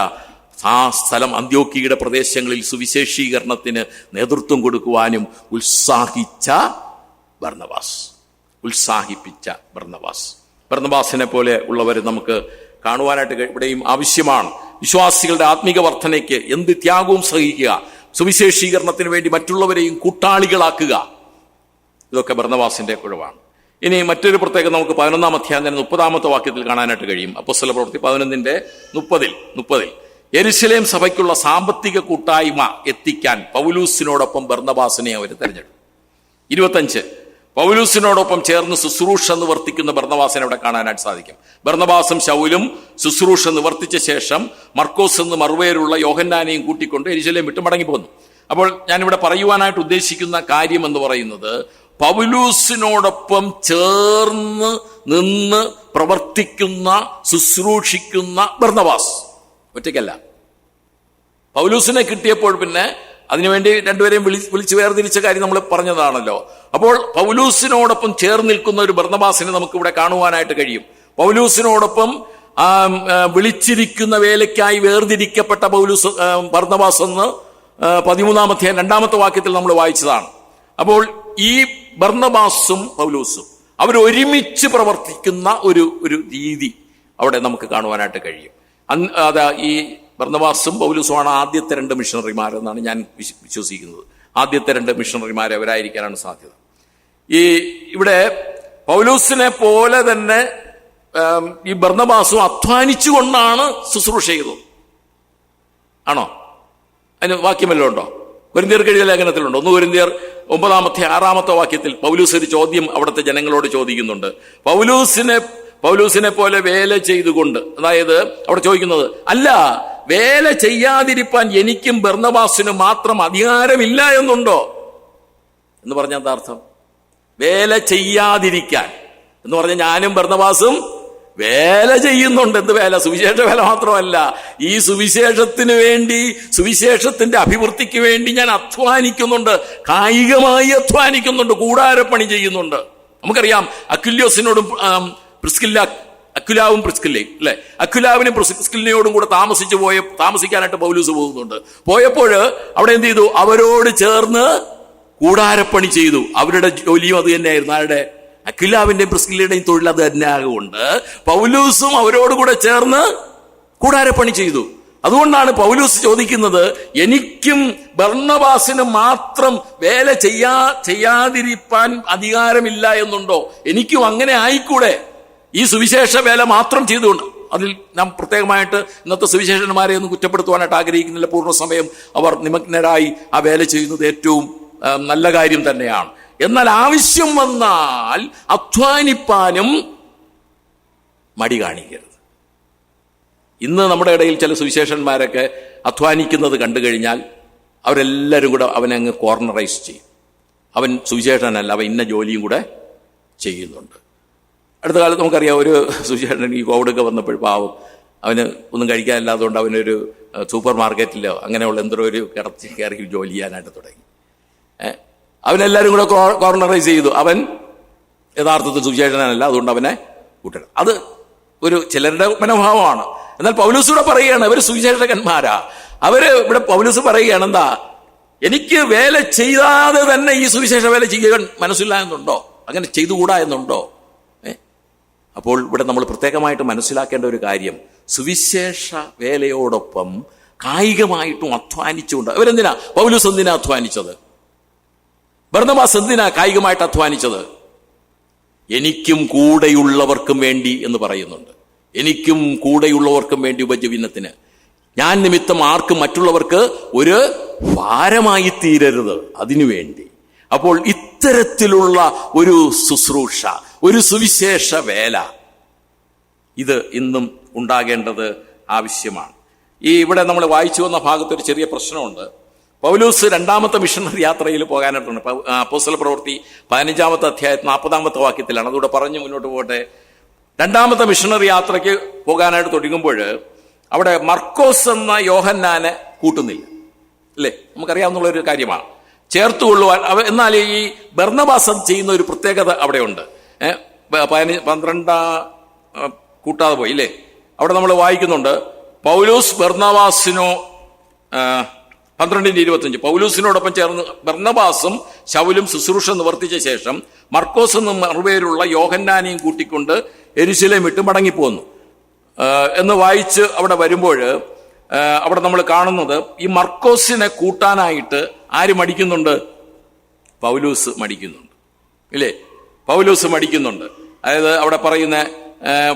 ആ സ്ഥലം അന്ത്യോക്യയുടെ പ്രദേശങ്ങളിൽ സുവിശേഷീകരണത്തിന് നേതൃത്വം കൊടുക്കുവാനും ഉത്സാഹിപ്പിച്ച ബർന്നബാസിനെ പോലെ ഉള്ളവർ നമുക്ക് കാണുവാനായിട്ട് ഇവിടെയും ആവശ്യമാണ്. വിശ്വാസികളുടെ ആത്മീക വർധനയ്ക്ക് എന്ത് ത്യാഗവും സഹിക്കുക, സുവിശേഷീകരണത്തിന് വേണ്ടി മറ്റുള്ളവരെയും കൂട്ടാളികളാക്കുക, ഇതൊക്കെ ബർന്നബാസിന്റെ കഴിവാണ്. ഇനി മറ്റൊരു പ്രത്യേകത നമുക്ക് 11-ാം അധ്യായം 30-ാമത്തെ വാക്യത്തിൽ കാണാനായിട്ട് കഴിയും. അപ്പോസ്തല പ്രവൃത്തി 11:30 യെരുശലേം സഭയ്ക്കുള്ള സാമ്പത്തിക കൂട്ടായ്മ എത്തിക്കാൻ പൗലൂസിനോടൊപ്പം ബർന്നബാസിനെ അവർ തെരഞ്ഞെടുത്തു. 25 പൗലൂസിനോടൊപ്പം ചേർന്ന് ശുശ്രൂഷ നിവർത്തിക്കുന്ന ബർന്നബാസിനെ അവിടെ കാണാനായിട്ട് സാധിക്കും. ബർന്നബാസും ശൗലും ശുശ്രൂഷ നിവർത്തിച്ച ശേഷം മർക്കോസ് എന്ന് മറുപേരുള്ള യോഹന്നാനെയും കൂട്ടിക്കൊണ്ട് യെരുശലേം വിട്ട് മടങ്ങിപ്പോന്നു. അപ്പോൾ ഞാനിവിടെ പറയുവാനായിട്ട് ഉദ്ദേശിക്കുന്ന കാര്യം എന്ന് പറയുന്നത്, പൗലൂസിനോടൊപ്പം ചേർന്ന് നിന്ന് പ്രവർത്തിക്കുന്ന ശുശ്രൂഷിക്കുന്ന ബർന്നബാസ് ഒറ്റയ്ക്കല്ല. പൗലൂസിനെ കിട്ടിയപ്പോൾ പിന്നെ അതിനുവേണ്ടി രണ്ടുപേരെയും വിളിച്ച് വേർതിരിച്ച കാര്യം നമ്മൾ പറഞ്ഞതാണല്ലോ. അപ്പോൾ പൗലൂസിനോടൊപ്പം ചേർന്ന് നിൽക്കുന്ന ഒരു ബർന്നബാസിനെ നമുക്ക് ഇവിടെ കാണുവാനായിട്ട് കഴിയും. പൗലൂസിനോടൊപ്പം വിളിച്ചിരിക്കുന്ന വേലയ്ക്കായി വേർതിരിക്കപ്പെട്ട ബർന്നബാസ് എന്ന് 13-ാം അധ്യായം 2-ാമത്തെ വാക്യത്തിൽ നമ്മൾ വായിച്ചതാണ്. അപ്പോൾ ഈ ബർന്നബാസും പൗലൂസും അവർ ഒരുമിച്ച് പ്രവർത്തിക്കുന്ന ഒരു രീതി അവിടെ നമുക്ക് കാണുവാനായിട്ട് കഴിയും. അതാ ഈ ബർന്നബാസും പൗലൂസുമാണ് ആദ്യത്തെ 2 മിഷണറിമാരെന്നാണ് ഞാൻ വിശ്വസിക്കുന്നത്. ആദ്യത്തെ 2 മിഷണറിമാരെ അവരായിരിക്കാനാണ് സാധ്യത. ഇവിടെ പൗലൂസിനെ പോലെ തന്നെ ഈ ബർന്നബാസും അധ്വാനിച്ചുകൊണ്ടാണ് ശുശ്രൂഷ ചെയ്തത്. ആണോ? അതിന് വാക്യമല്ലോ ഉണ്ടോ? കൊരിന്ത്യർക്ക് എഴുതിയ ലേഖനത്തിലുണ്ടോ? 1 കൊരിന്ത്യർ 9-6 വാക്യത്തിൽ പൗലൂസ് ഒരു ചോദ്യം അവിടുത്തെ ജനങ്ങളോട് ചോദിക്കുന്നുണ്ട്. പൗലൂസിനെ പോലെ വേല ചെയ്തുകൊണ്ട്, അതായത് അവിടെ ചോദിക്കുന്നത്, അല്ല, വേല ചെയ്യാതിരിപ്പാൻ എനിക്കും ബർന്നബാസിനും മാത്രം അധികാരമില്ല എന്നുണ്ടോ എന്ന് പറഞ്ഞ എന്താ അർത്ഥം? വേല ചെയ്യാതിരിക്കാൻ എന്ന് പറഞ്ഞ ഞാനും ബർന്നബാസും വേല ചെയ്യുന്നുണ്ട്. എന്ത് വേല? സുവിശേഷ വേല മാത്രമല്ല, ഈ സുവിശേഷത്തിന് വേണ്ടി, സുവിശേഷത്തിന്റെ അഭിവൃദ്ധിക്ക് വേണ്ടി ഞാൻ അധ്വാനിക്കുന്നുണ്ട്, കായികമായി അധ്വാനിക്കുന്നുണ്ട്, കൂടാരപ്പണി ചെയ്യുന്നുണ്ട്. നമുക്കറിയാം അക്വില്യോസിനോടും അക്വിലാവും പ്രിസ്കില്ലയും അല്ലെ, അക്വിലാവിനും പ്രിസ്കില്ലയോടും കൂടെ താമസിക്കാനായിട്ട് പൗലൂസ് പോകുന്നുണ്ട്. പോയപ്പോൾ അവിടെ എന്ത് ചെയ്തു? അവരോട് ചേർന്ന് കൂടാരപ്പണി ചെയ്തു. അവരുടെ ജോലിയും അത് തന്നെയായിരുന്നു. ആരുടെ? അക്വിലാവിന്റെയും പ്രിസ്കില്ലയുടെയും തൊഴിൽ അത് തന്നെ ആകൊണ്ട് പൗലൂസും അവരോടുകൂടെ ചേർന്ന് കൂടാരപ്പണി ചെയ്തു. അതുകൊണ്ടാണ് പൗലൂസ് ചോദിക്കുന്നത്, എനിക്കും ബർന്നബാസിനും മാത്രം വേല ചെയ്യാതിരിപ്പാൻ അധികാരമില്ല എന്നുണ്ടോ? എനിക്കും അങ്ങനെ ആയിക്കൂടെ? ഈ സുവിശേഷ വേല മാത്രം ചെയ്തുകൊണ്ട്, അതിൽ നാം പ്രത്യേകമായിട്ട് ഇന്നത്തെ സുവിശേഷന്മാരെ ഒന്നും കുറ്റപ്പെടുത്തുവാനായിട്ട് ആഗ്രഹിക്കുന്നില്ല. പൂർണ്ണസമയം അവർ നിമഗ്നരായി ആ വേല ചെയ്യുന്നത് ഏറ്റവും നല്ല കാര്യം തന്നെയാണ്. എന്നാൽ ആവശ്യം വന്നാൽ അധ്വാനിപ്പാനും മടി കാണിക്കരുത്. ഇന്ന് നമ്മുടെ ഇടയിൽ ചില സുവിശേഷന്മാരൊക്കെ അധ്വാനിക്കുന്നത് കണ്ടു കഴിഞ്ഞാൽ അവരെല്ലാവരും കൂടെ അവനെ അങ്ങ് കോർണറൈസ് ചെയ്യും. അവൻ സുവിശേഷനല്ല, അവൻ ഇന്ന ജോലിയും കൂടെ ചെയ്യുന്നുണ്ട്. അടുത്ത കാലത്ത് നമുക്കറിയാം, ഒരു സുവിശേഷൻ ഈ കോവിഡൊക്കെ വന്നപ്പോൾ പാവം അവന് ഒന്നും കഴിക്കാനില്ലാത്തതുകൊണ്ട് അവനൊരു സൂപ്പർ മാർക്കറ്റിലോ അങ്ങനെയുള്ള എന്തോ ഒരു കയറി ജോലി ചെയ്യാനായിട്ട് തുടങ്ങി. അവനെല്ലാവരും കൂടെ കോർണറൈസ് ചെയ്തു. അവൻ യഥാർത്ഥത്തിൽ സുവിശേഷനല്ല, അതുകൊണ്ട് അവനെ കൂട്ടണം. അത് ഒരു ചിലരുടെ മനോഭാവമാണ്. എന്നാൽ പൗലൂസ് ഇവിടെ പറയുകയാണ്, അവർ സുവിശേഷകന്മാരാ. ഇവിടെ പൗലൂസ് പറയുകയാണ്, എന്താ, എനിക്ക് വേല ചെയ്യാതെ തന്നെ ഈ സുവിശേഷ വേല ചെയ്യാൻ മനസ്സില്ല എന്നുണ്ടോ? അങ്ങനെ ചെയ്തുകൂടാ എന്നുണ്ടോ? അപ്പോൾ ഇവിടെ നമ്മൾ പ്രത്യേകമായിട്ട് മനസ്സിലാക്കേണ്ട ഒരു കാര്യം, സുവിശേഷ വേലയോടൊപ്പം കായികമായിട്ടും അധ്വാനിച്ചുകൊണ്ട് അവരെന്തിനാ? പൗലോസ് എന്തിനാ അധ്വാനിച്ചത്? ബർന്നബാസ് എന്തിനാ കായികമായിട്ട് അധ്വാനിച്ചത്? എനിക്കും കൂടെയുള്ളവർക്കും വേണ്ടി എന്ന് പറയുന്നുണ്ട്. എനിക്കും കൂടെയുള്ളവർക്കും വേണ്ടി ഉപജീവനത്തിന് ഞാൻ നിമിത്തം ആർക്കും മറ്റുള്ളവർക്ക് ഒരു ഭാരമായി തീരരുത്, അതിനുവേണ്ടി. അപ്പോൾ ഇത്തരത്തിലുള്ള ഒരു ശുശ്രൂഷ, ഒരു സുവിശേഷ വേല, ഇത് ഇന്നും ഉണ്ടാകേണ്ടത് ആവശ്യമാണ്. ഇവിടെ നമ്മൾ വായിച്ചു വന്ന ഭാഗത്ത് ഒരു ചെറിയ പ്രശ്നമുണ്ട്. പൗലോസ് രണ്ടാമത്തെ മിഷണറി യാത്രയിൽ പോകാനായിട്ടുണ്ട്. അപ്പോസ്തല പ്രവൃത്തി 15-ാമത്തെ അധ്യായത്തിൽ 40-ാമത്തെ വാക്യത്തിലാണ്. അതുകൂടെ പറഞ്ഞ് മുന്നോട്ട് പോകട്ടെ. രണ്ടാമത്തെ മിഷണറി യാത്രയ്ക്ക് പോകാനായിട്ട് തുടങ്ങുമ്പോൾ അവിടെ മർക്കോസ് എന്ന യോഹന്നാനെ കൂട്ടുന്നില്ല, അല്ലേ? നമുക്കറിയാവുന്ന ഒരു കാര്യമാണ്. ചേർത്തുകൊള്ളുവാൻ എന്നാൽ ഈ ബർന്നബാസ് ചെയ്യുന്ന ഒരു പ്രത്യേകത അവിടെയുണ്ട്. 12 കൂട്ടാതെ പോയി, ഇല്ലേ? അവിടെ നമ്മൾ വായിക്കുന്നുണ്ട്, പൗലോസ് ബർന്നബാസിനോ 12:25 പൗലൂസിനോടൊപ്പം ചേർന്ന് ബർന്നബാസും ശൗലും ശുശ്രൂഷ നിവർത്തിച്ച ശേഷം മർക്കോസ് എന്ന മറുപേരുള്ള യോഹന്നാനെയും കൂട്ടിക്കൊണ്ട് യെരൂശലേം വിട്ട് മടങ്ങിപ്പോന്നു എന്ന് വായിച്ച് അവിടെ വരുമ്പോൾ അവിടെ നമ്മൾ കാണുന്നത്, ഈ മർക്കോസിനെ കൂട്ടാനായിട്ട് ആര് മടിക്കുന്നുണ്ട്? പൗലൂസ് മടിക്കുന്നുണ്ട്, ഇല്ലേ? പൗലൂസ് മടിക്കുന്നുണ്ട്. അതായത് അവിടെ പറയുന്ന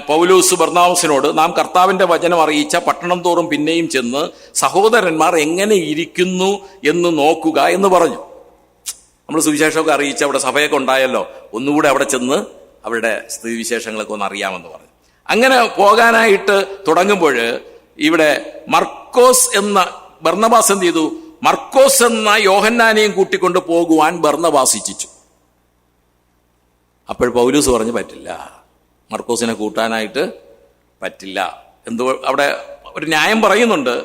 പൗലൂസ് ബർന്നബാസിനോട്, നാം കർത്താവിന്റെ വചനം അറിയിച്ച പട്ടണം തോറും പിന്നെയും ചെന്ന് സഹോദരന്മാർ എങ്ങനെ ഇരിക്കുന്നു എന്ന് നോക്കുക എന്ന് പറഞ്ഞു. നമ്മൾ സുവിശേഷമൊക്കെ അറിയിച്ച് അവിടെ സഭയൊക്കെ ഉണ്ടായല്ലോ, ഒന്നുകൂടെ അവിടെ ചെന്ന് അവരുടെ സ്ഥിതിവിശേഷങ്ങളൊക്കെ ഒന്ന് അറിയാമെന്ന് പറഞ്ഞു. അങ്ങനെ പോകാനായിട്ട് തുടങ്ങുമ്പോൾ ഇവിടെ മർക്കോസ് എന്ന ബർന്നബാസ് എന്ത് ചെയ്തു? മർക്കോസ് എന്ന യോഹന്നാനെയും കൂട്ടിക്കൊണ്ട് പോകുവാൻ ബർന്നബാസ് ഇച്ഛിച്ചു. അപ്പോൾ പൗലൂസ് പറഞ്ഞു, പറ്റില്ല, മർക്കോസിനെ കൂട്ടാനായിട്ട് പറ്റില്ല. എന്തോ അവിടെ ഒരു ന്യായം പറയുന്നുണ്ട്.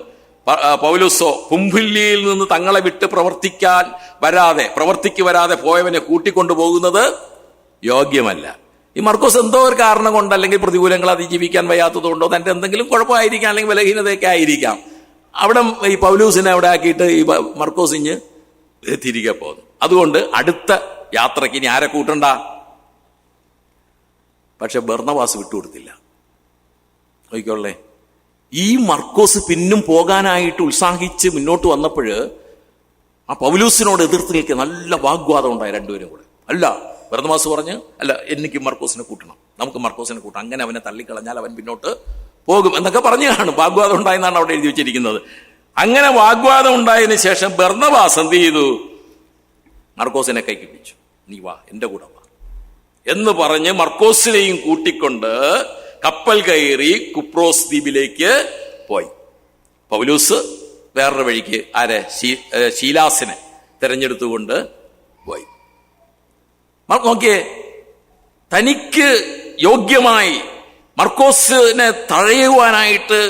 പൗലോസോ പുംഫില്യയിൽ നിന്ന് തങ്ങളെ വിട്ട് പ്രവർത്തിക്ക് വരാതെ പോയവനെ കൂട്ടിക്കൊണ്ടു പോകുന്നത് യോഗ്യമല്ല. ഈ മർക്കോസ് എന്തോ ഒരു കാരണം കൊണ്ട്, അല്ലെങ്കിൽ പ്രതികൂലങ്ങൾ അതിജീവിക്കാൻ വയ്യാത്തത് കൊണ്ടോ, തന്റെ എന്തെങ്കിലും കുഴപ്പമായിരിക്കാം, അല്ലെങ്കിൽ ബലഹീനതയൊക്കെ ആയിരിക്കാം, അവിടെ ഈ പൗലൂസിനെ അവിടെ ആക്കിയിട്ട് ഈ മർക്കോസിഞ്ഞ് തിരികെ പോകുന്നു. അതുകൊണ്ട് അടുത്ത യാത്രയ്ക്ക് ഇനി ആരെ കൂട്ടണ്ട? പക്ഷെ ബർന്നബാസ് വിട്ടുകൊടുത്തില്ല. നോക്കിക്കോളേ, ഈ മർക്കോസ് പിന്നും പോകാനായിട്ട് ഉത്സാഹിച്ച് മുന്നോട്ട് വന്നപ്പോൾ ആ പൗലൂസിനോട് എതിർത്ത് നിൽക്കുക നല്ല വാഗ്വാദം ഉണ്ടായി രണ്ടുപേരും കൂടെ. അല്ല, ബർന്നബാസ് പറഞ്ഞ്, അല്ല, എനിക്ക് മർക്കോസിനെ കൂട്ടണം, നമുക്ക് മർക്കോസിനെ കൂട്ടാം, അങ്ങനെ അവനെ തള്ളിക്കളഞ്ഞാൽ അവൻ പിന്നോട്ട് പോകും എന്നൊക്കെ പറഞ്ഞു കാണും. വാഗ്വാദം ഉണ്ടായെന്നാണ് അവിടെ എഴുതി വെച്ചിരിക്കുന്നത്. അങ്ങനെ വാഗ്വാദം ഉണ്ടായതിനു ശേഷം ബർന്നബാസ് എന്ത് ചെയ്തു? മർക്കോസിനെ കൈക്ക് പിടിച്ചു, നീ വാ, എന്റെ കൂടെ വാ എന്ന് പറഞ്ഞ് മർക്കോസിനെയും കൂട്ടിക്കൊണ്ട് കപ്പൽ കയറി കുപ്രോസ് ദ്വീപിലേക്ക് പോയി. പൗലൂസ് വേറൊരു വഴിക്ക് ശീലാസിനെ തെരഞ്ഞെടുത്തുകൊണ്ട് പോയി. നോക്കിയേ, തനിക്ക് യോഗ്യമായി മർക്കോസിനെ തഴയുവാനായിട്ട്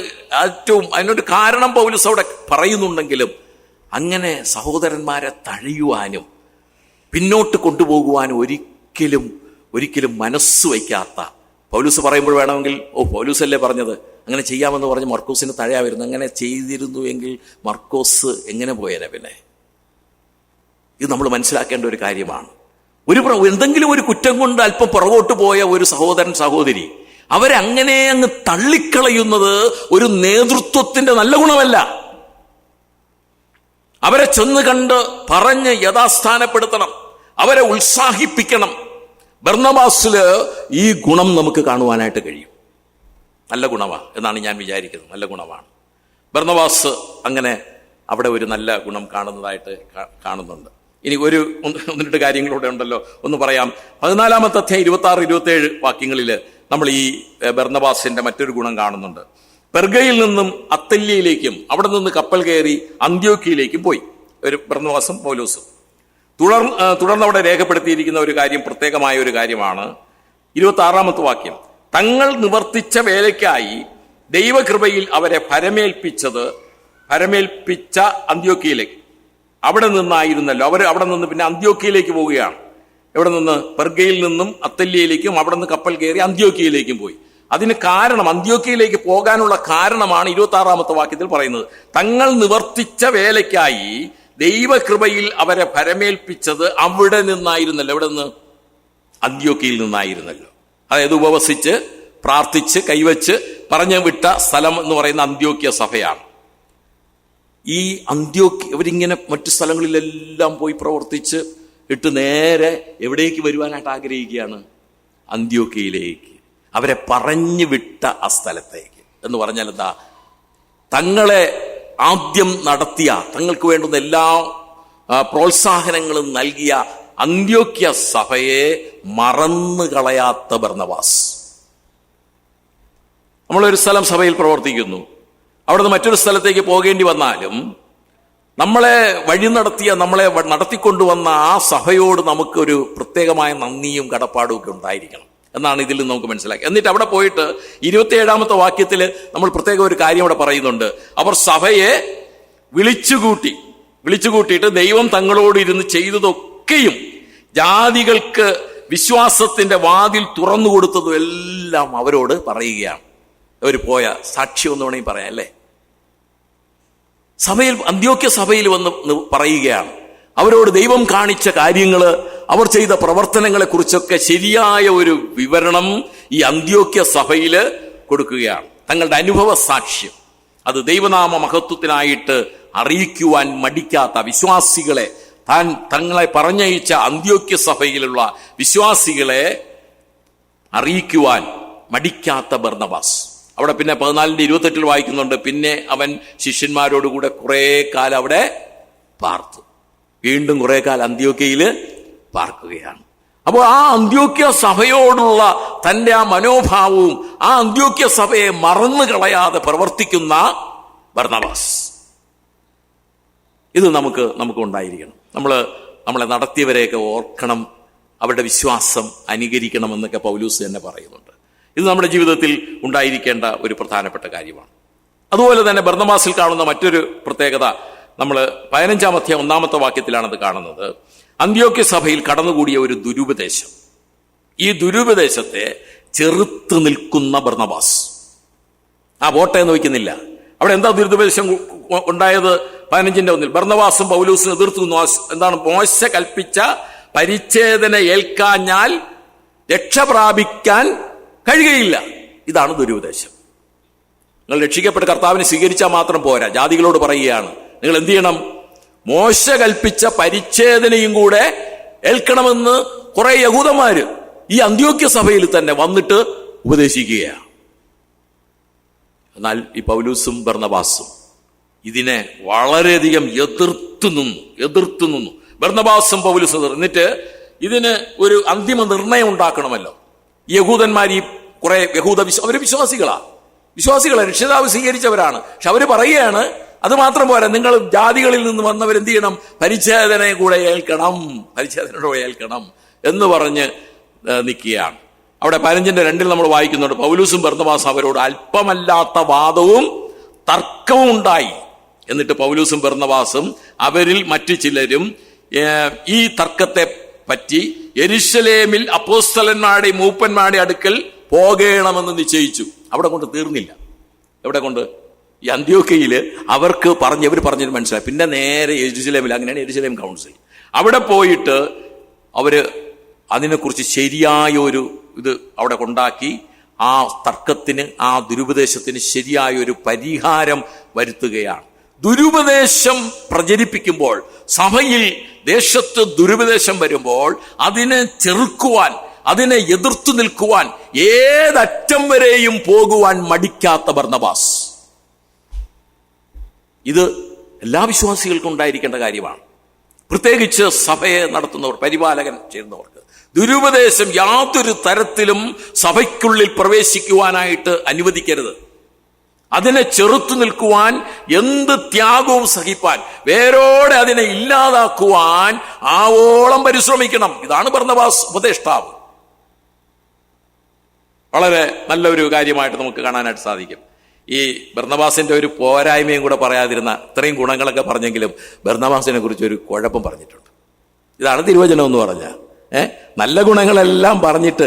ഏറ്റവും അതിനൊരു കാരണം പൗലൂസ് അവിടെ പറയുന്നുണ്ടെങ്കിലും, അങ്ങനെ സഹോദരന്മാരെ തഴയുവാനും പിന്നോട്ട് കൊണ്ടുപോകുവാനും ഒരിക്കലും മനസ്സ് വയ്ക്കാത്ത പൗലൂസ് പറയുമ്പോൾ വേണമെങ്കിൽ, പൗലൂസല്ലേ പറഞ്ഞത്, അങ്ങനെ ചെയ്യാമെന്ന് പറഞ്ഞ് മർക്കോസിന് തഴയായിരുന്നു. അങ്ങനെ ചെയ്തിരുന്നു എങ്കിൽ മർക്കോസ് എങ്ങനെ പോയേനെ? പിന്നെ ഇത് നമ്മൾ മനസ്സിലാക്കേണ്ട ഒരു കാര്യമാണ്. എന്തെങ്കിലും ഒരു കുറ്റം കൊണ്ട് അല്പം പുറകോട്ട് പോയ ഒരു സഹോദരൻ സഹോദരി, അവരങ്ങനെ അങ്ങ് തള്ളിക്കളയുന്നത് ഒരു നേതൃത്വത്തിന്റെ നല്ല ഗുണമല്ല. അവരെ ചെന്ന് കണ്ട് പറഞ്ഞ് യഥാസ്ഥാനപ്പെടുത്തണം, അവരെ ഉത്സാഹിപ്പിക്കണം. ബർന്നബാസില് ഈ ഗുണം നമുക്ക് കാണുവാനായിട്ട് കഴിയും. നല്ല ഗുണമാണ് എന്നാണ് ഞാൻ വിചാരിക്കുന്നത്. നല്ല ഗുണമാണ്. ബർന്നബാസ് അങ്ങനെ അവിടെ ഒരു നല്ല ഗുണം കാണുന്നതായിട്ട് കാണുന്നുണ്ട്. ഇനി ഒന്ന് രണ്ട് കാര്യങ്ങളൂടെ ഉണ്ടല്ലോ, ഒന്ന് പറയാം. 14-ാമത്തെ അധ്യായം 26-27 വാക്യങ്ങളിൽ നമ്മൾ ഈ ബർന്നബാസിന്റെ മറ്റൊരു ഗുണം കാണുന്നുണ്ട്. പെർഗയിൽ നിന്നും അത്തല്യയിലേക്കും അവിടെ നിന്ന് കപ്പൽ കയറി അന്ത്യോക്യയിലേക്കും പോയി ഒരു ബർന്നബാസും പൗലോസും. തുടർന്ന് അവിടെ രേഖപ്പെടുത്തിയിരിക്കുന്ന ഒരു കാര്യം, പ്രത്യേകമായ ഒരു കാര്യമാണ്. 26-ാമത്തെ വാക്യം, തങ്ങൾ നിവർത്തിച്ച വേലയ്ക്കായി ദൈവകൃപയിൽ അവരെ ഭരമേൽപ്പിച്ച അന്ത്യോക്യയിലേക്ക്. അവിടെ നിന്നായിരുന്നല്ലോ അവർ. അവിടെ നിന്ന് പിന്നെ അന്ത്യോക്യയിലേക്ക് പോവുകയാണ്. എവിടെ നിന്ന്? പെർഗയിൽ നിന്നും അത്തല്യയിലേക്കും അവിടെ നിന്ന് കപ്പൽ കയറി അന്ത്യോക്യയിലേക്കും പോയി. അതിന് കാരണം, അന്ത്യോക്യയിലേക്ക് പോകാനുള്ള കാരണമാണ് 26-ാമത്തെ വാക്യത്തിൽ പറയുന്നത്. തങ്ങൾ നിവർത്തിച്ച വേലയ്ക്കായി ദൈവകൃപയിൽ അവരെ ഭരമേൽപ്പിച്ചത് അവിടെ നിന്നായിരുന്നല്ലോ. എവിടെ നിന്ന്? അന്ത്യോക്യയിൽ നിന്നായിരുന്നല്ലോ. അതായത് ഉപവസിച്ച് പ്രാർത്ഥിച്ച് കൈവച്ച് പറഞ്ഞു വിട്ട സ്ഥലം എന്ന് പറയുന്ന അന്ത്യോക്യ സഭയാണ്. ഈ അന്ത്യോക്യ ഇവരിങ്ങനെ മറ്റു സ്ഥലങ്ങളിലെല്ലാം പോയി പ്രവർത്തിച്ച് ഇട്ട് നേരെ എവിടേക്ക് വരുവാനായിട്ട് ആഗ്രഹിക്കുകയാണ്? അന്ത്യോക്യയിലേക്ക്. അവരെ പറഞ്ഞു വിട്ട ആ സ്ഥലത്തേക്ക്. എന്ന് പറഞ്ഞാൽ എന്താ? തങ്ങളെ ആദ്യം നടത്തിയ, തങ്ങൾക്ക് വേണ്ടുന്ന എല്ലാ പ്രോത്സാഹനങ്ങളും നൽകിയ അന്ത്യോക്യ സഭയെ മറന്നു കളയാത്ത ബർന്നബാസ്. നമ്മളൊരു സ്ഥലം സഭയിൽ പ്രവർത്തിക്കുന്നു, അവിടുന്ന് മറ്റൊരു സ്ഥലത്തേക്ക് പോകേണ്ടി വന്നാലും നമ്മളെ വഴി നടത്തിയ, നമ്മളെ നടത്തിക്കൊണ്ടുവന്ന ആ സഭയോട് നമുക്കൊരു പ്രത്യേകമായ നന്ദിയും കടപ്പാടും ഒക്കെ ഉണ്ടായിരിക്കണം എന്നാണ് ഇതിൽ നിന്ന് നമുക്ക് മനസ്സിലാക്കി. എന്നിട്ട് അവിടെ പോയിട്ട് 27-ാമത്തെ വാക്യത്തിൽ നമ്മൾ പ്രത്യേക ഒരു കാര്യം അവിടെ പറയുന്നുണ്ട്. അവർ സഭയെ വിളിച്ചുകൂട്ടിയിട്ട് ദൈവം തങ്ങളോട് ഇരുന്ന് ചെയ്തതൊക്കെയും ജാതികൾക്ക് വിശ്വാസത്തിന്റെ വാതിൽ തുറന്നു കൊടുത്തതും എല്ലാം അവരോട് പറയുകയാണ്. അവർ പോയ സാക്ഷ്യം എന്ന് വേണമെങ്കിൽ പറയാം അല്ലേ? സഭയിൽ, അന്ത്യോക്യ സഭയിൽ വന്ന് പറയുകയാണ്. അവരോട് ദൈവം കാണിച്ച കാര്യങ്ങള്, അവർ ചെയ്ത പ്രവർത്തനങ്ങളെ കുറിച്ചൊക്കെ ശരിയായ ഒരു വിവരണം ഈ അന്ത്യോക്യ സഭയില് കൊടുക്കുകയാണ്. തങ്ങളുടെ അനുഭവ സാക്ഷ്യം അത് ദൈവനാമ മഹത്വത്തിനായിട്ട് അറിയിക്കുവാൻ മടിക്കാത്ത വിശ്വാസികളെ, തങ്ങളെ പറഞ്ഞയച്ച അന്ത്യോക്യ സഭയിലുള്ള വിശ്വാസികളെ അറിയിക്കുവാൻ മടിക്കാത്ത ബർന്നബാസ്. അവിടെ പിന്നെ 14:28 വായിക്കുന്നുണ്ട്. പിന്നെ അവൻ ശിഷ്യന്മാരോടുകൂടെ കുറെ കാലം അവിടെ പാർത്തു. വീണ്ടും കുറെ കാലം അന്ത്യോക്യയിൽ പാർക്കുകയാണ്. അപ്പോൾ ആ അന്ത്യോക്യ സഭയോടുള്ള തന്റെ ആ മനോഭാവവും ആ അന്ത്യോക്യ സഭയെ മറന്നു കളയാതെ പ്രവർത്തിക്കുന്ന ബർന്നബാസ്, ഇത് നമുക്ക് ഉണ്ടായിരിക്കണം. നമ്മളെ നടത്തിയവരെയൊക്കെ ഓർക്കണം, അവരുടെ വിശ്വാസം അനുകരിക്കണമെന്നൊക്കെ പൗലൂസ് തന്നെ പറയുന്നുണ്ട്. ഇത് നമ്മുടെ ജീവിതത്തിൽ ഉണ്ടായിരിക്കേണ്ട ഒരു പ്രധാനപ്പെട്ട കാര്യമാണ്. അതുപോലെ തന്നെ ബർന്നബാസിൽ കാണുന്ന മറ്റൊരു പ്രത്യേകത, നമ്മൾ 15-ാം അധ്യായം 1-ാമത്തെ വാക്യത്തിലാണത് കാണുന്നത്. അന്ത്യോക്യ സഭയിൽ കടന്നുകൂടിയ ഒരു ദുരുപദേശം. ഈ ദുരുപദേശത്തെ ചെറുത്ത് നിൽക്കുന്ന ബർന്നബാസ്. പോട്ടെ എന്ന് വയ്ക്കുന്നില്ല. അവിടെ എന്താ ദുരുപദേശം ഉണ്ടായത്? 15-ന്റെ 1 ബർന്നബാസും പൗലൂസിനും എതിർത്തു. എന്താണ്? മോശെ കൽപ്പിച്ച പരിച്ഛേദന ഏൽക്കാഞ്ഞാൽ രക്ഷ പ്രാപിക്കാൻ കഴിയുകയില്ല. ഇതാണ് ദുരുപദേശം. നിങ്ങൾ രക്ഷിക്കപ്പെട്ട കർത്താവിനെ സ്വീകരിച്ചാൽ മാത്രം പോരാ. ജാതികളോട് പറയുകയാണ്, നിങ്ങൾ എന്ത് ചെയ്യണം? മോശെ കൽപ്പിച്ച പരിച്ഛേദനയും കൂടെ ഏൽക്കണമെന്ന് കുറെ യഹൂദന്മാര് ഈ അന്ത്യോക്യ സഭയിൽ തന്നെ വന്നിട്ട് ഉപദേശിക്കുകയാണ്. എന്നാൽ ഈ പൗലൂസും ബർന്നബാസും ഇതിനെ വളരെയധികം എതിർത്തു നിന്നു. ബർന്നബാസും പൗലൂസും എന്നിട്ട് ഇതിന് ഒരു അന്തിമ നിർണയം ഉണ്ടാക്കണമല്ലോ. യഹൂദന്മാർ ഈ കുറെ അവര് വിശ്വാസികളാണ്, രക്ഷിതാവ് സ്വീകരിച്ചവരാണ്. പക്ഷെ അവര് പറയുകയാണ്, അത് മാത്രം പോരാ, നിങ്ങൾ ജാതികളിൽ നിന്ന് വന്നവരെന്ത് ചെയ്യണം? പരിച്ഛേദനയെ കൂടെ ഏൽക്കണം എന്ന് പറഞ്ഞ് നിൽക്കുകയാണ്. അവിടെ 15-ന്റെ 2 നമ്മൾ വായിക്കുന്നുണ്ട്. പൗലൂസും ബർന്നബാസും അവരോട് അല്പമല്ലാത്ത വാദവും തർക്കവും ഉണ്ടായി. എന്നിട്ട് പൗലൂസും ബർന്നബാസും അവരിൽ മറ്റു ചിലരും ഈ തർക്കത്തെ പറ്റി യെരുശലേമിൽ അപ്പോസ്തലന്മാരുടെ മൂപ്പന്മാരുടെ അടുക്കൽ പോകണമെന്ന് നിശ്ചയിച്ചു. അവിടെ കൊണ്ട് തീർന്നില്ല. എവിടെ കൊണ്ട്? ഈ അന്ത്യോക്യയില് ഇവർ പറഞ്ഞത് മനസ്സിലായി. പിന്നെ നേരെ യെരുശലേമിൽ, അങ്ങനെയാണ് യെരുശലേം കൗൺസിൽ. അവിടെ പോയിട്ട് അവര് അതിനെക്കുറിച്ച് ശരിയായ ഒരു ഇത് അവിടെ കൊണ്ടാക്കി ആ തർക്കത്തിന്, ആ ദുരുപദേശത്തിന് ശരിയായ ഒരു പരിഹാരം വരുത്തുകയാണ്. ദുരുപദേശം പ്രചരിപ്പിക്കുമ്പോൾ, സഭയിൽ ദേശത്ത് ദുരുപദേശം വരുമ്പോൾ അതിനെ ചെറുക്കുവാൻ, അതിനെ എതിർത്തു നിൽക്കുവാൻ, ഏതറ്റം വരെയും പോകുവാൻ മടിക്കാത്ത ബർന്നബാസ്. ഇത് എല്ലാ വിശ്വാസികൾക്കും ഉണ്ടായിരിക്കേണ്ട കാര്യമാണ്. പ്രത്യേകിച്ച് സഭയെ നടത്തുന്നവർ, പരിപാലകൻ ചെയ്യുന്നവർക്ക് ദുരുപദേശം യാതൊരു തരത്തിലും സഭയ്ക്കുള്ളിൽ പ്രവേശിക്കുവാനായിട്ട് അനുവദിക്കരുത്. അതിനെ ചെറുത്തു നിൽക്കുവാൻ, എന്ത് ത്യാഗവും സഹിപ്പാൻ, വേരോടെ അതിനെ ഇല്ലാതാക്കുവാൻ ആവോളം പരിശ്രമിക്കണം. ഇതാണ് ബർന്നബാസ് ഉപദേഷ്ടാവ്. വളരെ നല്ലൊരു കാര്യമായിട്ട് നമുക്ക് കാണാനായിട്ട് സാധിക്കും. ഈ ബർന്നബാസിന്റെ ഒരു പോരായ്മയും കൂടെ പറയാതിരുന്ന, ഇത്രയും ഗുണങ്ങളൊക്കെ പറഞ്ഞെങ്കിലും ബർന്നബാസിനെ കുറിച്ച് ഒരു കുഴപ്പം പറഞ്ഞിട്ടുണ്ട്. ഇതാണ് തിരുവചനം എന്ന് പറഞ്ഞാൽ. നല്ല ഗുണങ്ങളെല്ലാം പറഞ്ഞിട്ട്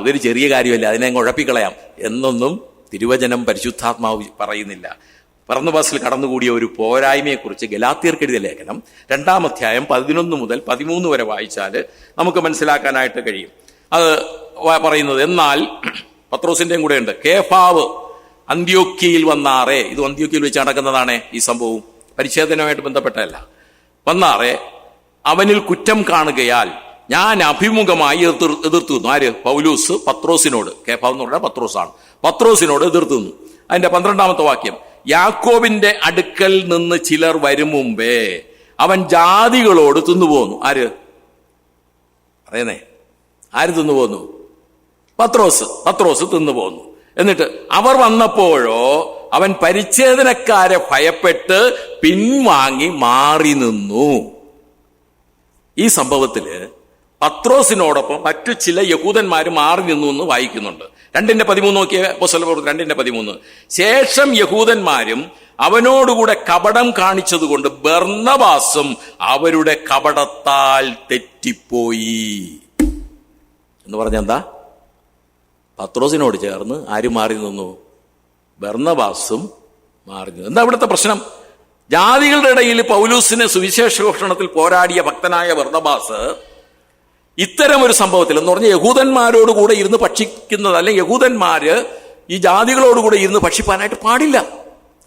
ഇതൊരു ചെറിയ കാര്യമല്ല, അതിനെ കുഴപ്പിക്കളയാം എന്നൊന്നും തിരുവചനം, പരിശുദ്ധാത്മാവ് പറയുന്നില്ല. ബർന്നബാസിൽ കടന്നുകൂടിയ ഒരു പോരായ്മയെക്കുറിച്ച് ഗലാത്യർക്ക് എഴുതിയ ലേഖനം 2-ാം അധ്യായം 11 മുതൽ 13 വരെ വായിച്ചാൽ നമുക്ക് മനസ്സിലാക്കാനായിട്ട് കഴിയും. അത് പറയുന്നത്, എന്നാൽ പത്രോസിന്റെയും കൂടെ ഉണ്ട്, കേഫാവ് അന്ത്യോക്യയിൽ വന്നാറേ, ഇത് അന്ത്യോക്യയിൽ വെച്ച് നടക്കുന്നതാണ് ഈ സംഭവം, പരിച്ഛേദനയുമായിട്ട് ബന്ധപ്പെട്ടതല്ല. വന്നാറേ അവനിൽ കുറ്റം കാണുകയാൽ ഞാൻ അഭിമുഖമായി എതിർത്തു. ആര്? പൗലൂസ് പത്രോസിനോട്. കേഫാവ് എന്ന് പറഞ്ഞാൽ പത്രോസാണ്. പത്രോസിനോട് എതിർത്തു. അതിന്റെ 12-ാമത്തെ വാക്യം, യാക്കോബിന്റെ അടുക്കൽ നിന്ന് ചിലർ വരും മുമ്പേ അവൻ ജാതികളോട് തിന്നുപോന്നു. ആര് പറയുന്നേ? ആര് തിന്നുപോന്നു? പത്രോസ് തിന്നുപോന്നു. എന്നിട്ട് അവർ വന്നപ്പോഴോ അവൻ പരിച്ഛേദനക്കാരെ ഭയപ്പെട്ട് പിൻവാങ്ങി മാറി നിന്നു. ഈ സംഭവത്തില് പത്രോസിനോടൊപ്പം മറ്റു ചില യഹൂദന്മാർ മാറി നിന്നു എന്ന് വായിക്കുന്നുണ്ട്. 2:13 നോക്കിയ അപ്പോസ്തലപ്രവൃത്തി 2:13. ശേഷം യഹൂദന്മാരും അവനോടുകൂടെ കപടം കാണിച്ചതുകൊണ്ട് ബർന്നബാസും അവരുടെ കപടത്താൽ തെറ്റിപ്പോയി എന്ന് പറഞ്ഞ എന്താ? പത്രോസിനോട് ചേർന്ന് ആര് മാറി നിന്നു? ബർന്നബാസും മാറി നിന്നു. എന്താ ഇവിടുത്തെ പ്രശ്നം? ജാതികളുടെ ഇടയിൽ പൗലൂസിനെ സുവിശേഷ ഘോഷണത്തിൽ പോരാടിയ ഭക്തനായ ബർന്നബാസ് ഇത്തരം ഒരു സംഭവത്തിൽ എന്ന് പറഞ്ഞാൽ യഹൂദന്മാരോട് കൂടെ ഇരുന്ന് ഭക്ഷിക്കുന്നത്, അല്ലെങ്കിൽ യഹൂദന്മാര് ഈ ജാതികളോടുകൂടെ ഇരുന്ന് ഭക്ഷിപ്പാനായിട്ട് പാടില്ല.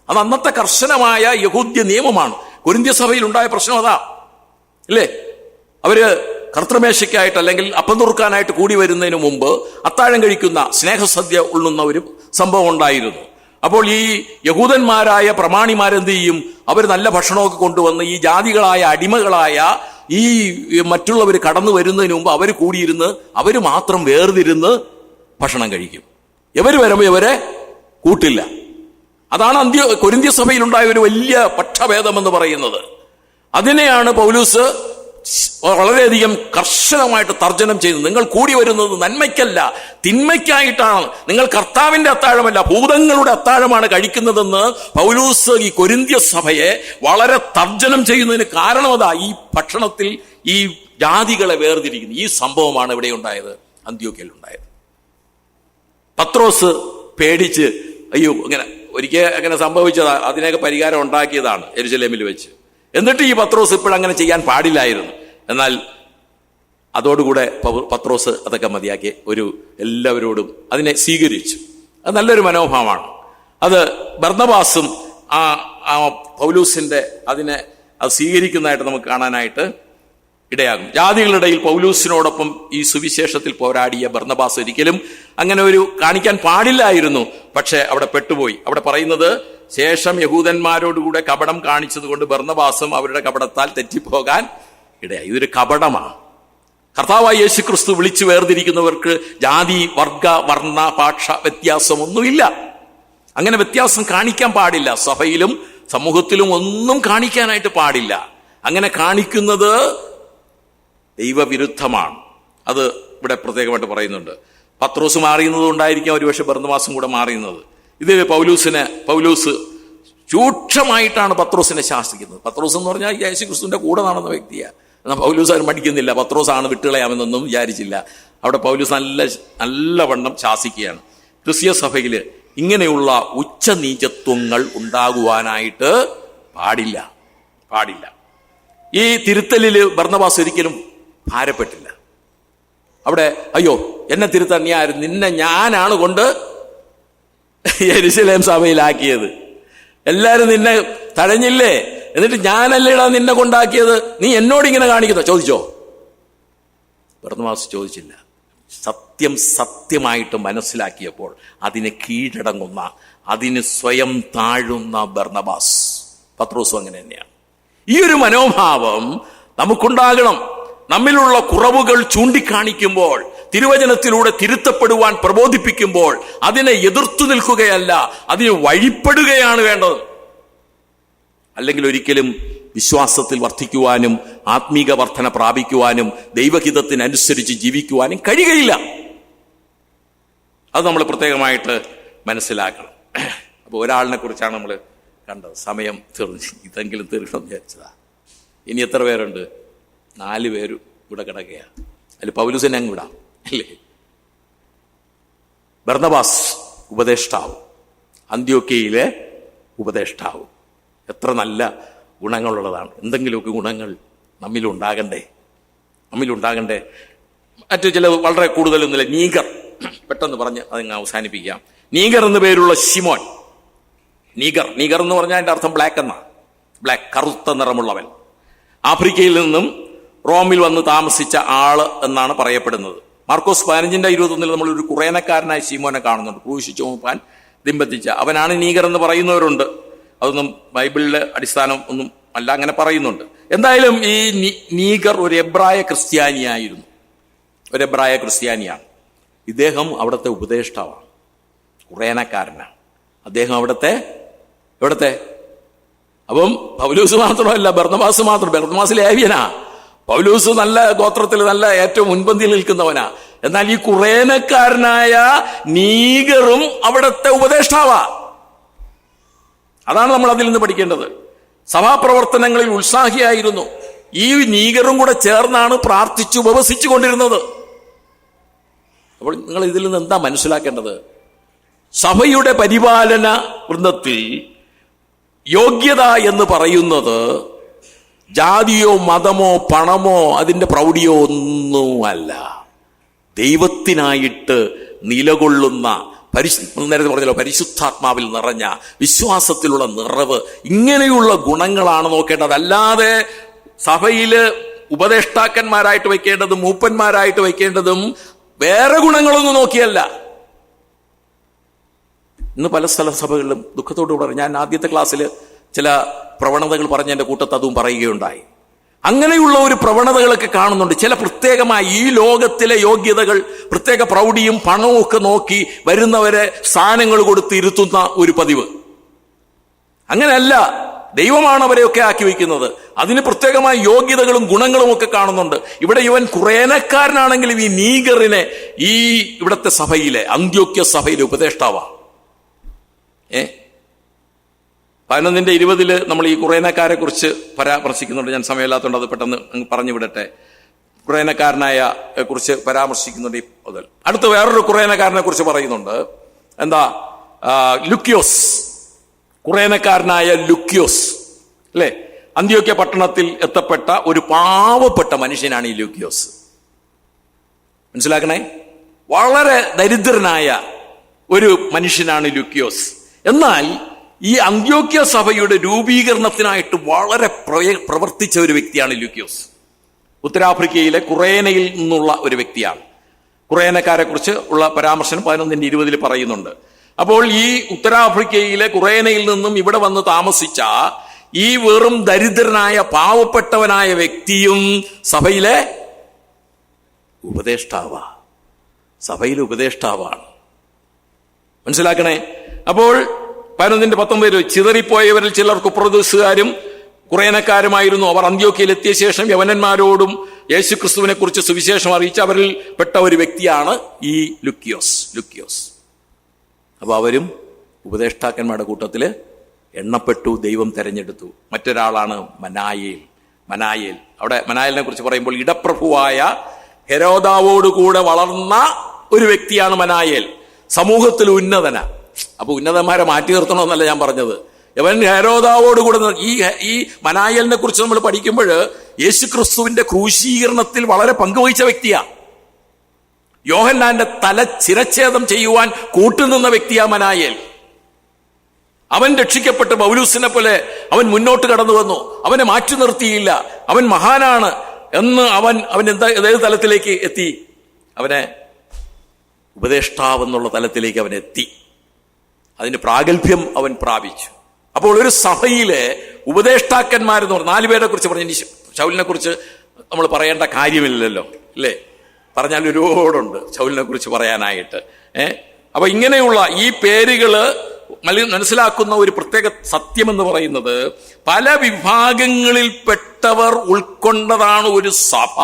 അത് അന്നത്തെ കർശനമായ യഹൂദ്യ നിയമമാണ്. കൊരിന്ത്യ സഭയിൽ ഉണ്ടായ പ്രശ്നം അതാ, അല്ലേ? അവര് കർത്തൃമേശയ്ക്കായിട്ട് അല്ലെങ്കിൽ അപ്പം നുറുക്കാനായിട്ട് കൂടി വരുന്നതിന് മുമ്പ് അത്താഴം കഴിക്കുന്ന സ്നേഹസദ്യ ഉള്ളുന്ന ഒരു സംഭവം ഉണ്ടായിരുന്നു. അപ്പോൾ ഈ യഹൂദന്മാരായ പ്രമാണിമാരെന്ത് ചെയ്യും? അവർ നല്ല ഭക്ഷണമൊക്കെ കൊണ്ടുവന്ന് ഈ ജാതികളായ അടിമകളായ ഈ മറ്റുള്ളവർ കടന്നു വരുന്നതിന് മുമ്പ് അവർ കൂടിയിരുന്ന് അവർ മാത്രം വേർതിരുന്ന് ഭക്ഷണം കഴിക്കും. ഇവര് വരുമ്പോൾ ഇവരെ കൂട്ടില്ല. അതാണ് കൊരിന്ത്യ സഭയിലുണ്ടായ ഒരു വലിയ പക്ഷഭേദം എന്ന് പറയുന്നത്. അതിനെയാണ് പൗലൂസ് വളരെയധികം കർശനമായിട്ട് തർജ്ജനം ചെയ്തു. നിങ്ങൾ കൂടി വരുന്നത് നന്മയ്ക്കല്ല, തിന്മയ്ക്കായിട്ടാണ്. നിങ്ങൾ കർത്താവിന്റെ അത്താഴമല്ല, ഭൂതങ്ങളുടെ അത്താഴമാണ് കഴിക്കുന്നതെന്ന് പൗലൂസ് ഈ കൊരിന്ത്യ സഭയെ വളരെ തർജ്ജനം ചെയ്യുന്നതിന് കാരണം അതാ, ഈ ഭക്ഷണത്തിൽ ഈ ജാതികളെ വേർതിരിക്കുന്നു. ഈ സംഭവമാണ് ഇവിടെ ഉണ്ടായത്, അന്ത്യോക്യയിൽ ഉണ്ടായത്. പത്രോസ് പേടിച്ച്, അയ്യോ അങ്ങനെ ഒരിക്കൽ അങ്ങനെ സംഭവിച്ചതാ, അതിനൊക്കെ പരിഹാരം ഉണ്ടാക്കിയതാണ് യെരുശലേമിൽ വെച്ച്. എന്നിട്ട് ഈ പത്രോസ് ഇപ്പോഴങ്ങനെ ചെയ്യാൻ പാടില്ലായിരുന്നു. എന്നാൽ അതോടുകൂടെ പത്രോസ് അതൊക്കെ മതിയാക്കി എല്ലാവരോടും അതിനെ സ്വീകരിച്ചു. അത് നല്ലൊരു മനോഭാവമാണ്. അത് ബർന്നബാസും പൗലൂസിന്റെ അതിനെ അത് സ്വീകരിക്കുന്നതായിട്ട് നമുക്ക് കാണാനായിട്ട് ഇടയാകും. ജാതികളുടെ ഇടയിൽ പൗലൂസിനോടൊപ്പം ഈ സുവിശേഷത്തിൽ പോരാടിയ ബർന്നബാസ് ഒരിക്കലും അങ്ങനെ ഒരു കാണിക്കാൻ പാടില്ലായിരുന്നു. പക്ഷെ അവിടെ പെട്ടുപോയി. അവിടെ പറയുന്നത്, ശേഷം യഹൂദന്മാരോടുകൂടെ കപടം കാണിച്ചത് കൊണ്ട് ബർന്നബാസും അവരുടെ കപടത്താൽ തെറ്റിപ്പോകാൻ ഇടയായി. ഇതൊരു കപടമാണ്. കർത്താവായ യേശുക്രിസ്തു വിളിച്ചു വേർതിരിക്കുന്നവർക്ക് ജാതി, വർഗ, വർണ്ണ, ഭാഷ വ്യത്യാസമൊന്നുമില്ല. അങ്ങനെ വ്യത്യാസം കാണിക്കാൻ പാടില്ല. സഭയിലും സമൂഹത്തിലും ഒന്നും കാണിക്കാനായിട്ട് പാടില്ല. അങ്ങനെ കാണിക്കുന്നത് ദൈവവിരുദ്ധമാണ്. അത് ഇവിടെ പ്രത്യേകമായിട്ട് പറയുന്നുണ്ട്. പത്രോസ് മാറിയുന്നത് കൊണ്ടായിരിക്കും ഒരുപക്ഷെ ബർന്നബാസും കൂടെ മാറിയുന്നത്. ഇത് പൗലൂസ് രൂക്ഷമായിട്ടാണ് പത്രോസിനെ ശാസിക്കുന്നത്. പത്രോസ് എന്ന് പറഞ്ഞാൽ യേശുക്രിസ്തുവിന്റെ കൂടെ നടന്ന വ്യക്തിയാണ്. എന്നാൽ പൗലൂസ് അതിന് മടിക്കുന്നില്ല. പത്രോസാണ് വിട്ടുകളയാമെന്നൊന്നും വിചാരിച്ചില്ല. അവിടെ പൗലൂസ് നല്ലവണ്ണം ശാസിക്കുകയാണ്. ക്രിസ്തീയ സഭയിൽ ഇങ്ങനെയുള്ള ഉച്ചനീചത്വങ്ങൾ ഉണ്ടാകുവാനായിട്ട് പാടില്ല. ഈ തിരുത്തലിൽ ബർന്നബാസ് ഒരിക്കലും ഭാരപ്പെട്ടില്ല. അവിടെ അയ്യോ എന്നെ തിരുത്താൻ നീ ആരും, നിന്നെ ഞാനാണ് കൊണ്ട് യെരുശലേം സഭയിലാക്കിയത്, എല്ലാരും നിന്നെ തഴഞ്ഞില്ലേ, എന്നിട്ട് ഞാനല്ലേടാ നിന്നെ കൊണ്ടാക്കിയത്, നീ എന്നോട് ഇങ്ങനെ കാണിക്കുന്നോ? ചോദിച്ചോ? ബർന്നബാസ് ചോദിച്ചില്ല. സത്യമായിട്ട് മനസ്സിലാക്കിയപ്പോൾ അതിനെ കീഴടങ്ങുന്ന, അതിന് സ്വയം താഴുന്ന ബർന്നബാസ്. പത്രോസും അങ്ങനെ തന്നെയാണ്. ഈ ഒരു മനോഭാവം നമുക്കുണ്ടാകണം. നമ്മിലുള്ള കുറവുകൾ ചൂണ്ടിക്കാണിക്കുമ്പോൾ, തിരുവചനത്തിലൂടെ തിരുത്തപ്പെടുവാൻ പ്രബോധിപ്പിക്കുമ്പോൾ അതിനെ എതിർത്തു നിൽക്കുകയല്ല, അതിന് വഴിപ്പെടുകയാണ് വേണ്ടത്. അല്ലെങ്കിൽ ഒരിക്കലും വിശ്വാസത്തിൽ വർദ്ധിക്കുവാനും ആത്മീക വർധന പ്രാപിക്കുവാനും ദൈവഹിതത്തിനനുസരിച്ച് ജീവിക്കുവാനും കഴിയുകയില്ല. അത് നമ്മൾ പ്രത്യേകമായിട്ട് മനസ്സിലാക്കണം. അപ്പോൾ ഒരാളിനെ കുറിച്ചാണ് നമ്മൾ കണ്ടത്. സമയം ഇതെങ്കിലും തീർക്കണം വിചാരിച്ചതാ. ഇനി എത്ര പേരുണ്ട്? 4 പേരും ഇവിടെ കിടക്കുകയാണ്. അതിൽ പൗലൂസിനെ അങ്ങ് വിടാം അല്ലേ? ബർന്നബാസ് ഉപദേഷ്ടാവ്, അന്ത്യോക്യയിലെ ഉപദേഷ്ടാവ്. എത്ര നല്ല ഗുണങ്ങളുള്ളതാണ്. എന്തെങ്കിലുമൊക്കെ ഗുണങ്ങൾ നമ്മിലുണ്ടാകണ്ടേ. മറ്റു ചില വളരെ കൂടുതലൊന്നുമില്ല. നീഗർ, പെട്ടെന്ന് പറഞ്ഞ് അതങ്ങ് അവസാനിപ്പിക്കാം. നീഗർ എന്ന് പേരുള്ള ശിമോൻ. നീഗർ എന്ന് പറഞ്ഞാൽ അതിന്റെ അർത്ഥം ബ്ലാക്ക് എന്നാ. ബ്ലാക്ക്, കറുത്ത നിറമുള്ളവൻ. ആഫ്രിക്കയിൽ നിന്നും റോമിൽ വന്ന് താമസിച്ച ആള് എന്നാണ് പറയപ്പെടുന്നത്. മാർക്കോസ് 15:21 നമ്മൾ ഒരു കുറേനക്കാരനായ ശിമോനെ കാണുന്നുണ്ട്. ക്രൂശിച്ചു ചുമപ്പാൻ ദിമ്പത്തിച്ച അവനാണ് നീഗർ എന്ന് പറയുന്നവരുണ്ട്. അതൊന്നും ബൈബിളിലെ അടിസ്ഥാനം ഒന്നും അല്ല, അങ്ങനെ പറയുന്നുണ്ട്. എന്തായാലും ഈ നീഗർ ഒരു എബ്രായ ക്രിസ്ത്യാനിയാണ്. ഇദ്ദേഹം അവിടുത്തെ ഉപദേഷ്ടാവാണ്, കുറേനക്കാരനാണ്. അദ്ദേഹം എവിടത്തെ അപ്പം പൗലോസ് മാത്രമല്ല, ബർന്നബാസ് ലേവ്യനാ. പൗലോസ് നല്ല ഗോത്രത്തിൽ നല്ല ഏറ്റവും മുൻപന്തിയിൽ നിൽക്കുന്നവനാ. എന്നാൽ ഈ കുറേനക്കാരനായ നീഗറും അവിടുത്തെ ഉപദേഷ്ടാവാ. അതാണ് നമ്മൾ അതിൽ നിന്ന് പഠിക്കേണ്ടത്. സഭാപ്രവർത്തനങ്ങളിൽ ഉത്സാഹിയായിരുന്നു. ഈ നീഗറും കൂടെ ചേർന്നാണ് പ്രാർത്ഥിച്ചു ഉപവസിച്ചു കൊണ്ടിരുന്നത്. അപ്പോൾ നിങ്ങൾ ഇതിൽ നിന്ന് എന്താ മനസ്സിലാക്കേണ്ടത്? സഭയുടെ പരിപാലന വൃന്ദത്തിൽ യോഗ്യത എന്ന് പറയുന്നത് ജാതിയോ മതമോ പണമോ അതിന്റെ പ്രൗഢിയോ ഒന്നുമല്ല. ദൈവത്തിനായിട്ട് നിലകൊള്ളുന്ന നേരത്തെ പറഞ്ഞല്ലോ, പരിശുദ്ധാത്മാവിൽ നിറഞ്ഞ വിശ്വാസത്തിലുള്ള നിറവ്, ഇങ്ങനെയുള്ള ഗുണങ്ങളാണ് നോക്കേണ്ടത്. അല്ലാതെ സഭയില് ഉപദേഷ്ടാക്കന്മാരായിട്ട് വയ്ക്കേണ്ടതും മൂപ്പന്മാരായിട്ട് വയ്ക്കേണ്ടതും വേറെ ഗുണങ്ങളൊന്നും നോക്കിയല്ല. ഇന്ന് പല സഭകളിലും ദുഃഖത്തോടു കൂടെ ഞാൻ ആദ്യത്തെ ക്ലാസ്സിൽ ചില പ്രവണതകൾ പറഞ്ഞ എൻ്റെ കൂട്ടത്ത് അതും പറയുകയുണ്ടായി. അങ്ങനെയുള്ള ഒരു പ്രവണതകളൊക്കെ കാണുന്നുണ്ട്. ചില പ്രത്യേകമായ ഈ ലോകത്തിലെ യോഗ്യതകൾ, പ്രത്യേക പ്രൗഢിയും പണവും ഒക്കെ നോക്കി വരുന്നവരെ സ്ഥാനങ്ങൾ കൊടുത്ത് ഇരുത്തുന്ന ഒരു പതിവ്. അങ്ങനെയല്ല, ദൈവമാണ് അവരെയൊക്കെ ആക്കി വയ്ക്കുന്നത്. അതിന് പ്രത്യേകമായ യോഗ്യതകളും ഗുണങ്ങളും ഒക്കെ കാണുന്നുണ്ട്. ഇവിടെ ഇവൻ കുറേനക്കാരനാണെങ്കിലും ഈ നീഗറിനെ ഈ ഇവിടുത്തെ സഭയിലെ അന്ത്യോക്യ സഭയിലെ ഉപദേഷ്ടാവാണ്. 11:20 നമ്മൾ ഈ കുറേനക്കാരെ കുറിച്ച് പരാമർശിക്കുന്നുണ്ട്. ഞാൻ സമയമില്ലാത്തതുകൊണ്ട് അത് പെട്ടെന്ന് പറഞ്ഞു വിടട്ടെ. കുറേനക്കാരനായ കുറിച്ച് പരാമർശിക്കുന്നുണ്ട്. അടുത്ത വേറൊരു കുറേനക്കാരനെ കുറിച്ച് പറയുന്നുണ്ട്. എന്താ? ലുക്യോസ്. കുറേനക്കാരനായ ലുക്യോസ് അല്ലെ? അന്ത്യോക്യ പട്ടണത്തിൽ എത്തപ്പെട്ട ഒരു പാവപ്പെട്ട മനുഷ്യനാണ് ഈ ലുക്യോസ്. മനസ്സിലാക്കണേ, വളരെ ദരിദ്രനായ ഒരു മനുഷ്യനാണ് ലുക്യോസ്. എന്നാൽ ഈ അന്ത്യോക്യ സഭയുടെ രൂപീകരണത്തിനായിട്ട് വളരെ പ്രവർത്തിച്ച ഒരു വ്യക്തിയാണ് ലുക്യോസ്. ഉത്തരാഫ്രിക്കയിലെ കുറേനയിൽ നിന്നുള്ള ഒരു വ്യക്തിയാണ്. കുറേനക്കാരെ കുറിച്ച് ഉള്ള പരാമർശനം 11:20 പറയുന്നുണ്ട്. അപ്പോൾ ഈ ഉത്തരാഫ്രിക്കയിലെ കുറേനയിൽ നിന്നും ഇവിടെ വന്ന് താമസിച്ച ഈ വെറും ദരിദ്രനായ പാവപ്പെട്ടവനായ വ്യക്തിയും സഭയിലെ ഉപദേഷ്ടാവാണ്. മനസ്സിലാക്കണേ. അപ്പോൾ 11:19 ചിതറിപ്പോയവരിൽ ചിലർ കുപ്രദോസുകാരും കുറേനക്കാരുമായിരുന്നു. അവർ അന്ത്യോക്യയിൽ എത്തിയ ശേഷം യവനന്മാരോടും യേശുക്രിസ്തുവിനെ കുറിച്ച് സുവിശേഷം അറിയിച്ച അവരിൽ പെട്ട ഒരു വ്യക്തിയാണ് ഈ ലുക്യോസ്. അപ്പൊ അവരും ഉപദേഷ്ടാക്കന്മാരുടെ കൂട്ടത്തില് എണ്ണപ്പെട്ടു, ദൈവം തെരഞ്ഞെടുത്തു. മറ്റൊരാളാണ് മനായേൽ. അവിടെ മനായേലിനെ കുറിച്ച് പറയുമ്പോൾ ഇടപ്രഭുവായ ഹെരോദാവോടുകൂടെ വളർന്ന ഒരു വ്യക്തിയാണ് മനായേൽ. സമൂഹത്തിൽ ഉന്നതന. അപ്പൊ ഉന്നതന്മാരെ മാറ്റി നിർത്തണമെന്നല്ല ഞാൻ പറഞ്ഞത്. അവൻ ഹെരോദാവോടുകൂടെ ഈ മനായേലിനെ കുറിച്ച് നമ്മൾ പഠിക്കുമ്പോൾ യേശുക്രിസ്തുവിന്റെ ക്രൂശീകരണത്തിൽ വളരെ പങ്കുവഹിച്ച വ്യക്തിയാണ്. യോഹന്നാന്റെ തല ചിരച്ഛേദം ചെയ്യുവാൻ കൂട്ടുനിന്ന വ്യക്തിയാ മനായേൽ. അവൻ രക്ഷിക്കപ്പെട്ട് പൗലൂസിനെ പോലെ അവൻ മുന്നോട്ട് കടന്നു വന്നു. അവനെ മാറ്റി നിർത്തിയില്ല. അവൻ മഹാനാണ് എന്ന് അവൻ ഏത് തലത്തിലേക്ക് എത്തി? അവനെ ഉപദേഷ്ടാവെന്നുള്ള തലത്തിലേക്ക് അവൻ എത്തി. അതിന് പ്രാഗൽഭ്യം അവൻ പ്രാപിച്ചു. അപ്പോൾ ഒരു സഭയിലെ ഉപദേഷ്ടാക്കന്മാരെന്ന് പറഞ്ഞ 4 പേരെ കുറിച്ച് പറഞ്ഞു. ശൗലിനെ കുറിച്ച് നമ്മൾ പറയേണ്ട കാര്യമില്ലല്ലോ, അല്ലേ? പറഞ്ഞാൽ ഒരുപാടുണ്ട് ശൗലിനെ കുറിച്ച് പറയാനായിട്ട്. അപ്പൊ ഇങ്ങനെയുള്ള ഈ പേരുകള് മനസ്സിലാക്കുന്ന ഒരു പ്രത്യേക സത്യമെന്ന് പറയുന്നത് പല വിഭാഗങ്ങളിൽപ്പെട്ടവർ ഉൾക്കൊണ്ടതാണ് ഒരു സഭ.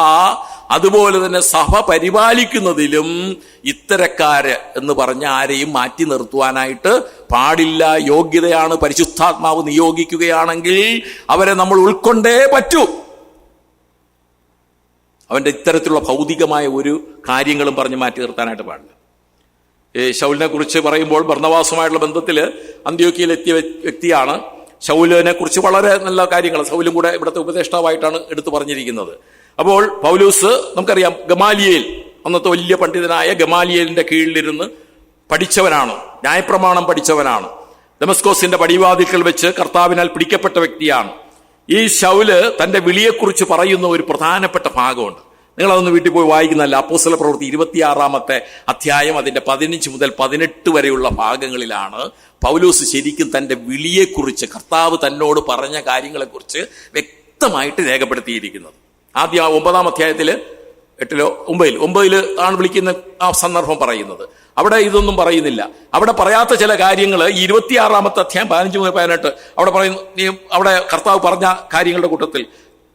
അതുപോലെ തന്നെ സഭ പരിപാലിക്കുന്നതിലും ഇത്തരക്കാര് എന്ന് പറഞ്ഞ ആരെയും മാറ്റി നിർത്തുവാനായിട്ട് പാടില്ല. യോഗ്യതയാണ്. പരിശുദ്ധാത്മാവ് നിയോഗിക്കുകയാണെങ്കിൽ അവരെ നമ്മൾ ഉൾക്കൊണ്ടേ പറ്റൂ. അവന്റെ ഇത്തരത്തിലുള്ള ഭൗതികമായ ഒരു കാര്യങ്ങളും പറഞ്ഞ് മാറ്റി നിർത്താനായിട്ട് പാടില്ല. ശൗലിനെ കുറിച്ച് പറയുമ്പോൾ ബർന്നബാസുമായിട്ടുള്ള ബന്ധത്തിൽ അന്ത്യോക്യയിൽ എത്തിയ വ്യക്തിയാണ്. ശൗലിനെ കുറിച്ച് വളരെ നല്ല കാര്യങ്ങൾ ശൗലും കൂടെ ഇവിടുത്തെ ഉപദേഷ്ടാവായിട്ടാണ് എടുത്തു പറഞ്ഞിരിക്കുന്നത്. അപ്പോൾ പൗലൂസ് നമുക്കറിയാം ഗമാലിയേൽ, അന്നത്തെ വലിയ പണ്ഡിതനായ ഗമാലിയേലിന്റെ കീഴിലിരുന്ന് പഠിച്ചവനാണ്, ന്യായപ്രമാണം പഠിച്ചവനാണ്. ദമസ്കോസിന്റെ പടിവാതിൽക്കൽ വെച്ച് കർത്താവിനാൽ പിടിക്കപ്പെട്ട വ്യക്തിയാണ്. ഈ ശൗല് തന്റെ വിളിയെക്കുറിച്ച് പറയുന്ന ഒരു പ്രധാനപ്പെട്ട ഭാഗമുണ്ട്. നിങ്ങളതൊന്ന് വീട്ടിൽ പോയി വായിക്കുന്നതല്ല. അപ്പോസ്തല പ്രവൃത്തി 26 അധ്യായം അതിന്റെ 15 മുതൽ 18 വരെയുള്ള ഭാഗങ്ങളിലാണ് പൗലോസ് ശരിക്കും തന്റെ വിളിയെക്കുറിച്ച്, കർത്താവ് തന്നോട് പറഞ്ഞ കാര്യങ്ങളെക്കുറിച്ച് വ്യക്തമായിട്ട് രേഖപ്പെടുത്തിയിരിക്കുന്നത്. ആദ്യം 9 അധ്യായത്തില് 9 ആണ് വിളിക്കുന്ന ആ സന്ദർഭം പറയുന്നത്. അവിടെ ഇതൊന്നും പറയുന്നില്ല. അവിടെ പറയാത്ത ചില കാര്യങ്ങൾ 26 അധ്യായം 15 മുതൽ 18 അവിടെ പറയുന്നു. അവിടെ കർത്താവ് പറഞ്ഞ കാര്യങ്ങളുടെ കൂട്ടത്തിൽ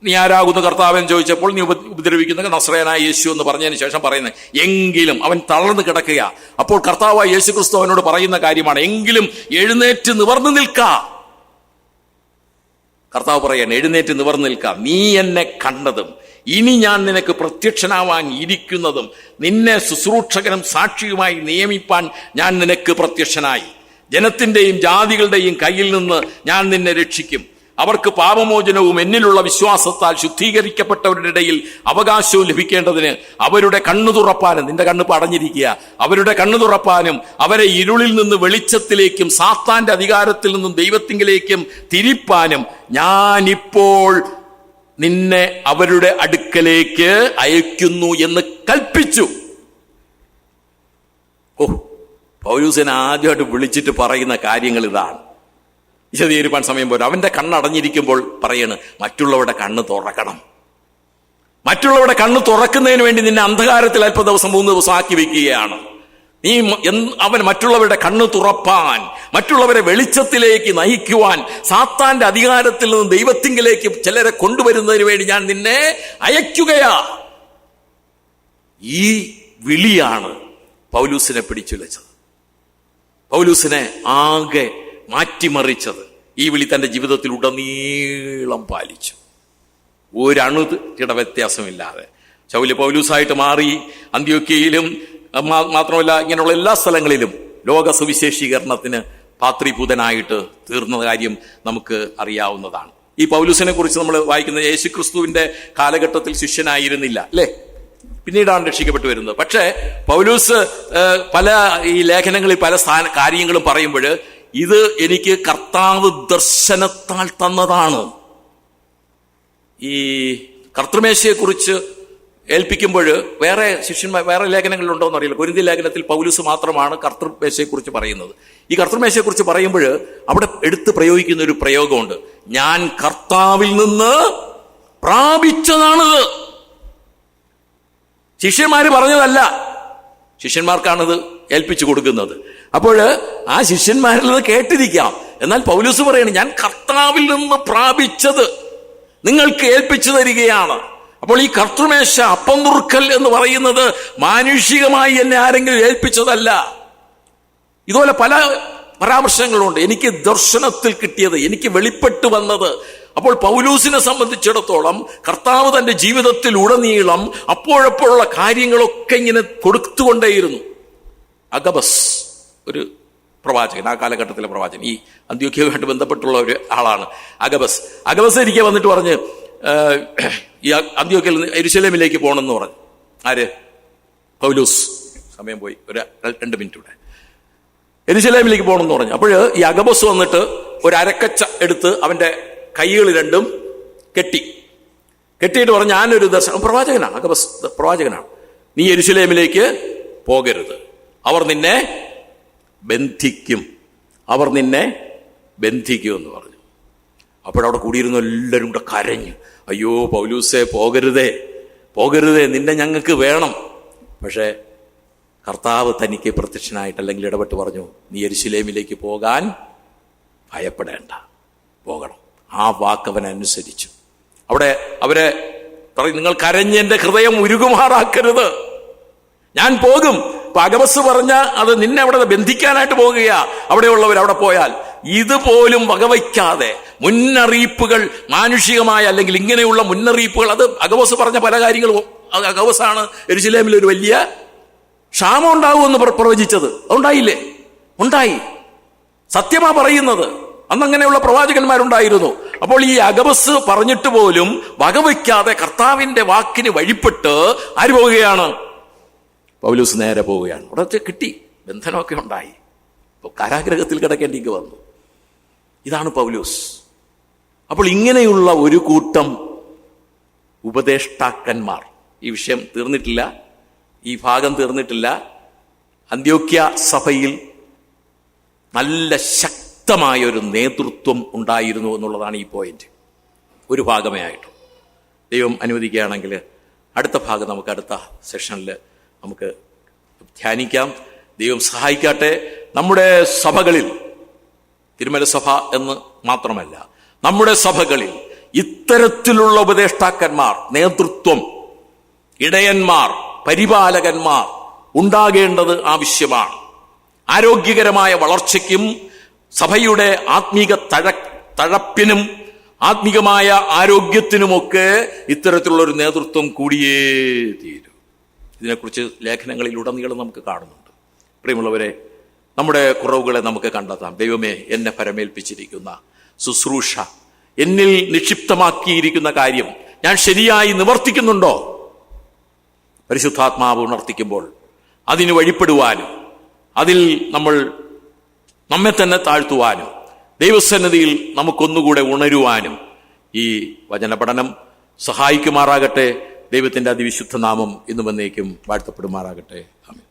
നീ ആരാകുന്നു കർത്താവെന്ന് ചോദിച്ചപ്പോൾ നീ ഉപദ്രവിക്കുന്ന നസ്രയനായ യേശു എന്ന് പറഞ്ഞതിന് ശേഷം പറയുന്നത് എങ്കിലും അവൻ തളർന്നു കിടക്കുക. അപ്പോൾ കർത്താവായ യേശു ക്രിസ്തു അവനോട് പറയുന്ന കാര്യമാണ്, എങ്കിലും എഴുന്നേറ്റ് നിവർന്നു നിൽക്ക. കർത്താവ് പറയാണ്, എഴുന്നേറ്റ് നിവർന്നു നിൽക്ക. നീ എന്നെ കണ്ടതും ഇനി ഞാൻ നിനക്ക് പ്രത്യക്ഷനാവാൻ ഇരിക്കുന്നതും നിന്നെ ശുശ്രൂഷകനും സാക്ഷിയുമായി നിയമിപ്പാൻ ഞാൻ നിനക്ക് പ്രത്യക്ഷനായി. ജനത്തിന്റെയും ജാതികളുടെയും കയ്യിൽ നിന്ന് ഞാൻ നിന്നെ രക്ഷിക്കും. അവർക്ക് പാപമോചനവും എന്നിലുള്ള വിശ്വാസത്താൽ ശുദ്ധീകരിക്കപ്പെട്ടവരുടെ ഇടയിൽ അവകാശവും ലഭിക്കേണ്ടതിന് അവരുടെ കണ്ണു തുറപ്പാനും, നിന്റെ കണ്ണ് പടഞ്ഞിരിക്കുക, അവരുടെ കണ്ണു തുറപ്പാനും അവരെ ഇരുളിൽ നിന്ന് വെളിച്ചത്തിലേക്കും സാത്താന്റെ അധികാരത്തിൽ നിന്നും ദൈവത്തിങ്കിലേക്കും തിരിപ്പാനും ഞാനിപ്പോൾ നിന്നെ അവരുടെ അടുക്കലേക്ക് അയക്കുന്നു എന്ന് കൽപ്പിച്ചു. പൗലൂസിനെ ആദ്യമായിട്ട് വിളിച്ചിട്ട് പറയുന്ന കാര്യങ്ങൾ ഇതാണ്. വിശദീകരിപ്പാൻ സമയം പോലും അവന്റെ കണ്ണടഞ്ഞിരിക്കുമ്പോൾ പറയാണ്, മറ്റുള്ളവരുടെ കണ്ണ് തുറക്കണം. മറ്റുള്ളവരുടെ കണ്ണ് തുറക്കുന്നതിന് വേണ്ടി നിന്നെ അന്ധകാരത്തിൽ അല്പ ദിവസം 3 ദിവസം ആക്കി വെക്കുകയാണ്. നീ അവൻ മറ്റുള്ളവരുടെ കണ്ണ് തുറപ്പാൻ, മറ്റുള്ളവരെ വെളിച്ചത്തിലേക്ക് നയിക്കുവാൻ, സാത്താന്റെ അധികാരത്തിൽ നിന്ന് ദൈവത്തിങ്കിലേക്ക് ചിലരെ കൊണ്ടുവരുന്നതിന് വേണ്ടി ഞാൻ നിന്നെ അയക്കുകയാ. ഈ വിളിയാണ് പൗലൂസിനെ പിടിച്ചുലച്ചത്, പൗലൂസിനെ ആകെ മാറ്റിമറിച്ചത്. ഈ വിളി തന്റെ ജീവിതത്തിൽ ഉടനീളം പാലിച്ചു, ഒരണു ചിട വ്യത്യാസമില്ലാതെ. ശൗല് പൗലൂസായിട്ട് മാറി. അന്ത്യോക്യയിലും മാത്രമല്ല ഇങ്ങനെയുള്ള എല്ലാ സ്ഥലങ്ങളിലും ലോക സുവിശേഷീകരണത്തിന് പാത്രീഭൂതനായിട്ട് തീർന്ന കാര്യം നമുക്ക് അറിയാവുന്നതാണ്. ഈ പൗലൂസിനെ കുറിച്ച് നമ്മൾ വായിക്കുന്നത് യേശുക്രിസ്തുവിന്റെ കാലഘട്ടത്തിൽ ശിഷ്യനായിരുന്നില്ല, അല്ലേ? പിന്നീടാണ് രക്ഷിക്കപ്പെട്ടു വരുന്നത്. പക്ഷേ പൗലൂസ് പല ഈ ലേഖനങ്ങളിൽ പല കാര്യങ്ങളും പറയുമ്പോൾ ഇത് എനിക്ക് കർത്താവ് ദർശനത്താൽ തന്നതാണ്. ഈ കർത്തൃമേശയെക്കുറിച്ച് ഏൽപ്പിക്കുമ്പോൾ വേറെ ശിഷ്യന്മാർ വേറെ ലേഖനങ്ങളിലുണ്ടോ എന്നറിയില്ല. കൊരിന്ത്യൻ ലേഖനത്തിൽ പൗലൂസ് മാത്രമാണ് കർത്തൃമേശയെക്കുറിച്ച് പറയുന്നത്. ഈ കർത്തൃമേശയെക്കുറിച്ച് പറയുമ്പോൾ അവിടെ എടുത്ത് പ്രയോഗിക്കുന്ന ഒരു പ്രയോഗമുണ്ട്, ഞാൻ കർത്താവിൽ നിന്ന് പ്രാപിച്ചതാണിത്. ശിഷ്യന്മാര് പറഞ്ഞതല്ല, ശിഷ്യന്മാർക്കാണിത് ഏൽപ്പിച്ചു കൊടുക്കുന്നത്. അപ്പോൾ ആ ശിഷ്യന്മാരിൽ നിന്ന് കേട്ടിരിക്കാം. എന്നാൽ പൗലൂസ് പറയാണ്, ഞാൻ കർത്താവിൽ നിന്ന് പ്രാപിച്ചത് നിങ്ങൾക്ക് ഏൽപ്പിച്ചു തരികയാണ്. അപ്പോൾ ഈ കർത്തൃമേശ, അപ്പം നുറുക്കൽ എന്ന് പറയുന്നത് മാനുഷികമായി എന്നെ ആരെങ്കിലും ഏൽപ്പിച്ചതല്ല. ഇതുപോലെ പല പരാമർശങ്ങളുണ്ട്. എനിക്ക് ദർശനത്തിൽ കിട്ടിയത്, എനിക്ക് വെളിപ്പെട്ടു വന്നത്. അപ്പോൾ പൗലൂസിനെ സംബന്ധിച്ചിടത്തോളം കർത്താവ് തന്റെ ജീവിതത്തിൽ ഉടനീളം അപ്പോഴപ്പോഴുള്ള കാര്യങ്ങളൊക്കെ ഇങ്ങനെ കൊടുത്തുകൊണ്ടേയിരുന്നു. അഗബസ് ഒരു പ്രവാചകൻ, ആ കാലഘട്ടത്തിലെ പ്രവാചകൻ, ഈ അന്ത്യോക്യയുമായിട്ട് ബന്ധപ്പെട്ടുള്ള ഒരു ആളാണ് അഗബസ് ഇരിക്കെ വന്നിട്ട് പറഞ്ഞ് ഈ അന്ത്യോക്യയിൽ നിന്ന് യെരുശലേമിലേക്ക് പോകണമെന്ന് പറഞ്ഞു. ആര്? പൗലൂസ്. സമയം പോയി, ഒരു 2 മിനിറ്റ് കൂടെ. യെരുശലേമിലേക്ക് പോകണമെന്ന് പറഞ്ഞു. അപ്പോൾ ഈ അഗബസ് വന്നിട്ട് ഒരു അരക്കച്ച എടുത്ത് അവന്റെ കൈകൾ രണ്ടും കെട്ടിയിട്ട് പറഞ്ഞു, ഞാനൊരു ദർശനം, പ്രവാചകനാണ്, അഗബസ് പ്രവാചകനാണ്, നീ യെരുശലേമിലേക്ക് പോകരുത്, അവർ നിന്നെ ബന്ധിക്കും എന്ന് പറഞ്ഞു. അപ്പോഴവിടെ കൂടിയിരുന്ന എല്ലാവരും കൂടെ കരഞ്ഞു, അയ്യോ പൗലൂസേ പോകരുതേ, നിന്നെ ഞങ്ങൾക്ക് വേണം. പക്ഷേ കർത്താവ് തനിക്ക് പ്രത്യക്ഷനായിട്ട് അല്ലെങ്കിൽ ഇടപെട്ട് പറഞ്ഞു, നീ യെരുശലേമിലേക്ക് പോകാൻ ഭയപ്പെടേണ്ട, പോകണം. ആ വാക്കവൻ അനുസരിച്ചു. അവിടെ അവരെ പറയും, നിങ്ങൾ കരഞ്ഞ് എന്റെ ഹൃദയം ഉരുകുമാറാക്കരുത്, ഞാൻ പോകും. ഇപ്പൊ അഗബസ് പറഞ്ഞ അത് നിന്നെ അവിടെ ബന്ധിക്കാനായിട്ട് പോകുകയാ. അവിടെയുള്ളവർ അവിടെ പോയാൽ ഇതുപോലും വകവയ്ക്കാതെ മുന്നറിയിപ്പുകൾ, മാനുഷികമായ അല്ലെങ്കിൽ ഇങ്ങനെയുള്ള മുന്നറിയിപ്പുകൾ, അത് അഗബസ് പറഞ്ഞ പല കാര്യങ്ങളും. അഗബസാണ് യെരുശലേമിൽ ഒരു വലിയ ക്ഷാമം ഉണ്ടാകുമെന്ന് പ്രവചിച്ചത് അതുണ്ടായില്ലേ? ഉണ്ടായി. സത്യമാ പറയുന്നത്. അന്നങ്ങനെയുള്ള പ്രവാചകന്മാരുണ്ടായിരുന്നു. അപ്പോൾ ഈ അഗബസ് പറഞ്ഞിട്ട് പോലും വകവയ്ക്കാതെ കർത്താവിന്റെ വാക്കിന് വഴിപ്പെട്ട് ആര് പോവുകയാണ്? പൗലോസ് നേരെ പോവുകയാണ്. അവിടെ കിട്ടി, ബന്ധനമൊക്കെ ഉണ്ടായി. ഇപ്പോൾ കാരാഗ്രഹത്തിൽ കിടക്കേണ്ടി വന്നു. ഇതാണ് പൗലോസ്. അപ്പോൾ ഇങ്ങനെയുള്ള ഒരു കൂട്ടം ഉപദേഷ്ടാക്കന്മാർ, ഈ വിഷയം തീർന്നിട്ടില്ല, ഈ ഭാഗം തീർന്നിട്ടില്ല. അന്ത്യോക്യ സഭയിൽ നല്ല ശക്തമായൊരു നേതൃത്വം ഉണ്ടായിരുന്നു എന്നുള്ളതാണ് ഈ പോയിന്റ്. ഒരു ഭാഗമേ ആയിട്ടു. ദൈവം അനുവദിക്കുകയാണെങ്കിൽ അടുത്ത ഭാഗം നമുക്ക് അടുത്ത സെഷനിൽ നമുക്ക് ധ്യാനിക്കാം. ദൈവം സഹായിക്കട്ടെ. നമ്മുടെ സഭകളിൽ, തിരുമല സഭ എന്ന് മാത്രമല്ല, നമ്മുടെ സഭകളിൽ ഇത്തരത്തിലുള്ള ഉപദേഷ്ടാക്കന്മാർ, നേതൃത്വം, ഇടയന്മാർ, പരിപാലകന്മാർ ഉണ്ടാകേണ്ടത് ആവശ്യമാണ്. ആരോഗ്യകരമായ വളർച്ചയ്ക്കും സഭയുടെ ആത്മീക തഴപ്പിനും ആത്മീകമായ ആരോഗ്യത്തിനുമൊക്കെ ഇത്തരത്തിലുള്ളൊരു നേതൃത്വം കൂടിയേ തീരൂ. ഇതിനെക്കുറിച്ച് ലേഖനങ്ങളിൽ ഉടനീളം നമുക്ക് കാണുന്നുണ്ട്. പ്രിയമുള്ളവരെ, നമ്മുടെ കുറവുകളെ നമുക്ക് കണ്ടെത്താം. ദൈവമേ, എന്നെ പരമേൽപ്പിച്ചിരിക്കുന്ന ശുശ്രൂഷ, എന്നിൽ നിക്ഷിപ്തമാക്കിയിരിക്കുന്ന കാര്യം ഞാൻ ശരിയായി നിവർത്തിക്കുന്നുണ്ടോ? പരിശുദ്ധാത്മാവ് ഉണർത്തിക്കുമ്പോൾ അതിന് വഴിപ്പെടുവാനും അതിൽ നമ്മെ തന്നെ താഴ്ത്തുവാനും ദൈവസന്നിധിയിൽ നമുക്കൊന്നുകൂടെ ഉണരുവാനും ഈ വചന പഠനം സഹായിക്കുമാറാകട്ടെ. ദൈവത്തിന്റെ അതിവിശുദ്ധ നാമം ഇന്നും എന്നേക്കും വാഴ്ത്തപ്പെടുമാറാകട്ടെ. ആമേൻ.